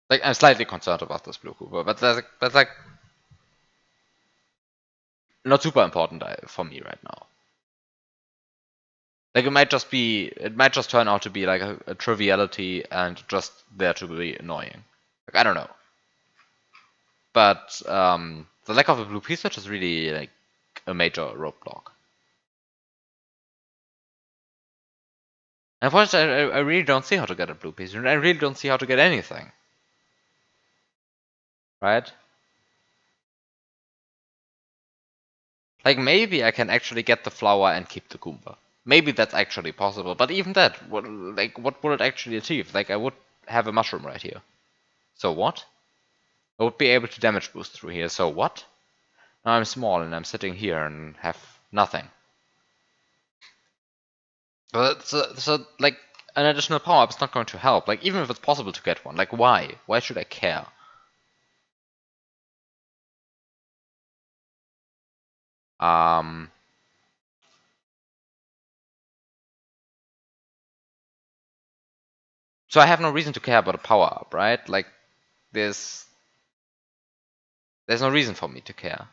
Like I'm slightly concerned about this blue Cooper, but that's like not super important for me right now. Like it might just turn out to be like a triviality and just there to be annoying. Like I don't know. But the lack of a blue P-switch is really like a major roadblock. And unfortunately, I really don't see how to get a blue P-switch. I really don't see how to get anything. Right? Like maybe I can actually get the flower and keep the Goomba. Maybe that's actually possible. But even that, what would it actually achieve? Like I would have a mushroom right here. So what? I would be able to damage boost through here. So what? Now I'm small and I'm sitting here and have nothing. So like an additional power up is not going to help. Like even if it's possible to get one, like why? Why should I care? So I have no reason to care about a power up, right? Like there's no reason for me to care.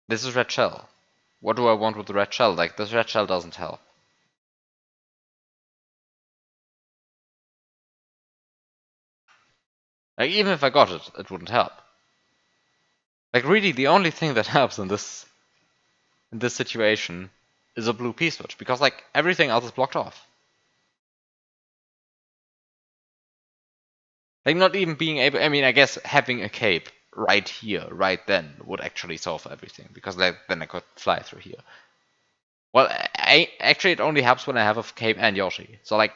This is red shell. What do I want with the red shell? Like this red shell doesn't help. Like even if I got it, it wouldn't help. Like really the only thing that helps in this situation is a blue P-switch, because like everything else is blocked off. Like not even being able, I mean I guess having a cape right here, right then would actually solve everything, because then I could fly through here. Well, actually it only helps when I have a cape and Yoshi. So like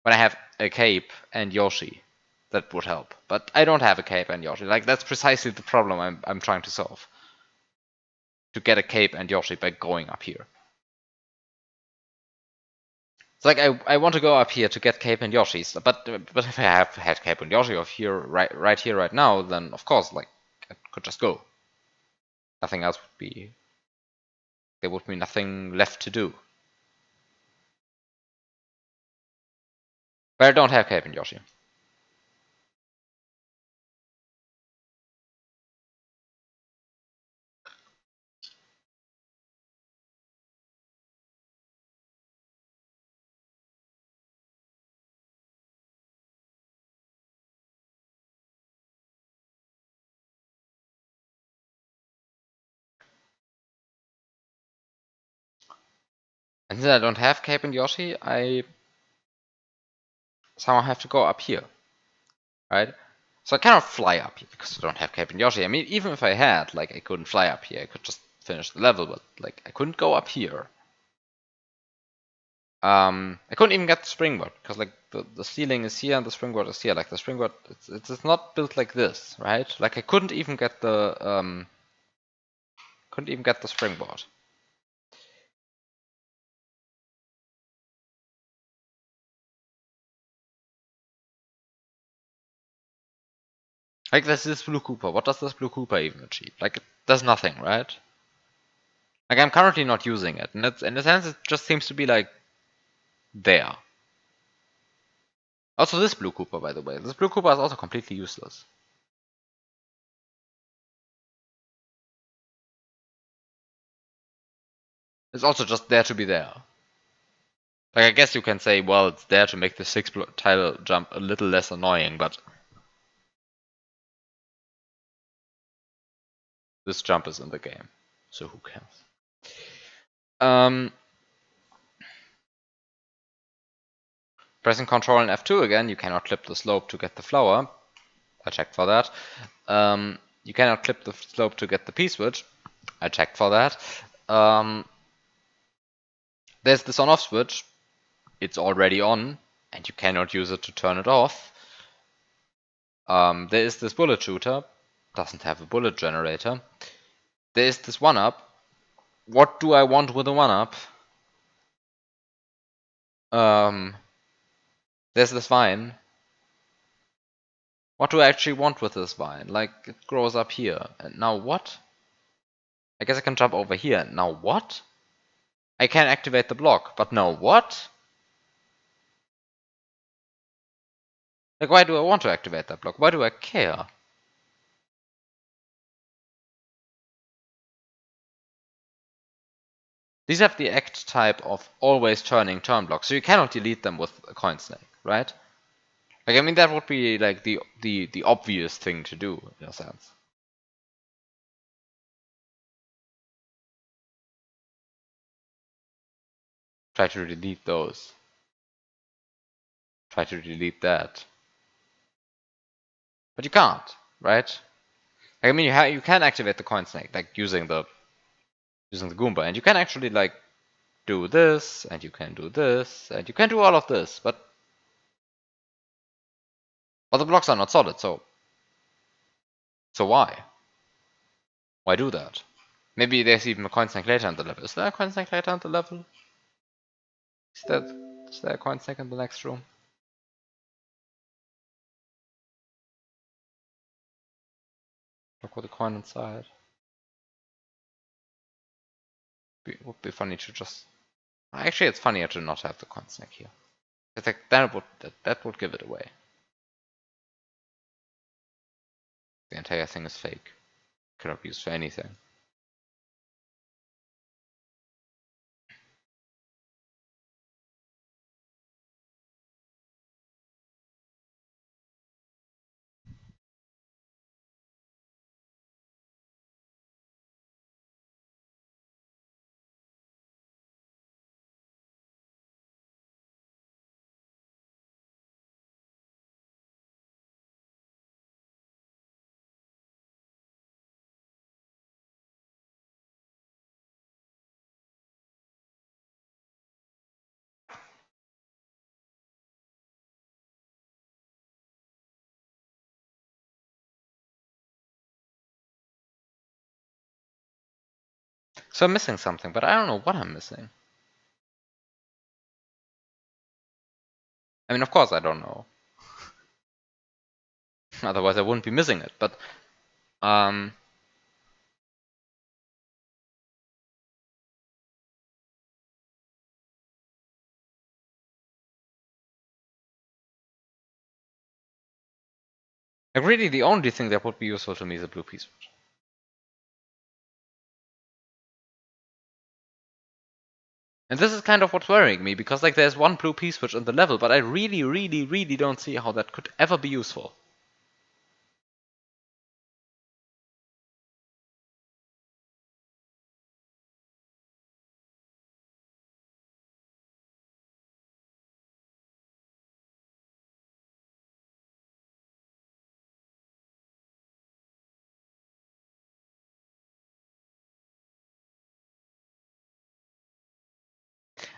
when I have a cape and Yoshi, that would help. But I don't have a cape and Yoshi. Like, that's precisely the problem I'm trying to solve. To get a cape and Yoshi by going up here. It's like I want to go up here to get Cape and Yoshi's, but if I have had Cape and Yoshi off here right here right now, then of course like I could just go. Nothing else would be. There would be nothing left to do. But I don't have Cape and Yoshi. And since I don't have Cape and Yoshi, I somehow have to go up here, right? So I cannot fly up here because I don't have Cape and Yoshi. I mean, even if I had, like, I couldn't fly up here. I could just finish the level, but like I couldn't go up here. I couldn't even get the springboard because like the ceiling is here and the springboard is here. Like the springboard, it's not built like this, right? Like I couldn't even get the springboard. Like there's this blue Koopa. What does this blue Koopa even achieve? Like it does nothing, right? Like I'm currently not using it, and it's in a sense it just seems to be like there. Also this blue Koopa, by the way. This blue Koopa is also completely useless. It's also just there to be there. Like I guess you can say, well, it's there to make the 6-tile jump a little less annoying, but this jump is in the game, so who cares? Pressing Control and F2 again, you cannot clip the slope to get the flower. I checked for that. You cannot clip the slope to get the P-switch. I checked for that. There's this on-off switch. It's already on, and you cannot use it to turn it off. There is this bullet shooter. Doesn't have a bullet generator. There is this 1-up. What do I want with a 1-up? There's this vine. What do I actually want with this vine? Like, it grows up here. And now what? I guess I can jump over here. Now what? I can activate the block, but now what? Like, why do I want to activate that block? Why do I care? These have the act type of always turning turn blocks, so you cannot delete them with a coin snake, right? Like, I mean, that would be like the obvious thing to do, in a sense. Try to delete those. Try to delete that. But you can't, right? Like, I mean, you can activate the coin snake, like using the Goomba, and you can actually like do this, and you can do this, and you can do all of this, but the blocks are not solid, so why? Why do that? Maybe there's even a coin snake later in the level. Is there a coin snake later in the level? Is there a coin snake in the next room? Look with the coin inside. Would be funny to just. Actually, it's funnier to not have the coin snake here. It's like that would give it away. The entire thing is fake. Cannot be used for anything. So I'm missing something, but I don't know what I'm missing. I mean, of course I don't know. Otherwise I wouldn't be missing it, but like really the only thing that would be useful to me is a blue piece switch. And this is kind of what's worrying me, because like there's one blue piece switch in the level, but I really don't see how that could ever be useful.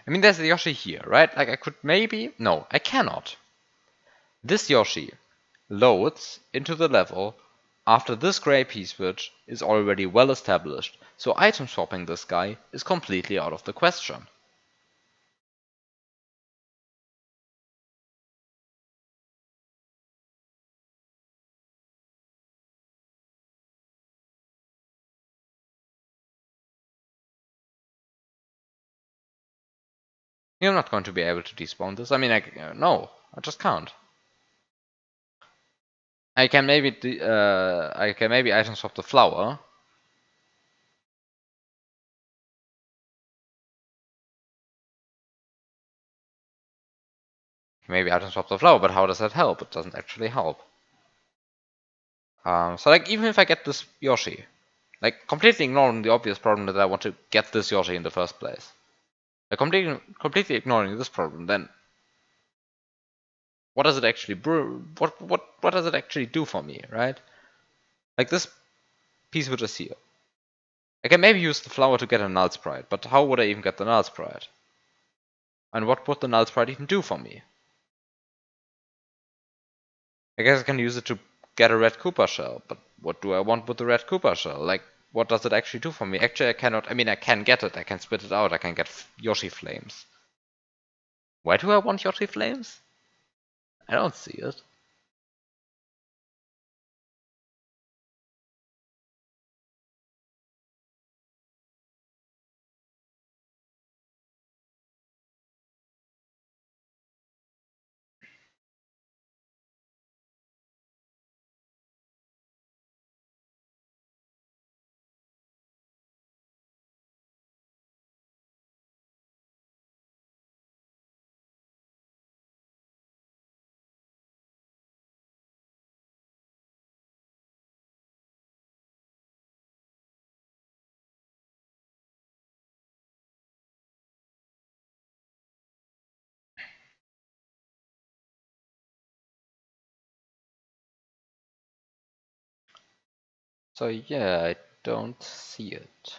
I mean, there's the Yoshi here, right? Like I could maybe... No, I cannot. This Yoshi loads into the level after this gray piece switch is already well established, so item swapping this guy is completely out of the question. You're not going to be able to despawn this. I mean, no, I just can't. I can maybe item swap the flower. Maybe item swap the flower, but how does that help? It doesn't actually help. So like even if I get this Yoshi, like completely ignoring the obvious problem that I want to get this Yoshi in the first place, like completely ignoring this problem, then what does it actually what does it actually do for me, right? Like this piece which is here. I can maybe use the flower to get a null sprite, but how would I even get the null sprite? And what would the null sprite even do for me? I guess I can use it to get a red Koopa shell, but what do I want with the red Koopa shell? Like, what does it actually do for me? Actually, I cannot. I mean, I can get it. I can spit it out. I can get Yoshi flames. Why do I want Yoshi flames? I don't see it. So yeah, I don't see it.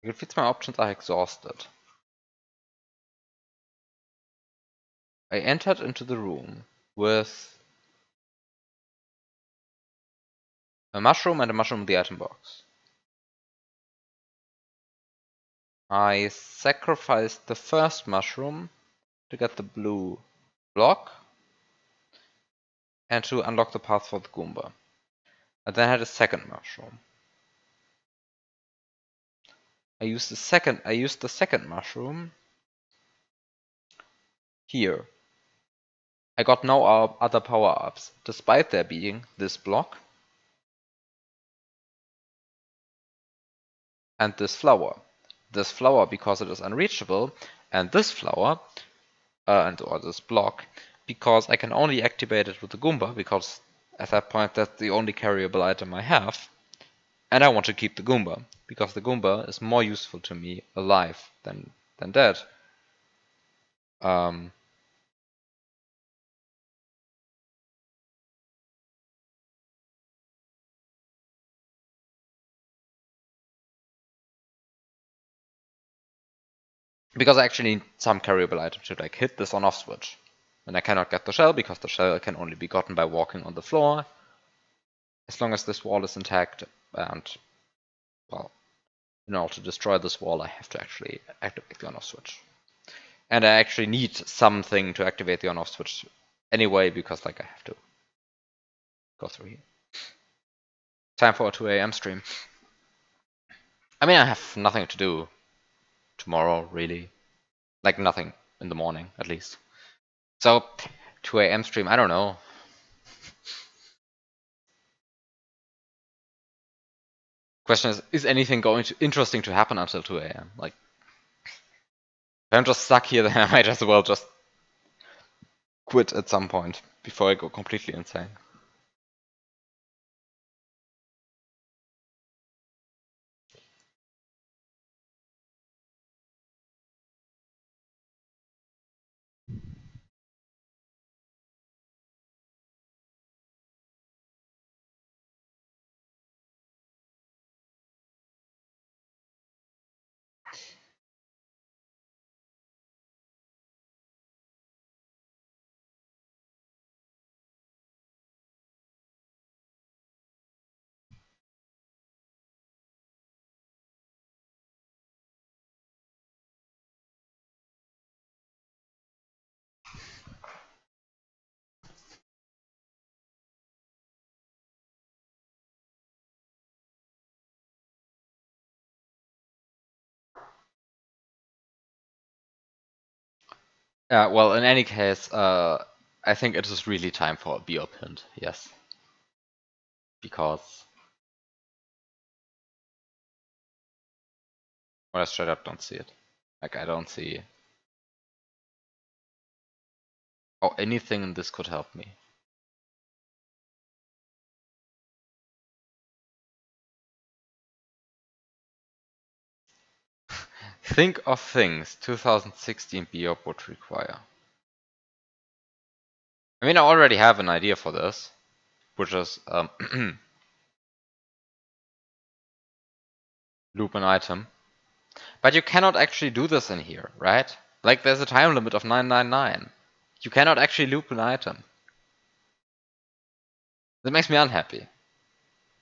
It feels my options are exhausted. I entered into the room with a mushroom and a mushroom in the item box. I sacrificed the first mushroom to get the blue block and to unlock the path for the Goomba. I then had a second mushroom. I used the second mushroom here. I got no other power-ups, despite there being this block and this flower. This flower because it is unreachable, and this flower, or this block, because I can only activate it with the Goomba, because at that point that's the only carryable item I have. And I want to keep the Goomba, because the Goomba is more useful to me alive than dead. Because I actually need some carryable item to like hit this on-off switch. And I cannot get the shell because the shell can only be gotten by walking on the floor. As long as this wall is intact, and, well, in order to destroy this wall, I have to actually activate the on-off switch. And I actually need something to activate the on-off switch anyway, because like I have to go through here. Time for a 2 a.m. stream. I mean, I have nothing to do tomorrow, really. Like nothing in the morning, at least. So, 2 a.m. stream, I don't know. Question is anything going to interesting to happen until 2 a.m.? Like, if I'm just stuck here, then I might as well just quit at some point before I go completely insane. Well, in any case, I think it is really time for a BioB hint, yes. Because... well, I straight up don't see it. Like, I don't see... oh, anything in this could help me. Think of things 2016 BioB would require. I mean, I already have an idea for this, which is loop an item. But you cannot actually do this in here, right? Like, there's a time limit of 999. You cannot actually loop an item. That makes me unhappy.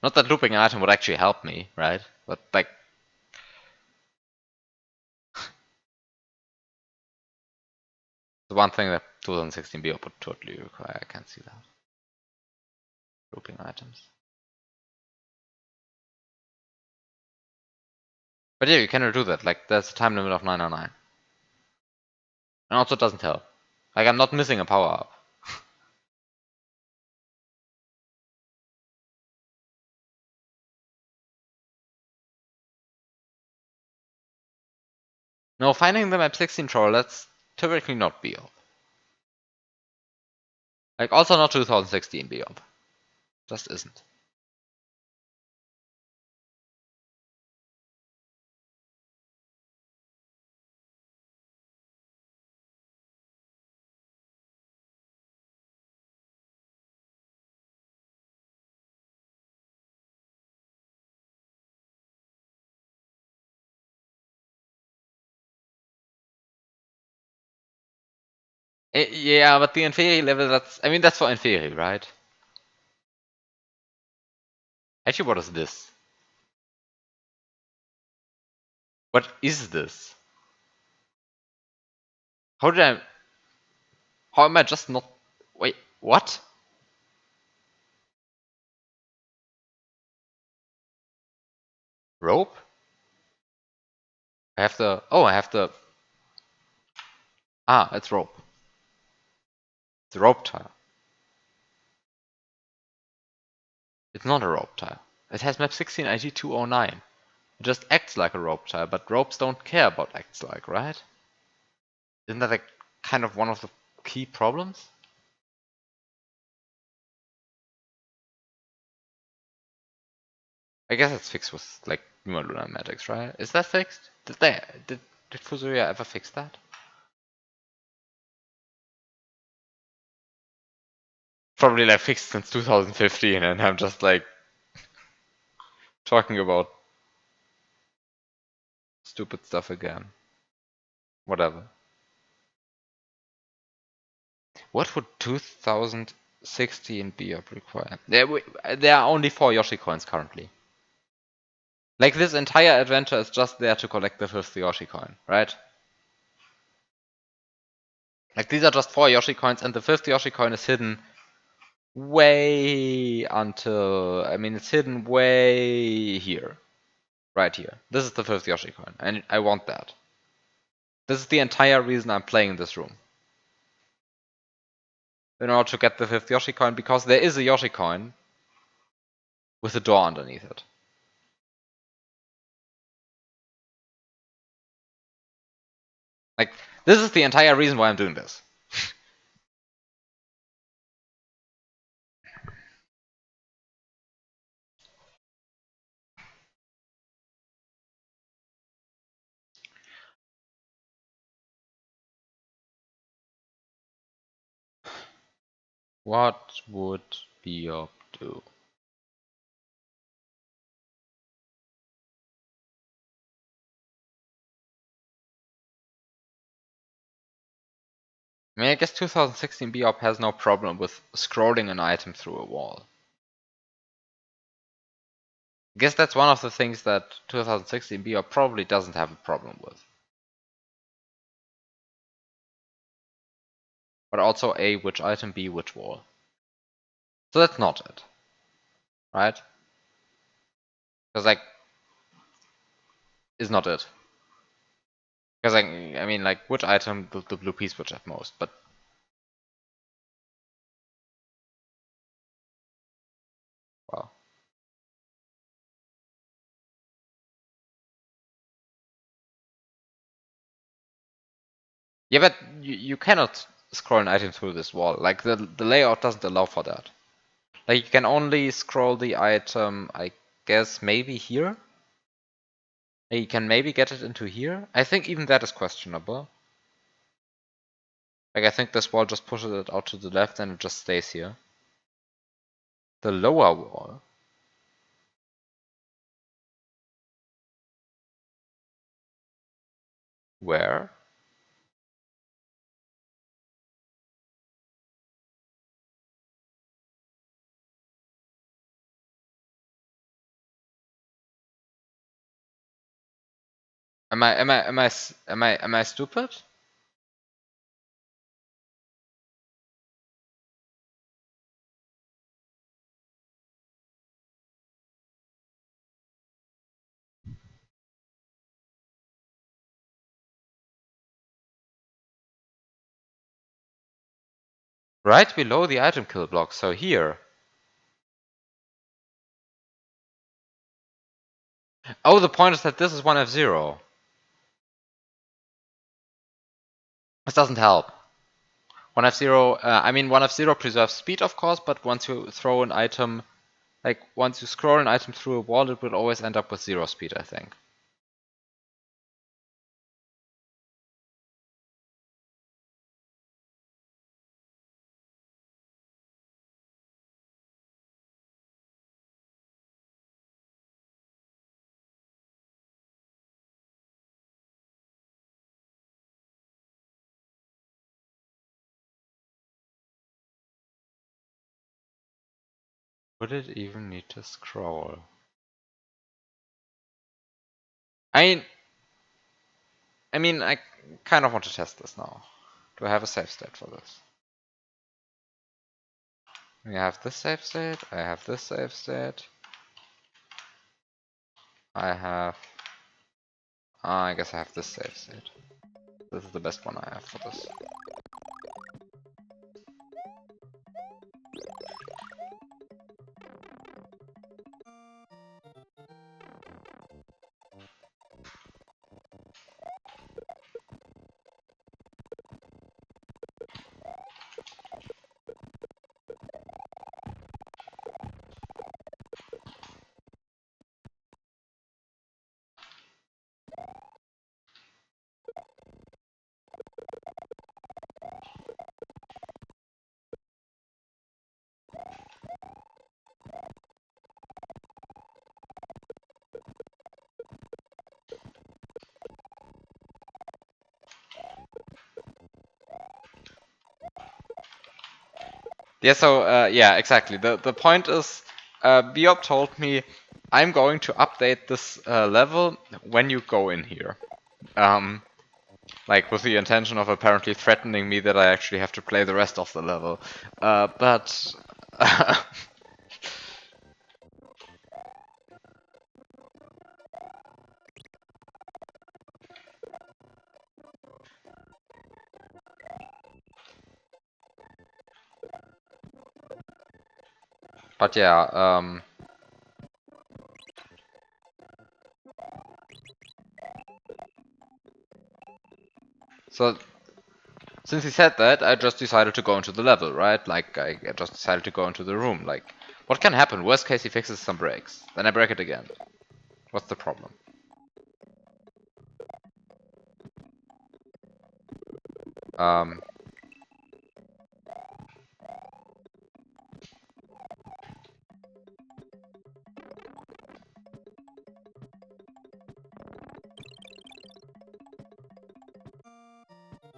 Not that looping an item would actually help me, right? But, like... the one thing that 2016 BioB would totally require, I can't see that. Looping items. But yeah, you cannot do that. Like, there's a time limit of 999. And also it doesn't help. Like, I'm not missing a power-up. No, finding the map 16 troll, that's typically not BioB. Like, also not 2016 BioB. Just isn't. Yeah, but the Inferi level, that's... I mean, that's for Inferi, right? Actually, what is this? What is this? How did I... how am I just not... wait, what? Rope? I have the... oh, I have the... ah, it's rope. It's a rope tile. It's not a rope tile. It has map 16 ID 209. It just acts like a rope tile, but ropes don't care about acts like, right? Isn't that like kind of one of the key problems? I guess it's fixed with like Luma Lunar Magics, right? Is that fixed? Did Fuzuya ever fix that? Probably like fixed since 2015, and I'm just like talking about stupid stuff again. Whatever. What would 2016 BioB require? There are only 4 Yoshi coins currently. Like, this entire adventure is just there to collect the 5th Yoshi coin, right? Like, these are just 4 Yoshi coins, and the 5th Yoshi coin is hidden way until... I mean, it's hidden way here. Right here. This is the 5th Yoshi coin, and I want that. This is the entire reason I'm playing this room. In order to get the 5th Yoshi coin, because there is a Yoshi coin with a door underneath it. Like, this is the entire reason why I'm doing this. What would TheBiob do? I mean, I guess 2016 BioB has no problem with scrolling an item through a wall. I guess that's one of the things that 2016 BioB probably doesn't have a problem with. But also A, which item, B, which wall. So that's not it. Right? Because, like, is not it. Because, like, I mean, like, which item the blue piece would have most, but... Well. Yeah, but you cannot scroll an item through this wall. Like, the layout doesn't allow for that. Like, you can only scroll the item, I guess, maybe here? You can maybe get it into here? I think even that is questionable. Like, I think this wall just pushes it out to the left and it just stays here. The lower wall? Where? Am I stupid? Right below the item kill block, so here. Oh, the point is that this is 1F0. This doesn't help. 1F0, I mean 1F0 preserves speed of course, but once you throw an item, like once you scroll an item through a wall, it will always end up with 0 speed, I think. Would it even need to scroll? I mean, I kind of want to test this now. Do I have a save state for this? We have this save state, I have this save state. I guess I have this save state. This is the best one I have for this. Yeah, so yeah, exactly. The point is, Biob told me I'm going to update this level when you go in here. Um, like with the intention of apparently threatening me that I actually have to play the rest of the level. But but yeah, so since he said that, I just decided to go into the level, right? Like I just decided to go into the room. Like, what can happen? Worst case, he fixes some breaks, then I break it again. What's the problem? Um,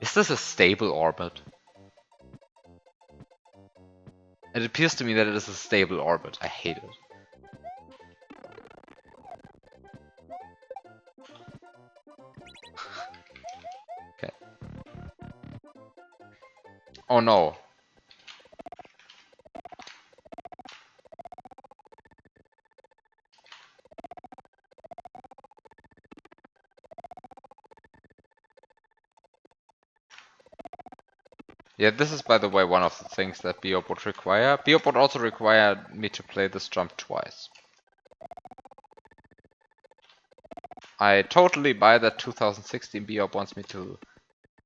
is this a stable orbit? It appears to me that it is a stable orbit. I hate it. Okay. Oh no. Yeah, this is by the way one of the things that BioB would require. BioB would also require me to play this jump twice. I totally buy that 2016 BioB wants me to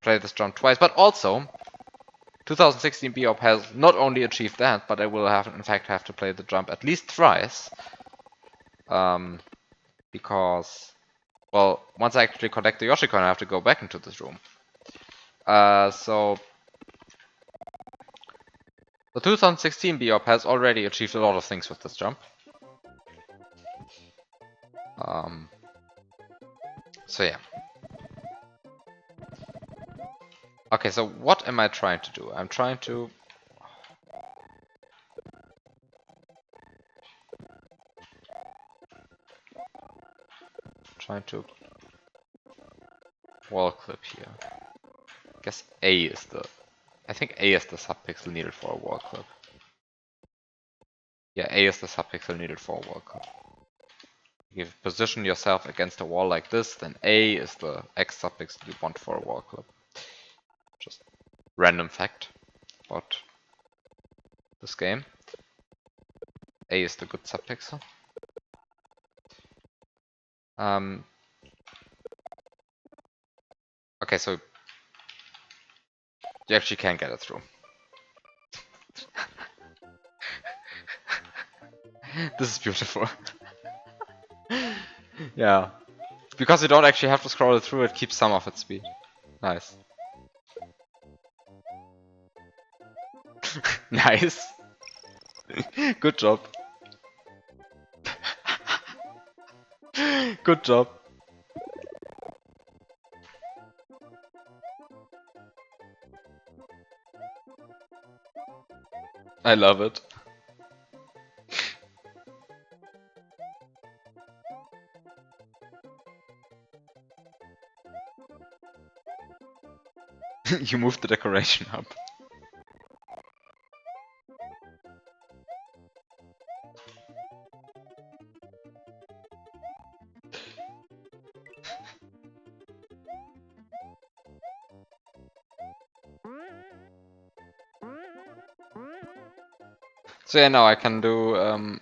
play this jump twice, but also 2016 BioB has not only achieved that, but I will have in fact have to play the jump at least thrice. Because, well, once I actually collect the Yoshi coin, I have to go back into this room. So the 2016 BioB has already achieved a lot of things with this jump. So yeah. Okay, so what am I trying to do? I'm trying to... wall clip here. I guess A is the... I think A is the subpixel needed for a wall clip. Yeah, A is the subpixel needed for a wall clip. If you position yourself against a wall like this, then A is the X subpixel you want for a wall clip. Just random fact about this game. A is the good subpixel. Okay, so you actually can get it through. This is beautiful. Yeah. Because you don't actually have to scroll it through, it keeps some of its speed. Nice. Nice. Good job. Good job. I love it. You moved the decoration up. So yeah, now I can do,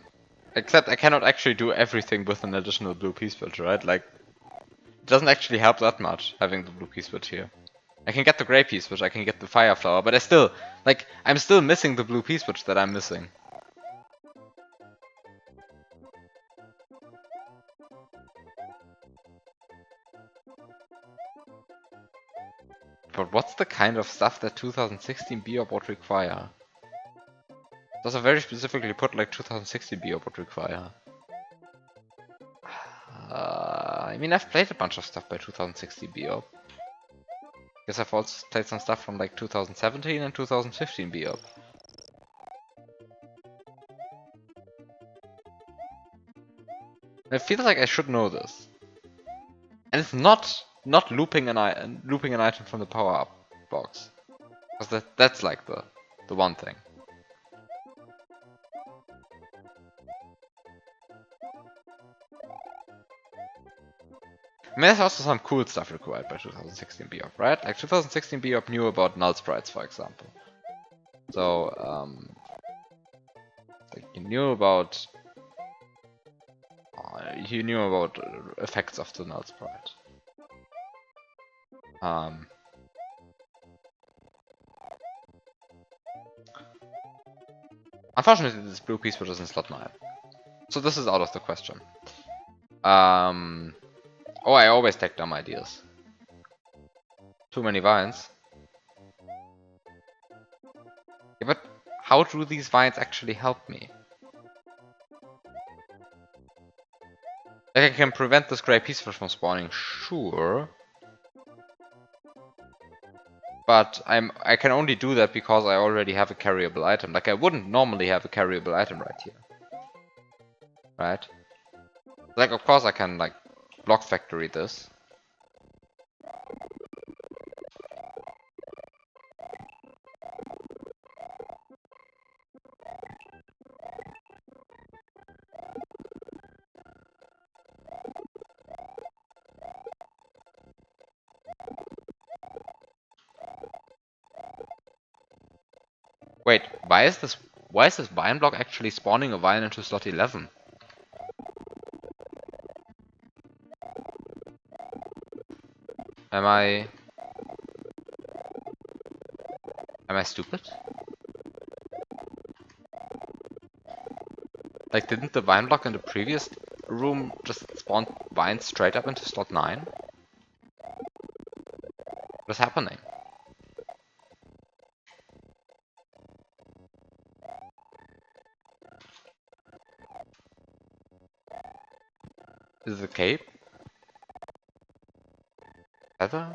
except I cannot actually do everything with an additional blue piece switch, right? Like, it doesn't actually help that much having the blue piece switch here. I can get the gray piece switch, I can get the fire flower, but I still, like, I'm still missing the blue piece switch that I'm missing. But what's the kind of stuff that 2016 BioB would require? Does it very specifically put like 2016 BioB would require? I mean, I've played a bunch of stuff by 2016 BioB. Guess I've also played some stuff from like 2017 and 2015 BioB. I feel like I should know this. And it's not looping an item from the power-up box. Because that's like the one thing. I mean, there's also some cool stuff required by 2016 BIOP, right? Like 2016 BIOP knew about null sprites, for example. So, like you knew about effects of the null sprite. Unfortunately, this blue piece was in slot 9. So this is out of the question. Oh, I always take dumb ideas. Too many vines. Yeah, but how do these vines actually help me? Like, I can prevent this gray piece from spawning, sure. But I can only do that because I already have a carryable item. Like, I wouldn't normally have a carryable item right here. Right? Like, of course I can, like, block factory this. Wait, why is this vine block actually spawning a vine into slot 11? Am I stupid? Like, didn't the vine block in the previous room just spawn vines straight up into slot 9? What's happening? Is it a cape? Feather?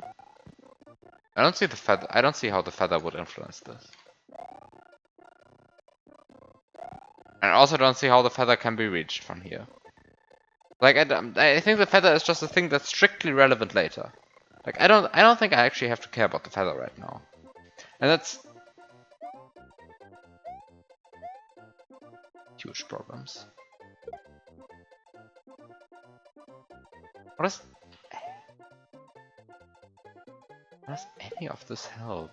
I don't see the feather. I don't see how the feather would influence this. And I also don't see how the feather can be reached from here. Like, I think the feather is just a thing that's strictly relevant later. Like, I don't think I actually have to care about the feather right now. And that's huge problems. What does any of this help?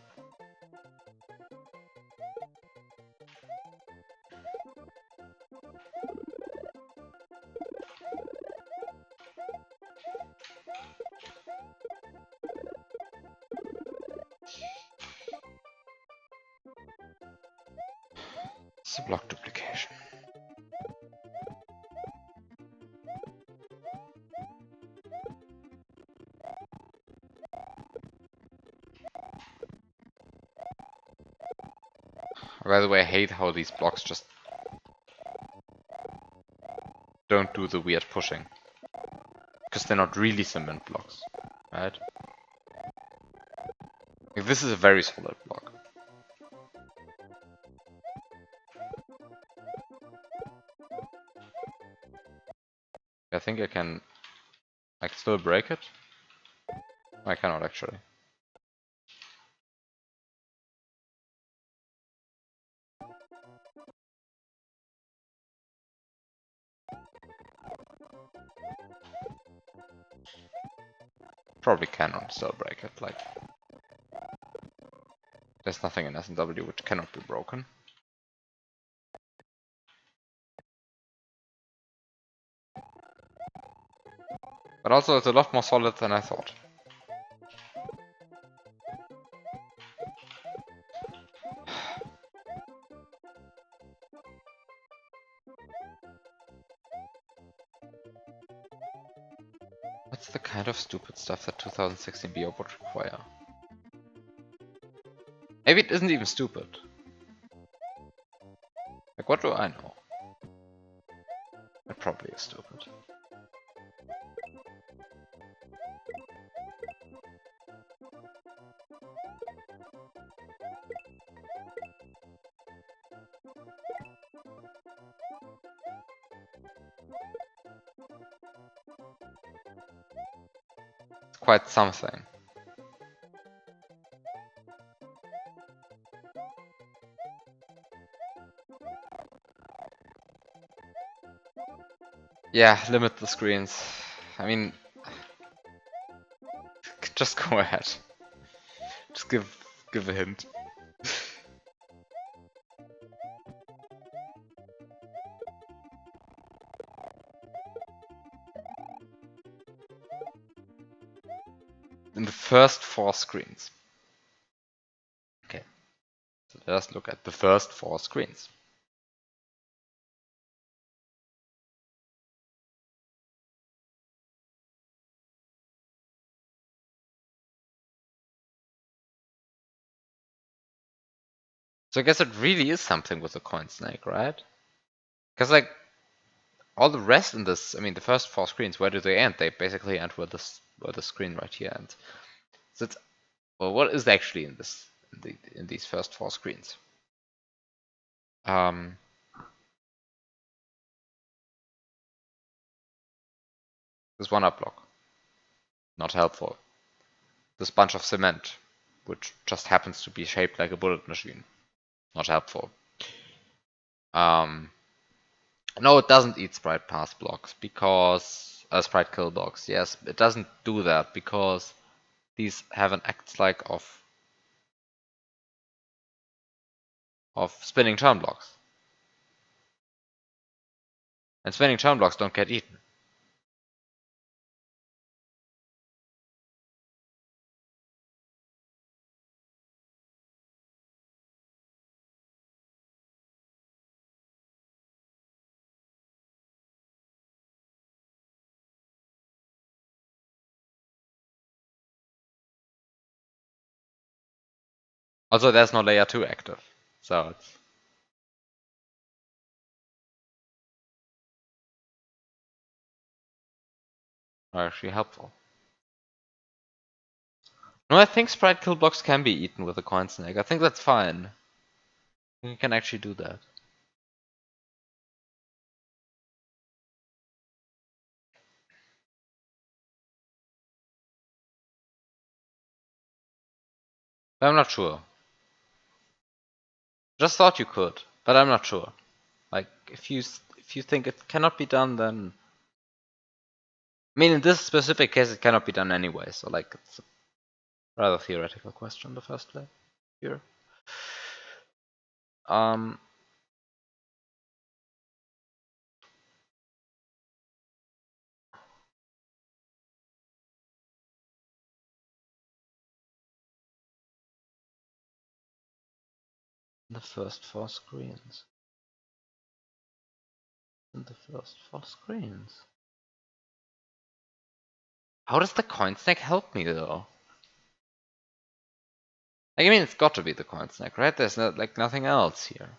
It's a block duplication. By the way, I hate how these blocks just don't do the weird pushing. Because they're not really cement blocks, right? Like, this is a very solid block. I think I can, like, still break it. I cannot actually. Probably cannot still break it. Like, there's nothing in S&W which cannot be broken. But also, it's a lot more solid than I thought. What's the kind of stupid stuff that 2016 BIOP would require? Maybe it isn't even stupid. Like, what do I know? It probably is stupid. quite something. Yeah, limit the screens. I mean, just go ahead. Just give a hint. In the first 4 screens. Okay, so let us look at the first 4 screens. So I guess it really is something with the coin snake, right? Because like all the rest in this, I mean, the first 4 screens, where do they end? They basically end where the screen right here ends. So it's, well, what is actually in this in these first 4 screens? This one-up block, not helpful. This bunch of cement, which just happens to be shaped like a bullet machine, not helpful. No, it doesn't eat sprite pass blocks because sprite kill blocks. Yes, it doesn't do that because these have an act like of spinning turn blocks, and spinning turn blocks don't get eaten. Also, there's no layer 2 active, so it's actually helpful. No, I think sprite kill blocks can be eaten with a coin snake. I think that's fine. You can actually do that. But I'm not sure. Just thought you could, but I'm not sure. Like, if you think it cannot be done, then I mean, in this specific case, it cannot be done anyway. So like, it's a rather theoretical question in the first place here. The first 4 screens. In the first 4 screens. How does the coin snake help me though? Like, I mean, it's got to be the coin snake, right? There's no, like nothing else here.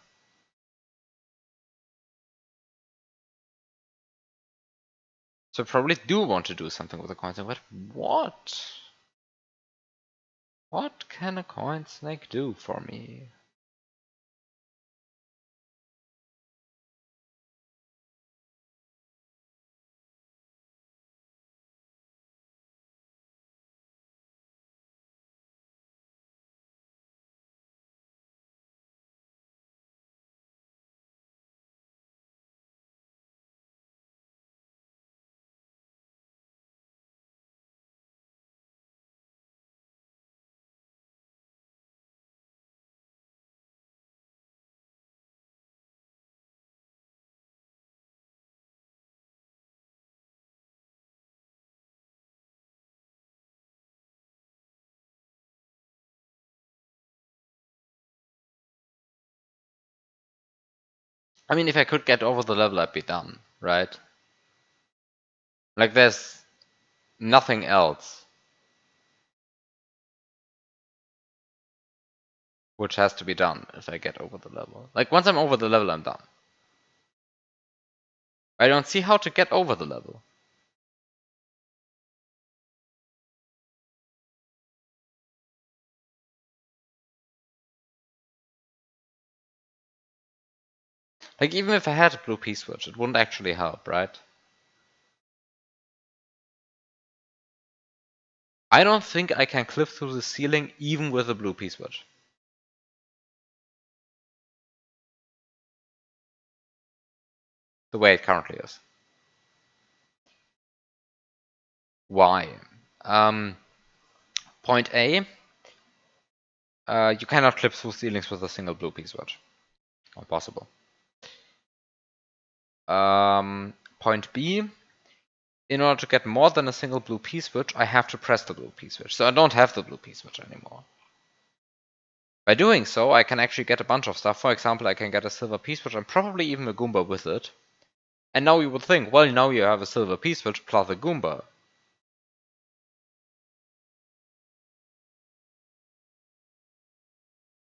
So I probably do want to do something with the coin snake, but what? What can a coin snake do for me? I mean, if I could get over the level, I'd be done, right? Like, there's nothing else which has to be done if I get over the level. Like, once I'm over the level, I'm done. I don't see how to get over the level. Like, even if I had a blue P-switch, it wouldn't actually help, right? I don't think I can clip through the ceiling even with a blue P-switch. The way it currently is. Why? Point A, you cannot clip through ceilings with a single blue P-switch. Not possible. Point B, in order to get more than a single blue P-switch, I have to press the blue P-switch. So I don't have the blue P-switch anymore. By doing so, I can actually get a bunch of stuff. For example, I can get a silver P-switch and probably even a Goomba with it. And now you would think, well, now you have a silver P-switch plus a Goomba.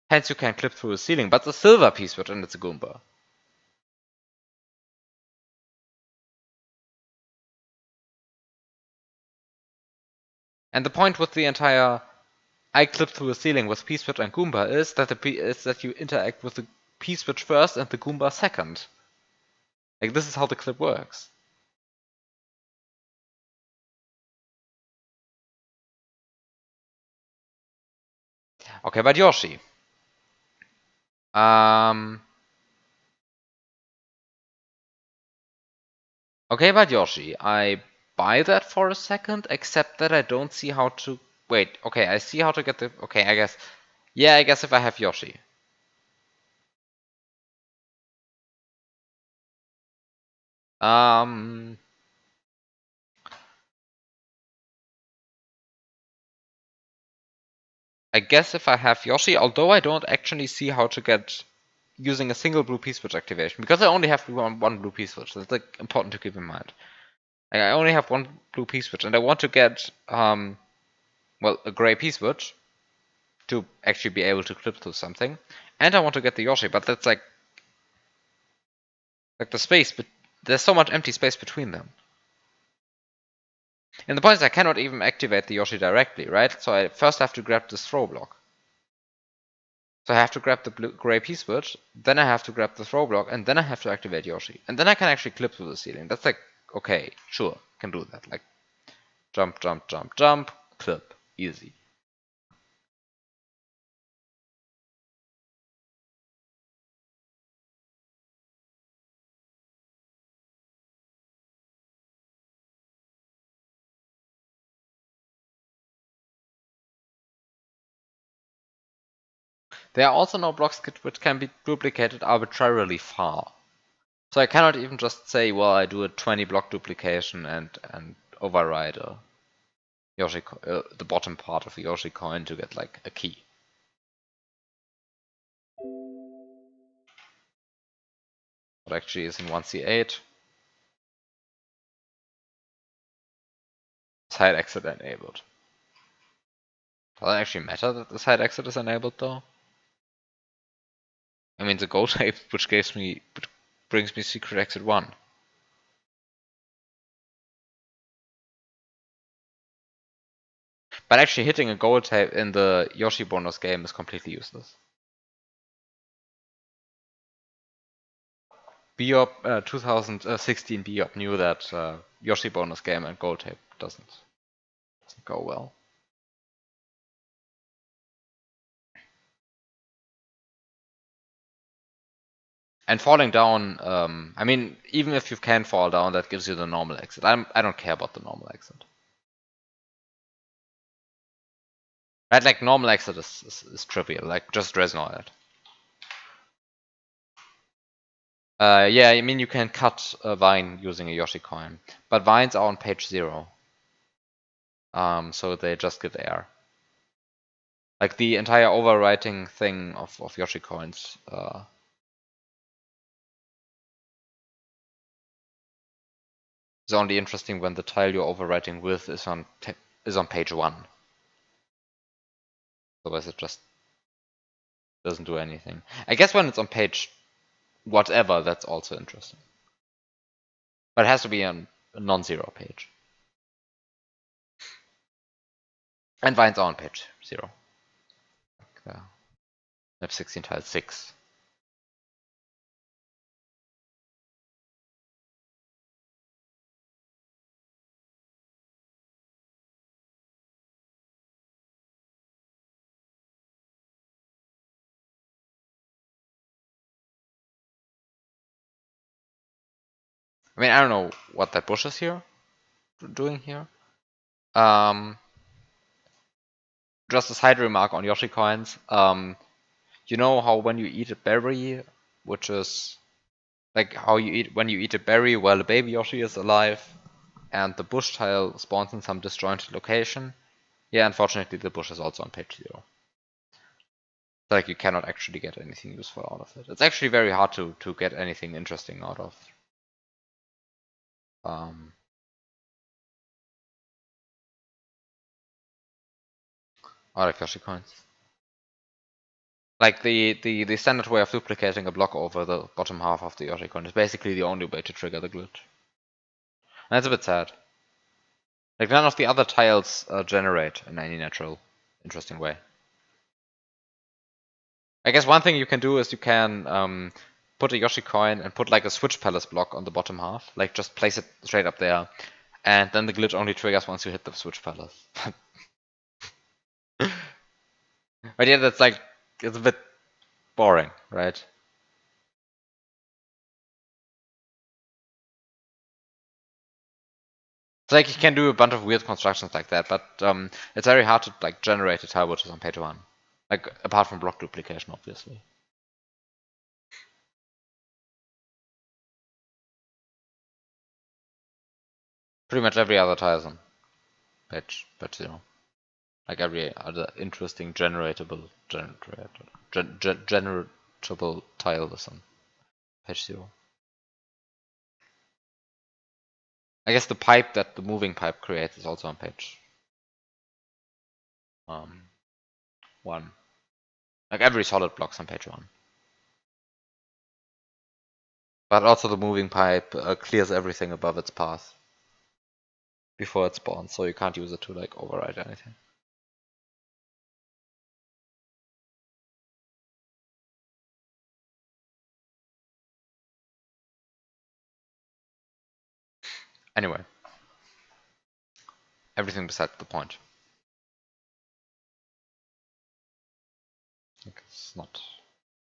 Hence you can clip through a ceiling, but the silver P-switch and it's a Goomba. And the point with the entire I clip through a ceiling with P-switch and Goomba is that you interact with the P-switch first and the Goomba second. Like, this is how the clip works. Okay, but Yoshi. Okay, but Yoshi, I buy that for a second, except that I don't see how to... Wait, okay, I see how to get the... Okay, I guess... Yeah, I guess if I have Yoshi. I guess if I have Yoshi, although I don't actually see how to get using a single blue P-switch activation, because I only have one blue P-switch, that's like important to keep in mind. Like, I only have one blue P-switch, and I want to get, well, a gray P-switch to actually be able to clip through something, and I want to get the Yoshi, but that's like the space, but there's so much empty space between them. And the point is I cannot even activate the Yoshi directly, right? So I first have to grab this throw block. So I have to grab the gray P-switch, then I have to grab the throw block, and then I have to activate Yoshi. And then I can actually clip through the ceiling. That's like, okay, sure, can do that. Like, jump, jump, jump, jump, clip, easy. There are also no blocks which can be duplicated arbitrarily far. So I cannot even just say, well, I do a 20 block duplication and override a Yoshi, the bottom part of a Yoshi coin to get like a key. What actually is in 1C8. Side exit enabled. Does it actually matter that the side exit is enabled though? I mean, the gold tape, which brings me secret exit 1. But actually hitting a gold tape in the Yoshi bonus game is completely useless. TheBiob 2016 TheBiob knew that Yoshi bonus game and gold tape doesn't go well. And falling down, I mean, even if you can fall down, that gives you the normal exit. I don't care about the normal exit. Right, like normal exit is trivial, like just Dresnor it. Yeah, I mean you can cut a vine using a Yoshi coin, but vines are on page 0. So they just give air. Like the entire overwriting thing of Yoshi coins. Is only interesting when the tile you're overwriting with is on page 1. Otherwise it just doesn't do anything. I guess when it's on page whatever, that's also interesting. But it has to be on a non-zero page. And vines are on page 0. Like, map 16 tile 6. I mean, I don't know what that bush is here, doing here. Um, just a side remark on Yoshi coins. You know how when you eat a berry, which is like how you eat when you eat a berry while the baby Yoshi is alive, and the bush tile spawns in some disjointed location. Yeah, unfortunately, the bush is also on page 0. Like you cannot actually get anything useful out of it. It's actually very hard to get anything interesting out of. Out of Yoshi coins. Like the standard way of duplicating a block over the bottom half of the Yoshi coin is basically the only way to trigger the glitch. And that's a bit sad. Like none of the other tiles generate in any natural, interesting way. I guess one thing you can do is you can put a Yoshi coin and put like a Switch Palace block on the bottom half. Like just place it straight up there. And then the glitch only triggers once you hit the Switch Palace. But yeah, that's like, it's a bit boring, right? It's like you can do a bunch of weird constructions like that, but it's very hard to like generate a tile which is on page 1. Like apart from block duplication, obviously. Pretty much every other tile is on page 0. Like every other interesting generatable tile is on page 0. I guess the pipe that the moving pipe creates is also on page 1. Like every solid block's on page 1. But also the moving pipe clears everything above its path before it spawns, so you can't use it to like override anything. Anyway, everything besides the point. It's not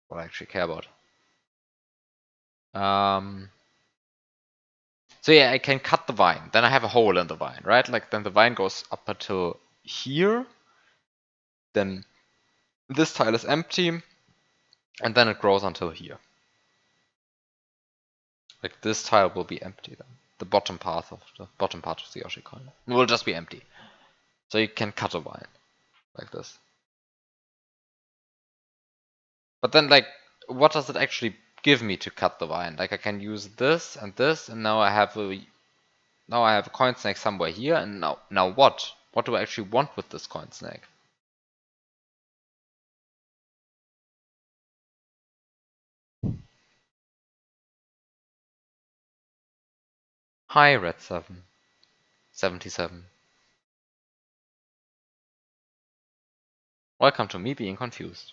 what I actually care about. So yeah, I can cut the vine. Then I have a hole in the vine, right? Like then the vine goes up until here. Then this tile is empty, and then it grows until here. Like this tile will be empty then. The bottom part of the Yoshi coin will just be empty. So you can cut a vine like this. But then like, what does it actually give me to cut the vine? Like I can use this, and now I have a coin snake somewhere here, and now what? What do I actually want with this coin snake? Hi, Red77. Welcome to me being confused.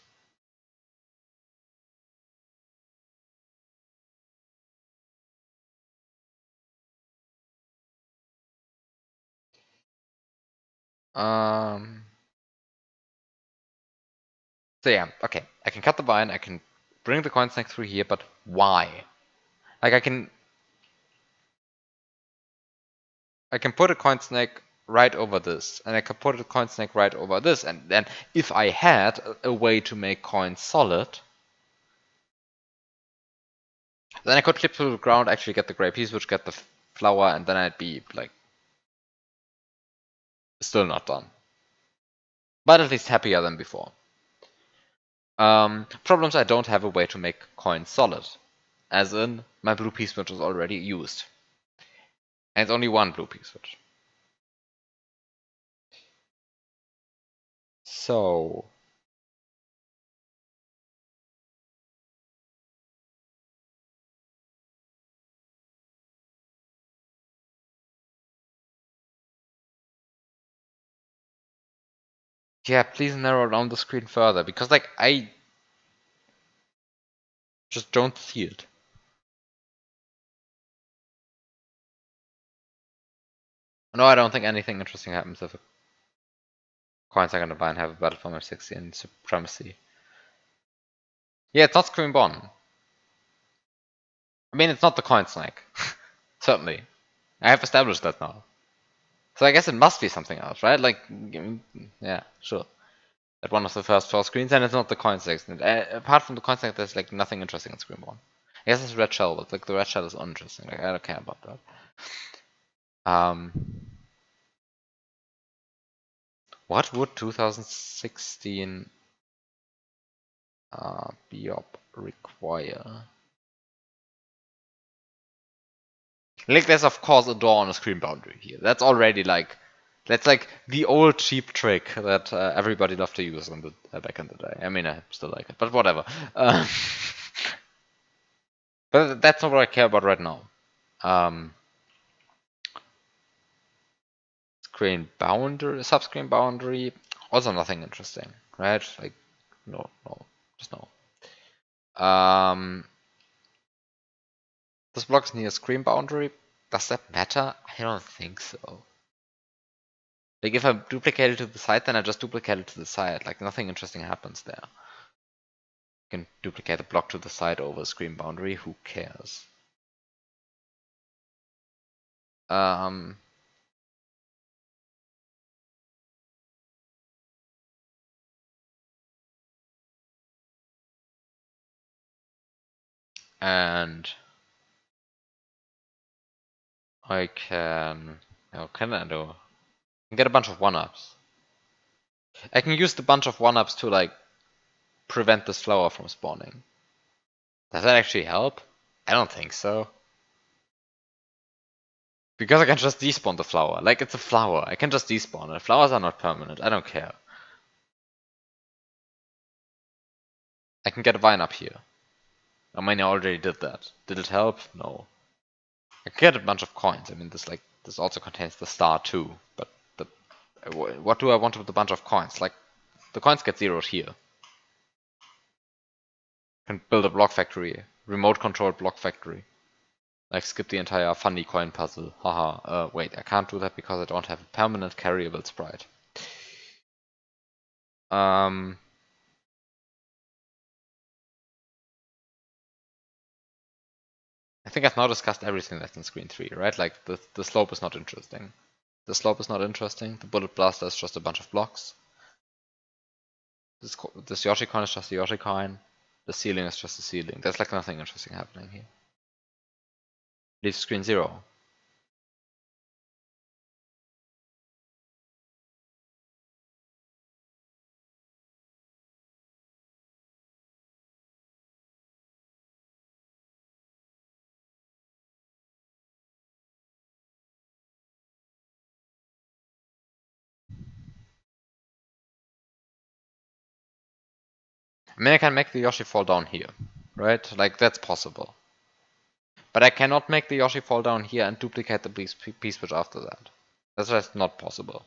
So yeah, okay. I can cut the vine, I can bring the coin snake through here, but why? Like I can put a coin snake right over this, and I can put a coin snake right over this, and then if I had a way to make coins solid, then I could clip through the ground, actually get the gray piece, which get the flower, and then I'd be like still not done. But at least happier than before. Problems, I don't have a way to make coins solid. As in, my blue piece switch is already used. And it's only one blue piece switch. So... yeah, please narrow down the screen further, because like, I just don't see it. No, I don't think anything interesting happens if a coins are gonna buy and have a battle for 60 and supremacy. Yeah, it's not Scream Bon. I mean, it's not the coin snake. Certainly. I have established that now. So I guess it must be something else, right? Like, yeah, sure. At one of the first four screens, and it's not the coin section. Apart from the coin section, there's like nothing interesting in screen one. I guess it's red shell, but like the red shell is uninteresting. Like I don't care about that. What would 2016 BIOP require? Like there's of course a door on a screen boundary here. That's already like that's like the old cheap trick that everybody loved to use in the back in the day. I mean, I still like it, but whatever. But that's not what I care about right now. Um, Screen boundary, subscreen boundary, also nothing interesting, right? Like, no, just no. This block is near screen boundary. Does that matter? I don't think so. Like if I duplicate it to the side, then I just duplicate it to the side. Like nothing interesting happens there. You can duplicate a block to the side over a screen boundary. Who cares? And I can. What can I do? I can get a bunch of one-ups. I can use the bunch of one-ups to like prevent this flower from spawning. Does that actually help? I don't think so. Because I can just despawn the flower. Like, it's a flower. I can just despawn it. Flowers are not permanent. I don't care. I can get a vine up here. I mean, I already did that. Did it help? No. I can get a bunch of coins. I mean, this also contains the star too. But the, what do I want with a bunch of coins? Like, the coins get zeroed here. I can build a block factory. Remote controlled block factory. Like, skip the entire funny coin puzzle. Haha. Wait, I can't do that because I don't have a permanent carryable sprite. I think I've now discussed everything that's in screen 3, right? Like, the slope is not interesting. The slope is not interesting. The bullet blaster is just a bunch of blocks. This Yoshi coin is just a Yoshi coin. The ceiling is just a ceiling. There's like nothing interesting happening here. Leave screen 0. I mean, I can make the Yoshi fall down here, right? Like, that's possible. But I cannot make the Yoshi fall down here and duplicate the piece switch after that. That's just not possible.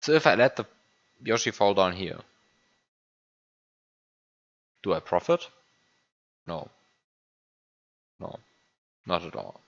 So if I let the Yoshi fall down here, do I profit? No. No. Not at all.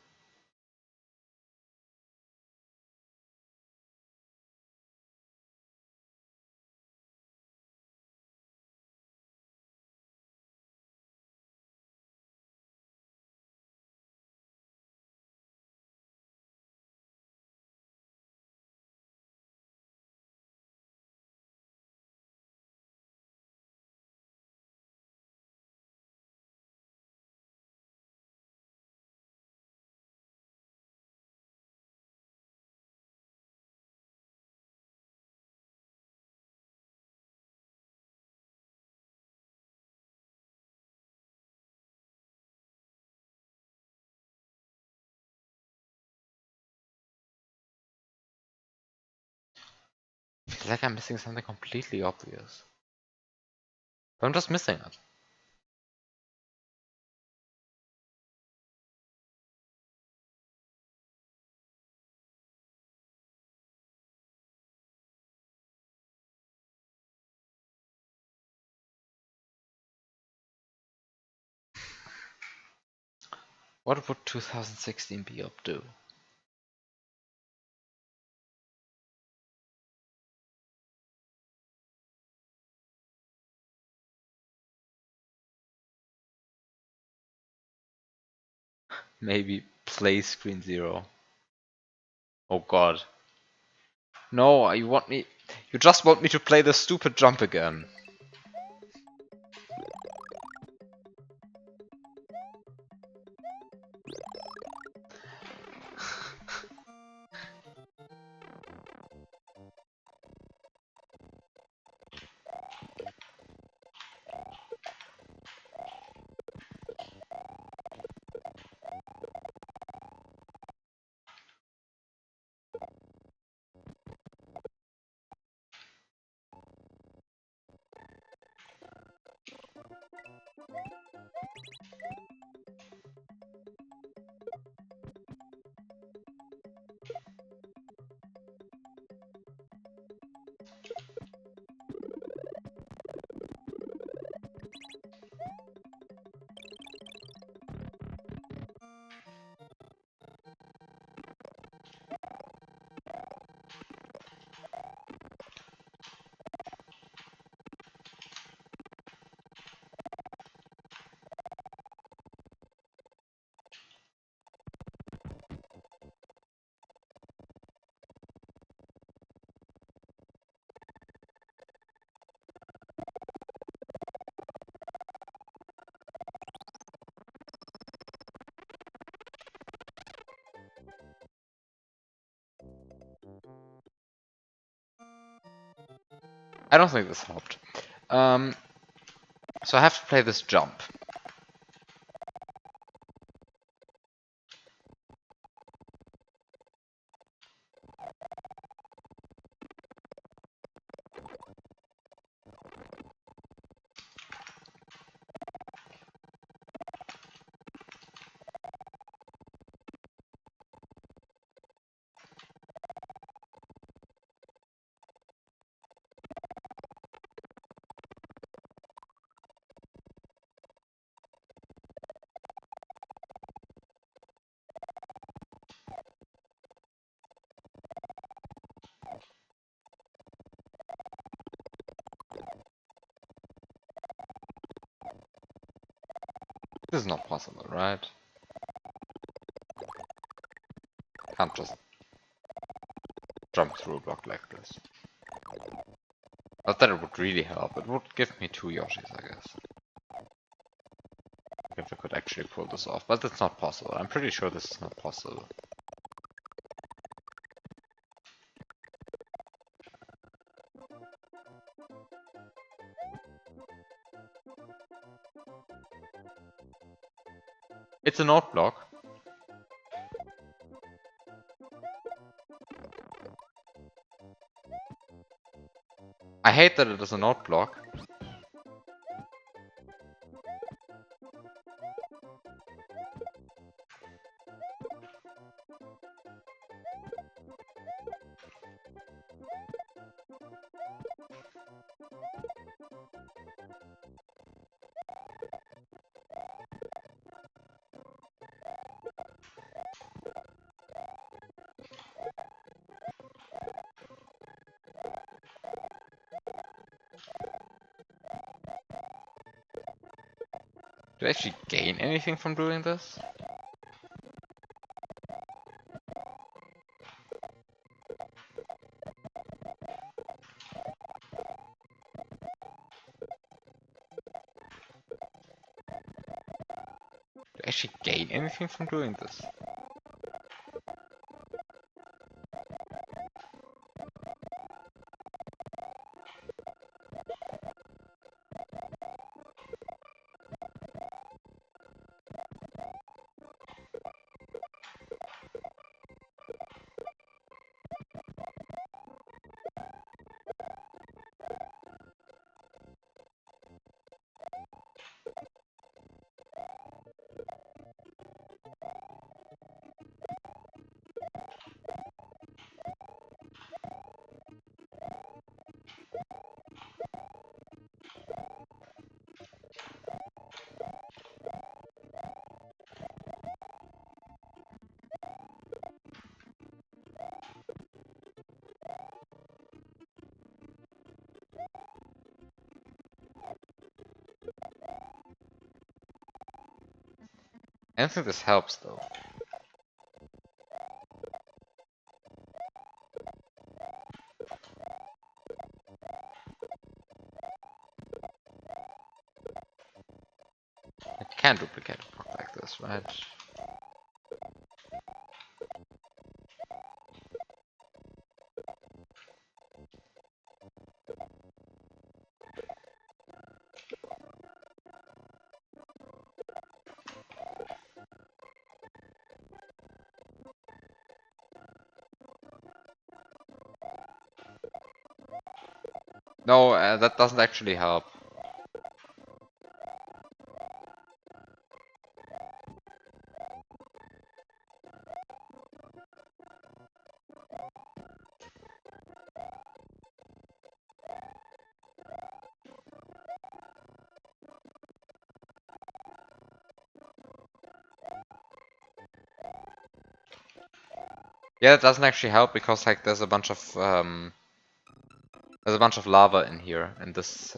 I feel like I'm missing something completely obvious. But I'm just missing it. What would 2016 be up to? Maybe play screen 0. Oh god. No, you want me... You just want me to play the stupid jump again. I don't think this helped. So I have to play this jump. This is not possible, right? Can't just jump through a block like this. Not that it would really help, it would give me 2 Yoshis, I guess. If I could actually pull this off, but it's not possible. I'm pretty sure this is not possible. It's a note block. I hate that it is a note block. Do I actually gain anything from doing this? Do I actually gain anything from doing this? I don't think this helps though. can't duplicate a block like this, right? No, that doesn't actually help. Yeah, it doesn't actually help because like there's a bunch of lava in here in this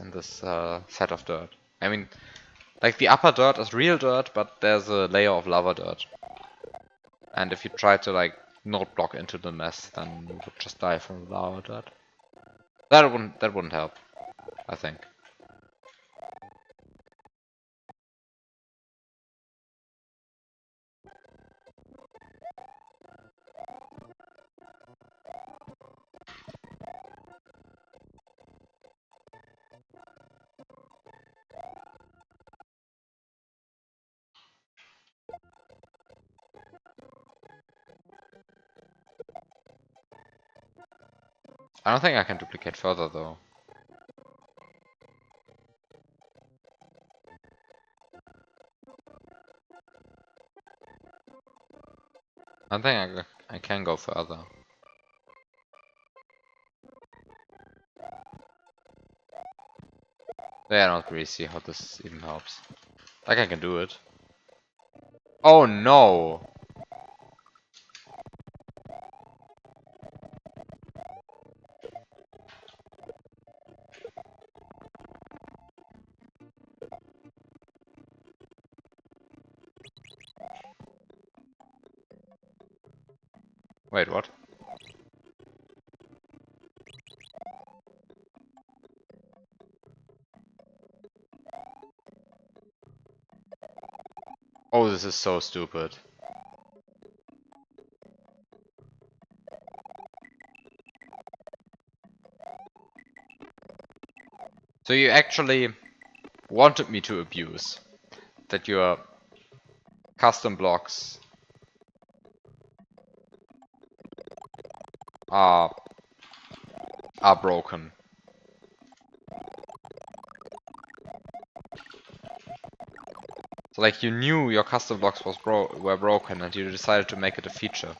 set of dirt. I mean, like the upper dirt is real dirt, but there's a layer of lava dirt. And if you try to like not block into the mess, then you would just die from the lava dirt. That wouldn't help, I think. I don't think I can duplicate further though. I think I can go further. Yeah, I don't really see how this even helps. Like I can do it. Oh no! Wait, what? Oh, this is so stupid. So you actually wanted me to abuse that your custom blocks are broken. So like you knew your custom blocks were broken and you decided to make it a feature.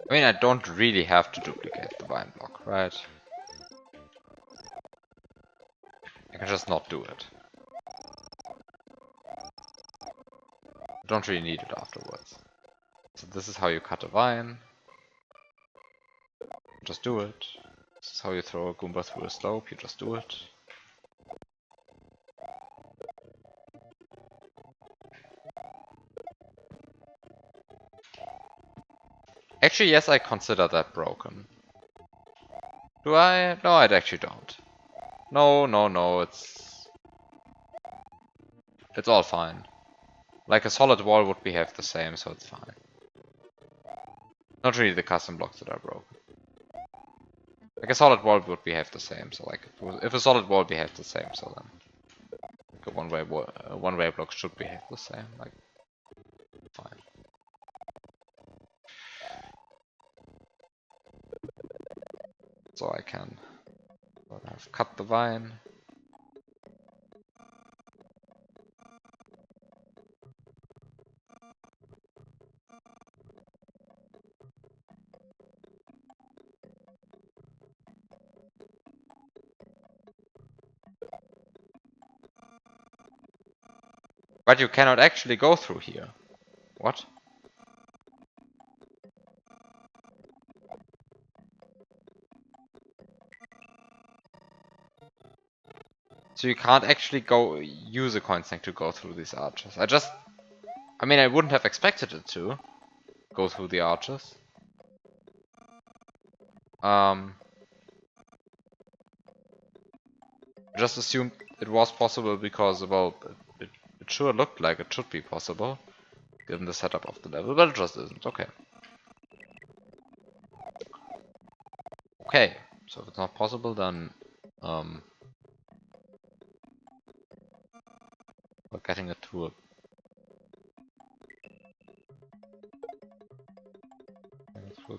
I mean, I don't really have to duplicate the vine block, right? I can just not do it. I don't really need it afterwards. So this is how you cut a vine. Just do it. This is how you throw a Goomba through a slope, you just do it. Actually, yes, I consider that broken. Do I? No, I actually don't. No, it's all fine. Like a solid wall would behave the same, so it's fine. Not really the custom blocks that are broken. Like a solid wall would behave the same, so like if a solid wall behaves the same, so then like a one-way block should behave the same. Like fine. So I can have cut the vine. But you cannot actually go through here. What? So you can't actually use a coin snake to go through these arches. I mean, I wouldn't have expected it to go through the arches. I just assumed it was possible because, well, it sure looked like it should be possible, given the setup of the level, but it just isn't. Okay. Okay, so if it's not possible, then we're getting it through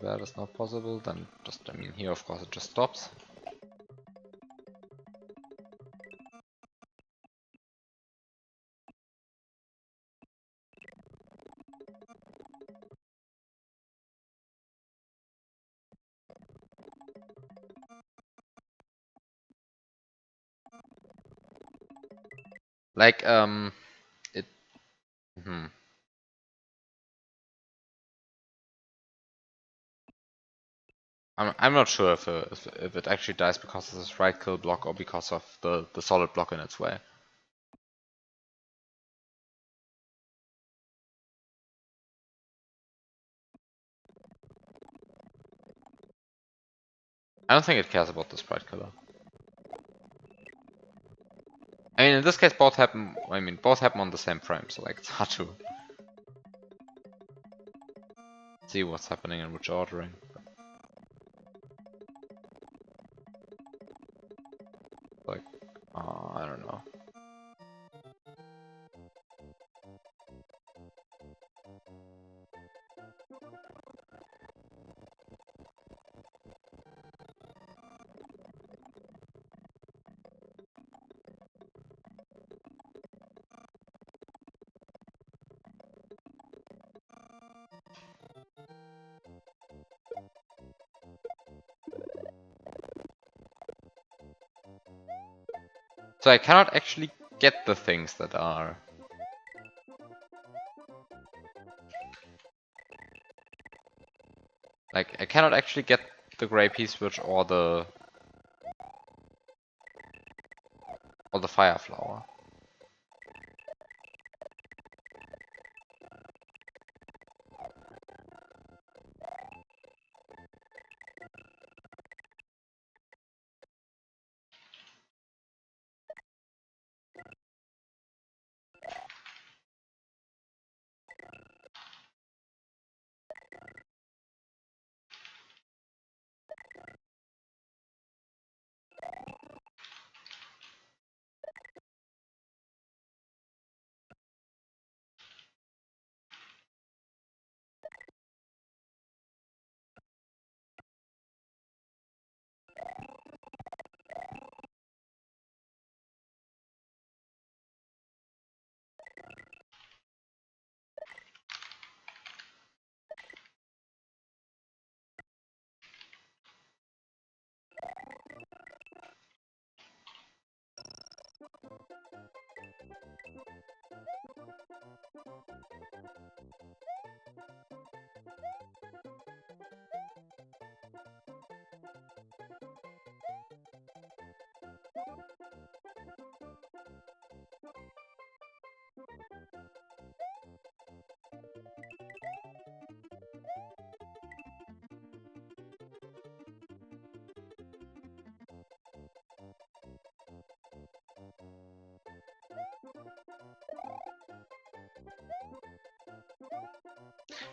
that is not possible, then just, I mean, here of course it just stops. Like, it, I'm not sure if it actually dies because of this right kill block or because of the solid block in its way. I don't think it cares about the sprite killer. I mean, in this case, both happen on the same frame, so like it's hard to see what's happening in which ordering. Like, I don't know. So I cannot actually get the things that are... Like, I cannot actually get the gray pea switch or the fire flower.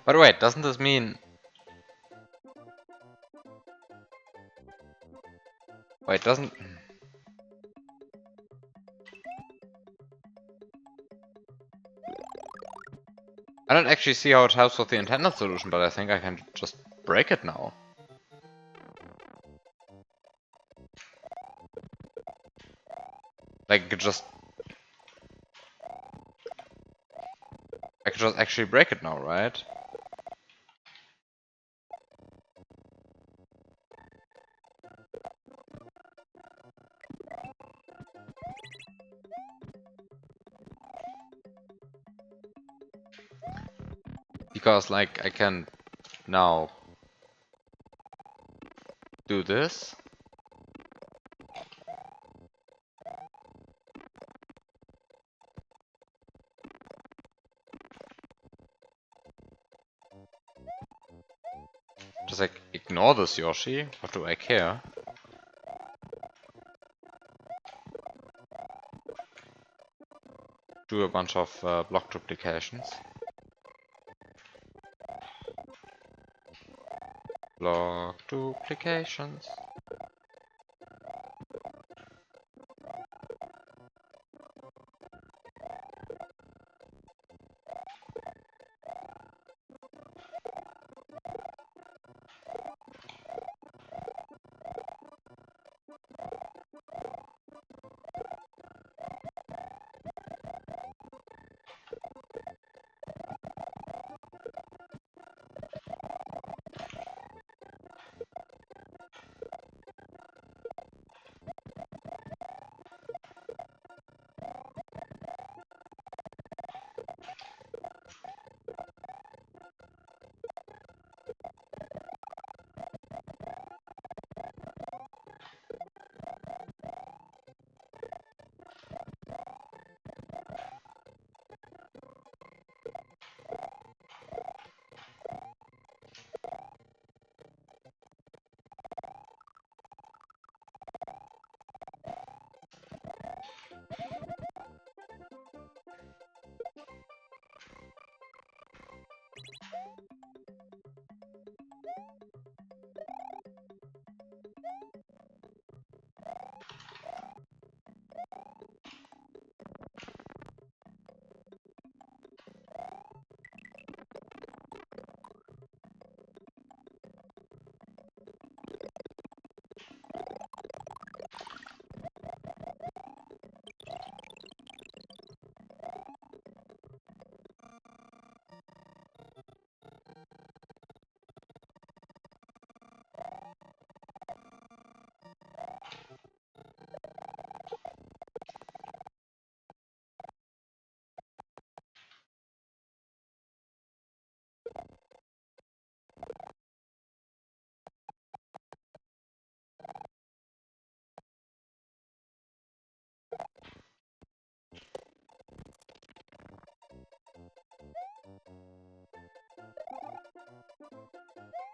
But wait, doesn't this mean... Wait, doesn't... I don't actually see how it helps with the intended solution, but I think I can just break it now. Like, I could just actually break it now, right? Because, like, I can now do this. Just like ignore this Yoshi. What do I care? Do a bunch of block duplications. Block duplications.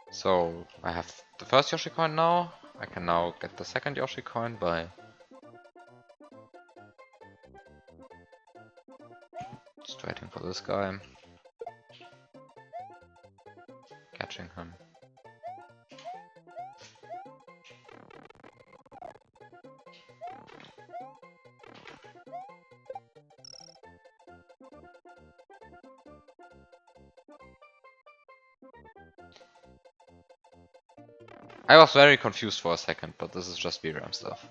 So I have the first Yoshi coin now. I can now get the second Yoshi coin by just waiting for this guy, catching him. I was very confused for a second, but this is just VRAM stuff.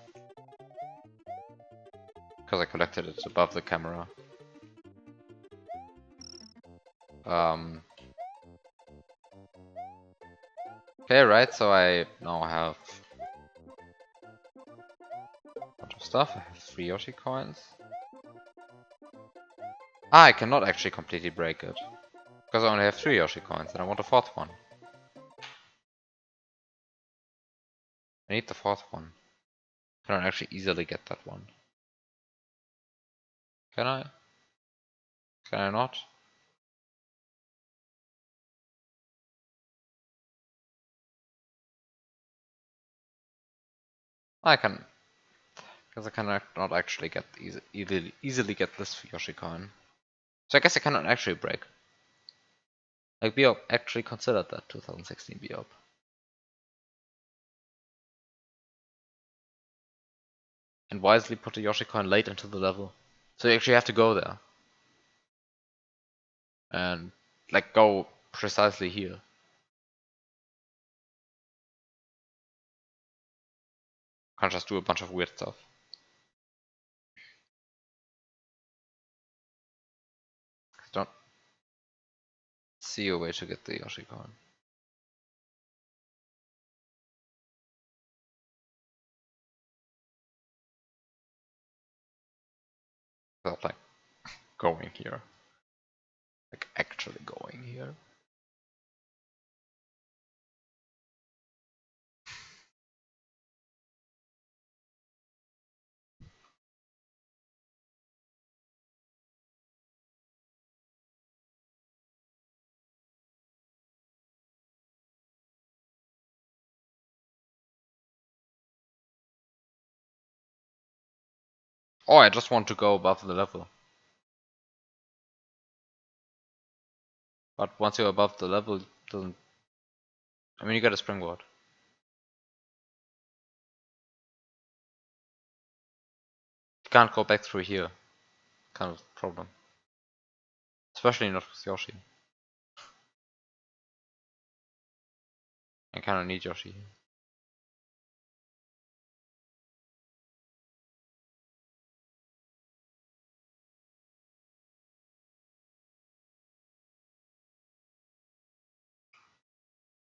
Because I collected it above the camera. Okay, right, so I now have a bunch of stuff. I have 3 Yoshi coins. Ah, I cannot actually completely break it. Because I only have 3 Yoshi coins and I want a 4th one. I need the fourth one. Can I actually easily get that one? Can I? Can I not? I can. Because I cannot not actually get easily get this Yoshi coin. So I guess I cannot actually break. Like Biob actually considered that 2016 Biob. And wisely put the Yoshi coin late into the level. So you actually have to go there. And like go precisely here. Can't just do a bunch of weird stuff. I don't see a way to get the Yoshi coin. Without like going here. Like actually going here. Oh, I just want to go above the level. But once you're above the level, it doesn't. I mean, you get a springboard. You can't go back through here. Kind of problem. Especially not with Yoshi. I kind of need Yoshi here.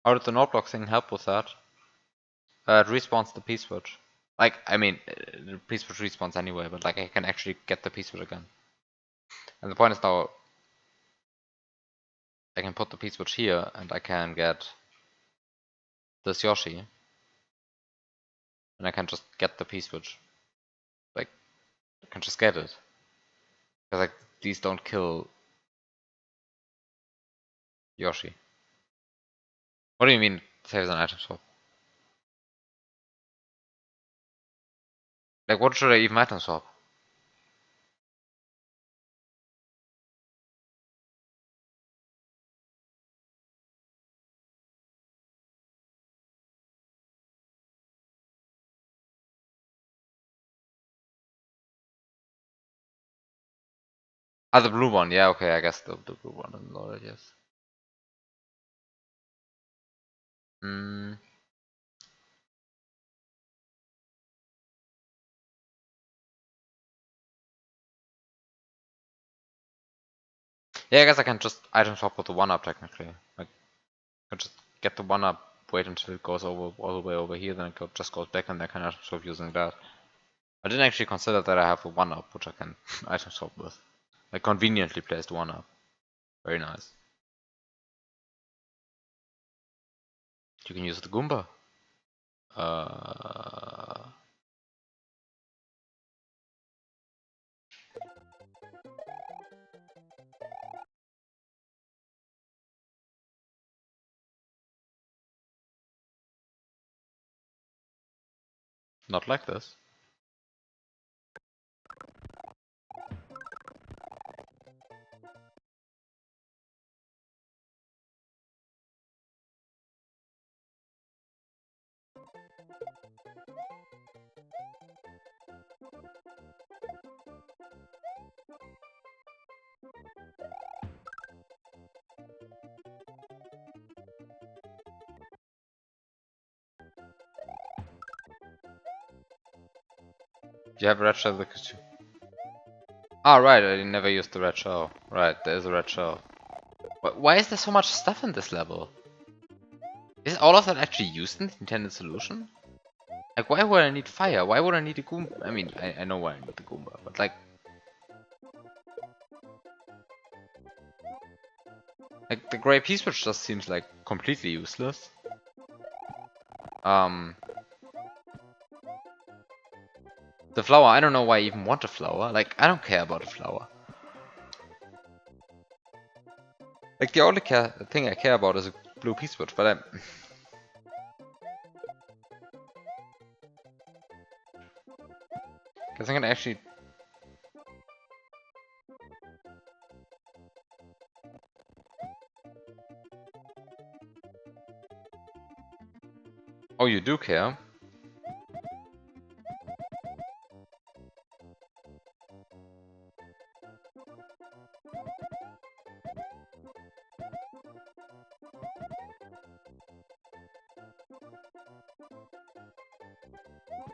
How did the note block thing help with that? It respawns the P-switch. Like, I mean, the P-switch respawns anyway, but like I can actually get the P-switch again. And the point is now, I can put the P-switch here, and I can get this Yoshi. And I can just get the P-switch. Like, I can just get it. Because like, these don't kill Yoshi. What do you mean, saves an item swap? Like, what should I even item swap? Ah, the blue one. Yeah, okay, I guess the blue one is loaded, yes. Hmm. Yeah, I guess I can just item swap with the 1-up technically. Like, I can just get the 1-up, wait until it goes over all the way over here, then it just goes back, and then I can item swap using that. I didn't actually consider that I have a 1-up, which I can item swap with. Like, conveniently placed 1-up. Very nice. You can use the Goomba. Uh, Not like this. You have red shell because you... Ah, right, I never used the red shell. Right, there's a red shell. Why is there so much stuff in this level? Is all of that actually used in the intended solution? Like, why would I need fire? Why would I need a Goomba? I mean, I know why I need the Goomba, but like... Like, the gray P-switch just seems like completely useless. The flower, I don't know why I even want a flower. Like, I don't care about a flower. Like, the only thing I care about is a blue piece switch, but I guess I'm gonna actually... Oh, you do care?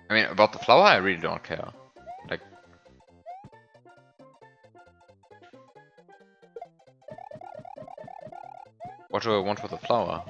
I mean, about the flower, I really don't care. Like... What do I want with the flower?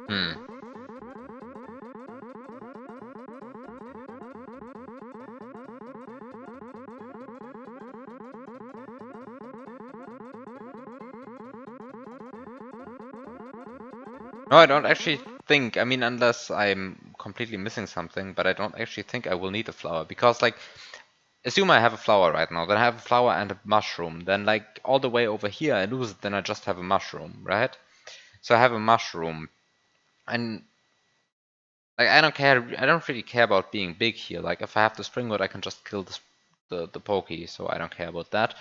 Hmm. No, I don't actually think, I mean, unless I'm completely missing something, but I don't actually think I will need a flower, because, like, assume I have a flower right now, then I have a flower and a mushroom, then, like, all the way over here I lose it, then I just have a mushroom, right? So I have a mushroom, and, like, I don't care, I don't really care about being big here, like, if I have the springwood, I can just kill the pokey, so I don't care about that.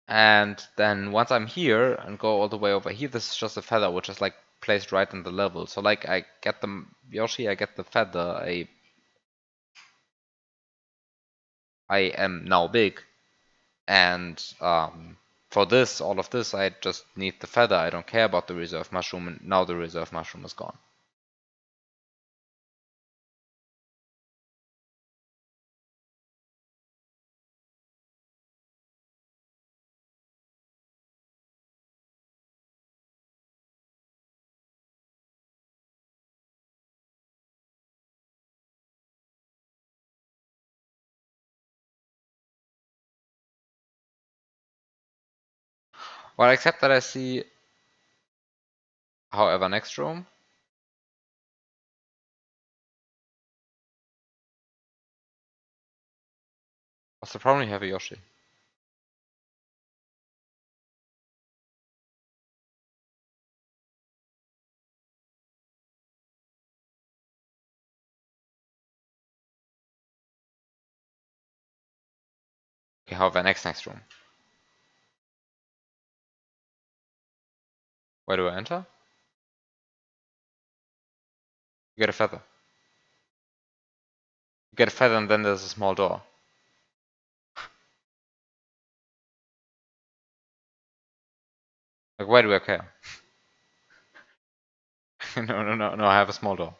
And then once I'm here and go all the way over here, this is just a feather which is like placed right in the level. So like I get the Yoshi, I get the feather, I am now big. And for this, all of this, I just need the feather. I don't care about the reserve mushroom, and now the reserve mushroom is gone. Well, except that I see, however, next room. What's the problem? You have a Yoshi. Okay, however, next room. Where do I enter? You get a feather. You get a feather, and then there's a small door. Like, why do I care? No, I have a small door.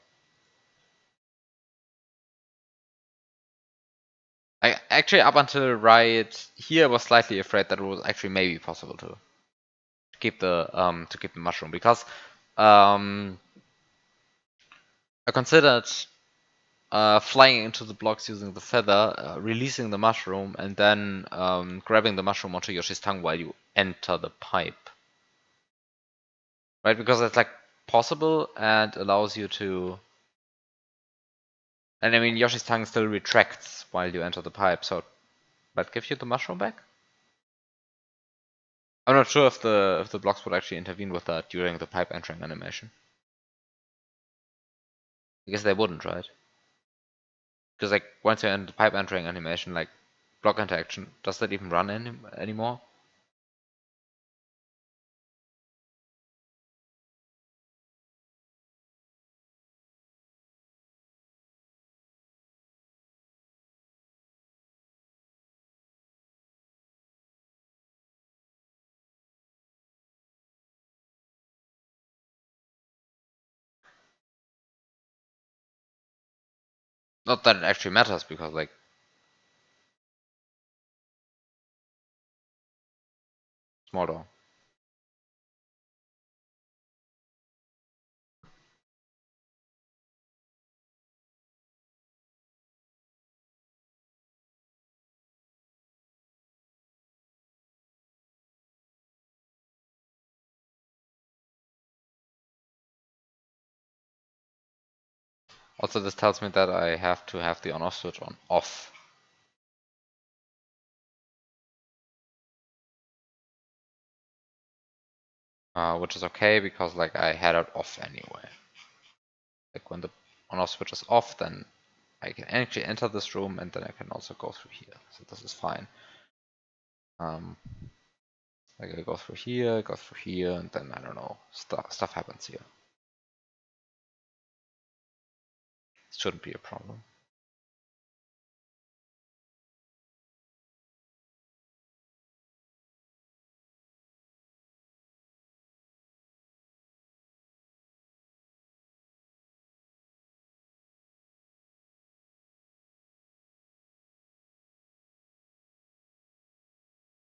I actually, up until right here, was slightly afraid that it was actually maybe possible to keep the mushroom, because I considered flying into the blocks using the feather, releasing the mushroom, and then grabbing the mushroom onto Yoshi's tongue while you enter the pipe. Right, because it's like possible and allows you to... And I mean, Yoshi's tongue still retracts while you enter the pipe, so that gives you the mushroom back? I'm not sure if the blocks would actually intervene with that during the pipe entering animation. I guess they wouldn't, right? Because like once you're in the pipe entering animation, like block interaction, does that even run anymore? Not that it actually matters, because like small door. Also, this tells me that I have to have the on-off switch on off. Which is okay because like I had it off anyway. Like when the on-off switch is off, then I can actually enter this room and then I can also go through here. So this is fine. Like I go through here, and then I don't know, stuff happens here. It shouldn't be a problem.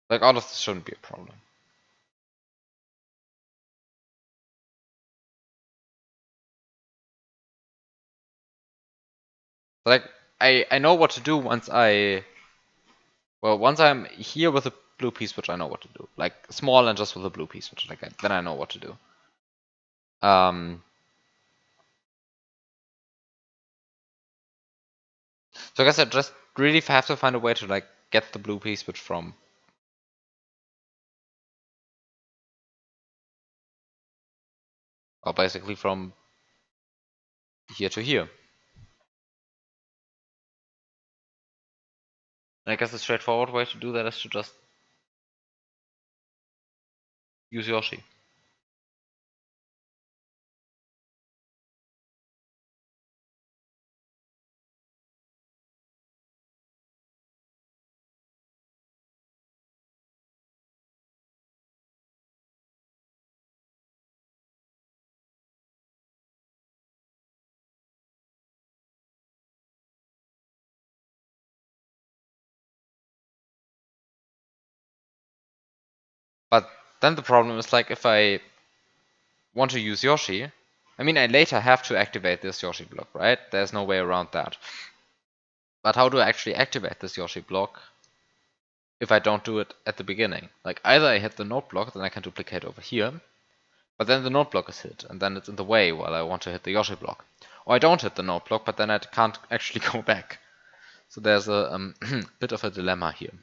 Like all of this shouldn't be a problem. Like I know what to do once once I'm here with a blue piece, which I know what to do. Like small and just with a blue piece, which like then I know what to do. So I guess I just really have to find a way to like get the blue piece switch from... Or basically from here to here. And I guess the straightforward way to do that is to just use Yoshi. But then the problem is like if I want to use Yoshi, I mean I later have to activate this Yoshi block, right? There's no way around that. But how do I actually activate this Yoshi block if I don't do it at the beginning? Like either I hit the node block, then I can duplicate over here, but then the node block is hit, and then it's in the way while I want to hit the Yoshi block. Or I don't hit the node block, but then I can't actually go back. So there's a bit of a dilemma here.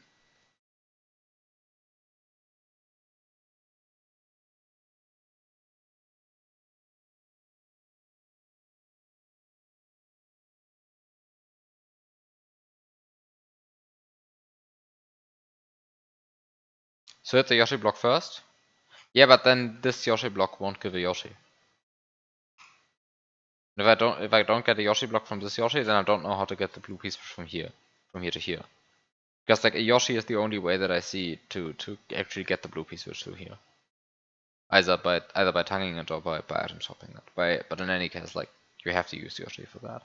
So hit the Yoshi block first. Yeah, but then this Yoshi block won't give a Yoshi. And if I don't get a Yoshi block from this Yoshi, then I don't know how to get the blue piece from here to here. Because like a Yoshi is the only way that I see to actually get the blue piece switch through here. Either by tonguing it or by item swapping it. But in any case, like you have to use Yoshi for that.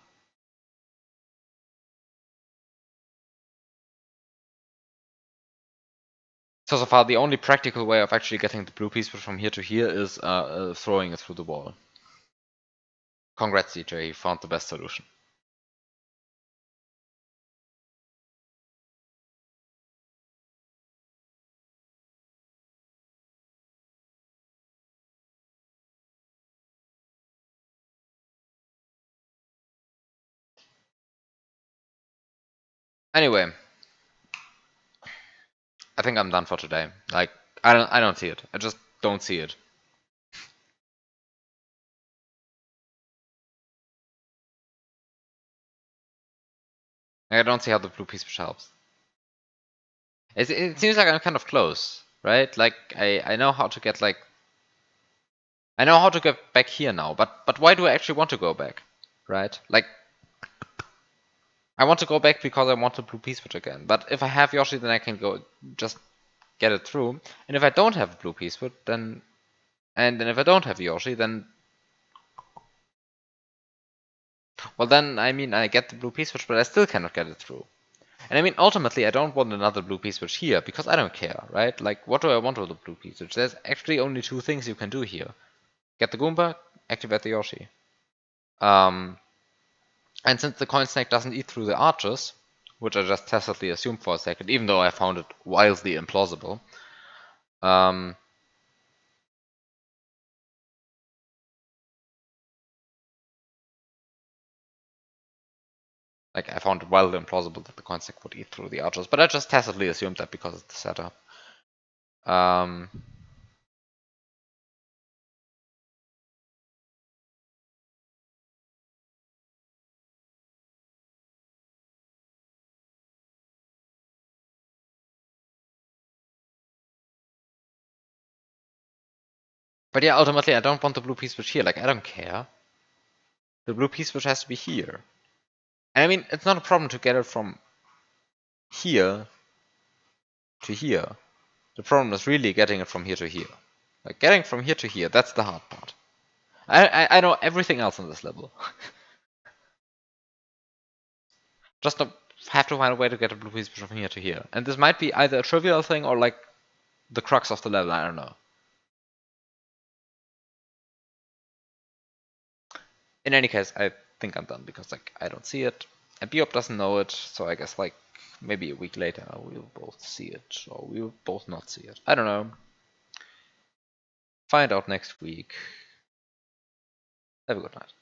So far, the only practical way of actually getting the blue piece from here to here is throwing it through the wall. Congrats, CJ, you found the best solution. Anyway, I think I'm done for today. Like, I don't see it. I just don't see it. I don't see how the blue piece which helps. It seems like I'm kind of close, right? Like I know how to get like I know how to get back here now, but why do I actually want to go back, right? Like I want to go back because I want the blue piece switch again. But if I have Yoshi, then I can go just get it through. And if I don't have a blue piece switch, then if I don't have Yoshi, then well then I mean I get the blue piece switch, but I still cannot get it through. And I mean, ultimately, I don't want another blue piece switch here, because I don't care, right? Like, what do I want with the blue piece switch? There's actually only two things you can do here. Get the Goomba, activate the Yoshi. And since the coin snake doesn't eat through the arches, which I just tacitly assumed for a second, even though I found it wildly implausible, like, I found it wildly implausible that the coin snake would eat through the arches, but I just tacitly assumed that because it's the setup. But yeah, ultimately, I don't want the blue piece switch here. Like, I don't care. The blue piece switch has to be here. And I mean, it's not a problem to get it from here to here. The problem is really getting it from here to here. Like, getting from here to here, that's the hard part. I know everything else on this level. Just have to find a way to get a blue piece from here to here. And this might be either a trivial thing or like the crux of the level, I don't know. In any case, I think I'm done because like I don't see it. And TheBiob doesn't know it, so I guess like maybe a week later we'll both see it, or we'll both not see it. I don't know. Find out next week. Have a good night.